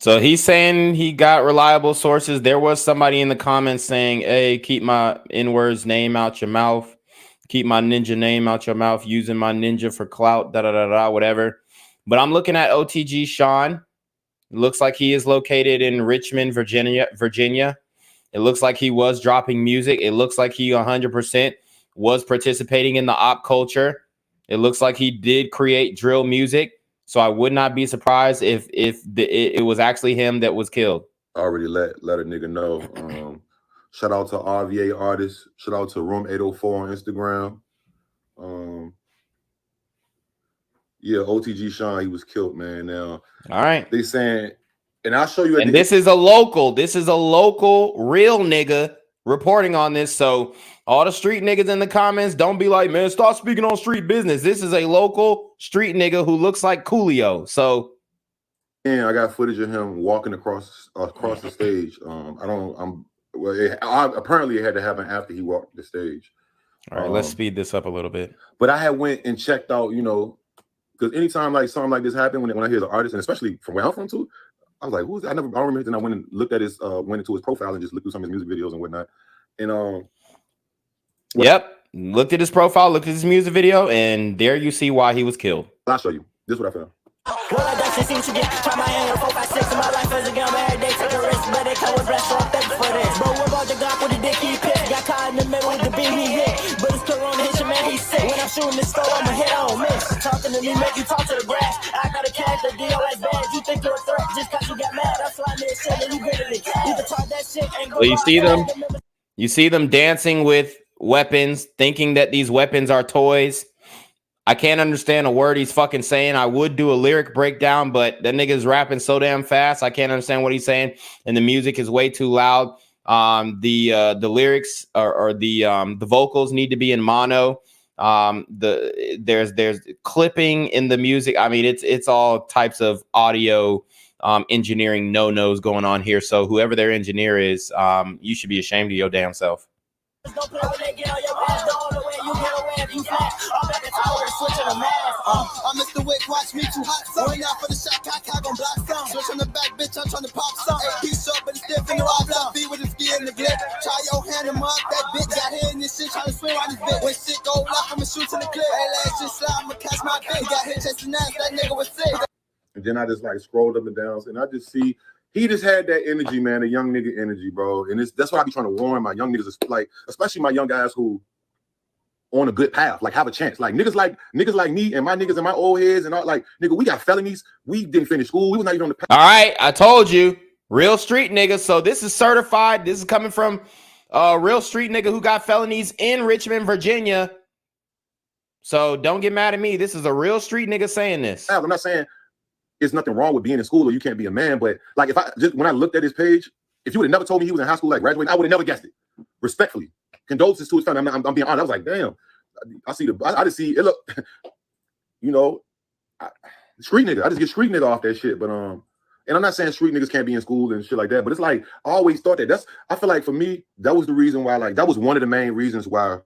So he's saying he got reliable sources. There was somebody in the comments saying, hey, keep my N-words name out your mouth. Keep my ninja name out your mouth, using my ninja for clout, whatever. But I'm looking at OTG Shawn. It looks like he is located in Richmond, Virginia. It looks like he was dropping music. It looks like he 100% was participating in the op culture. It looks like he did create drill music. So I would not be surprised if it was actually him that was killed. I already let a nigga know. Shout out to RVA Odysse. Shout out to Room 804 on Instagram. Yeah, OTG Shawn, he was killed, man. Now, all right. They saying, and I'll show you. And this is a local real nigga reporting on this. So all the street niggas in the comments, don't be like, man, stop speaking on street business. This is a local street nigga who looks like Coolio. So, and I got footage of him walking across the stage. Apparently it had to happen after he walked the stage. All right, let's speed this up a little bit. But I had went and checked out, because anytime like something like this happened, when I hear the artist, and especially from where I'm from too, I was like, who's that? I don't remember. Then I went and looked at went into his profile and just looked through some of his music videos and whatnot. And looked at his profile, looked at his music video, and there you see why he was killed. I'll show you. This is what I found. Well, I got to see what you get. Try my hand, 4, 5, 6 in my life as a gun every day. Take a risk, but they come with breath, so I'm thankful for this. Bro, what about the Glock with the dick he picked? Got caught in the middle with the beat he hit. But it's Corona hit your man, he's sick. When I'm shooting this store, I'ma hit on miss. Talking to me, make you talk to the grass. I gotta catch the deal like bad. You think you're a threat just cause you got mad. That's why I made shit and you gritted it. You can talk that shit and go. Well, you see them dancing with weapons, thinking that these weapons are toys. I can't understand a word he's fucking saying. I would do a lyric breakdown, but that nigga's rapping so damn fast. I can't understand what he's saying, and the music is way too loud. The lyrics or the vocals need to be in mono. There's clipping in the music. I mean, it's all types of audio engineering no-nos going on here. So whoever their engineer is, you should be ashamed of your damn self. Don't play with that, get on your ass, go on the way, you get away if you flat. I'm at the tower, switching the mask. I'm Mr. Wick, watch me too hot. Going out for the shot, cock gon' block some. Switch on the back, bitch, I'm trying to pop some. AP short, but it's stiff in the rock. Block B with the ski and the grip. Try your hand him up, that bitch got hit in this shit, trying to swing on his bitch. When shit go left, I'ma shoot to the clip. Hey, last just slide, I'ma catch my bitch. Got hit chasing ass, that nigga was sick. And then I just like scrolled up and down, and I just see he just had that energy, man, the young nigga energy, bro. And that's what I be trying to warn my young niggas, like, especially my young guys who on a good path, like have a chance. Like niggas like me and my niggas and my old heads and all, like, nigga, we got felonies. We didn't finish school. We was not even on the path. All right, I told you, real street niggas. So this is certified. This is coming from a real street nigga who got felonies in Richmond, Virginia. So don't get mad at me. This is a real street nigga saying this. I'm not saying there's nothing wrong with being in school or you can't be a man, but like when I looked at his page, if you would have never told me he was in high school, like graduating, I would have never guessed it. Respectfully, condolences to his family. I'm being honest. I was like, damn. I just see it. Look, you know, street nigga. I just get street nigga off that shit. But and I'm not saying street niggas can't be in school and shit like that. But it's like I always thought that. I feel like for me, that was the reason why. Like that was one of the main reasons why.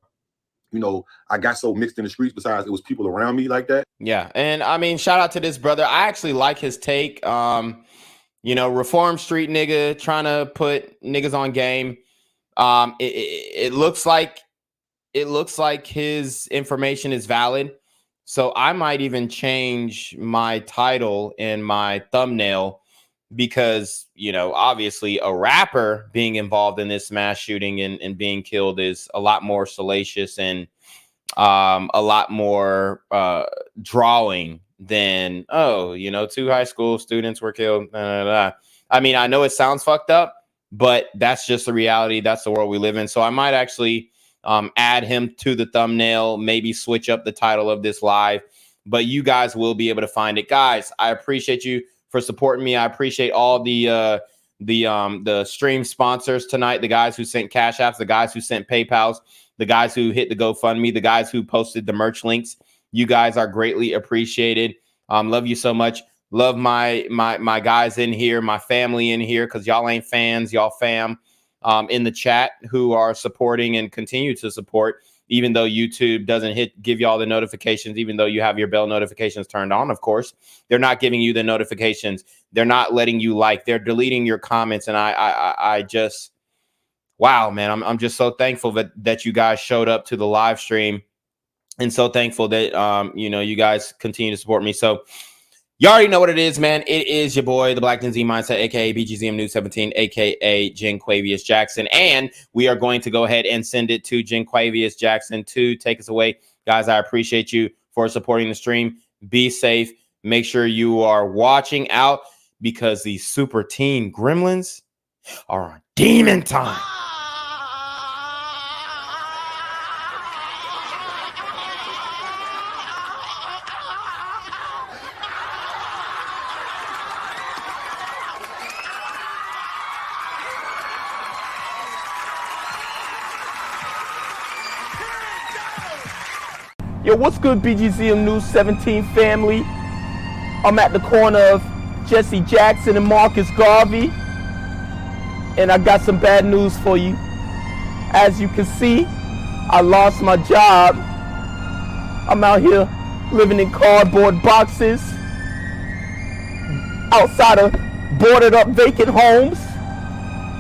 You know, I got so mixed in the streets. Besides, it was people around me like that. Yeah, and I mean, shout out to this brother. I actually like his take. You know, reform street nigga trying to put niggas on game. It looks like his information is valid. So I might even change my title and my thumbnail because, you know, obviously a rapper being involved in this mass shooting and being killed is a lot more salacious and a lot more drawing than, oh, you know, 2 high school students were killed. I mean, I know it sounds fucked up, but that's just the reality. That's the world we live in. So I might actually add him to the thumbnail, maybe switch up the title of this live, but you guys will be able to find it. Guys, I appreciate you for supporting me. I appreciate all the stream sponsors tonight, the guys who sent Cash Apps, the guys who sent PayPals, the guys who hit the GoFundMe, the guys who posted the merch links. You guys are greatly appreciated. Love you so much. Love my guys in here, my family in here, because y'all ain't fans, y'all fam in the chat who are supporting and continue to support, even though YouTube doesn't give y'all the notifications, even though you have your bell notifications turned on, of course. They're not giving you the notifications. They're not letting you like. They're deleting your comments. And I just, wow, man, I'm just so thankful that you guys showed up to the live stream and so thankful that, you know, you guys continue to support me. So you already know what it is, man. It is your boy, the Black Gen Z Mindset, a.k.a. BGZM News 17, a.k.a. Jenquavius Jackson. And we are going to go ahead and send it to Jenquavius Jackson to take us away. Guys, I appreciate you for supporting the stream. Be safe. Make sure you are watching out because these super teen gremlins are on demon time. Yo, what's good, BGZM News 17 family? I'm at the corner of Jesse Jackson and Marcus Garvey, and I got some bad news for you. As you can see, I lost my job. I'm out here living in cardboard boxes outside of boarded up vacant homes.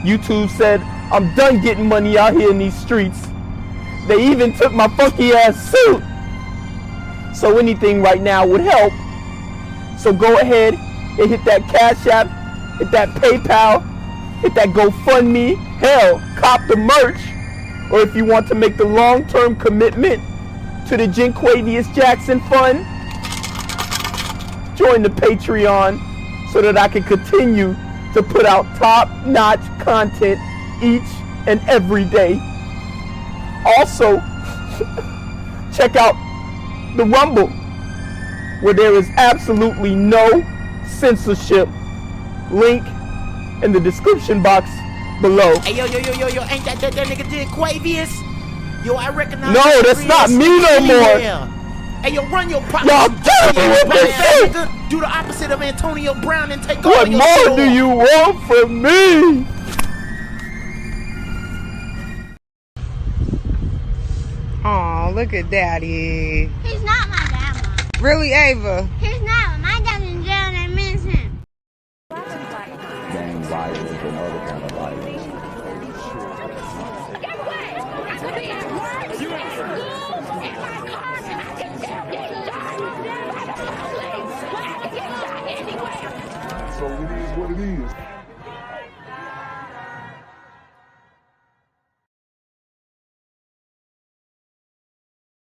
YouTube said I'm done getting money out here in these streets. They even took my funky ass suit. So anything right now would help. So go ahead and hit that Cash App, hit that PayPal, hit that GoFundMe. Hell, cop the merch. Or if you want to make the long-term commitment to the Jenquavius Jackson Fund, join the Patreon so that I can continue to put out top-notch content each and every day. Also, check out the Rumble, where there is absolutely no censorship. Link in the description box below. Hey, yo, ain't that nigga did Quavius? Yo, I recognize. No, that's not me no more. Hey, yo, run your pocket. Y'all tell me what this is. Do the opposite of Antonio Brown and take What more do you want from me? Aw, look at Daddy. He's not my grandma. Really, Ava? He's not. My dad's in jail and I miss him. Gang violence and other kind of violence. So it is what it is.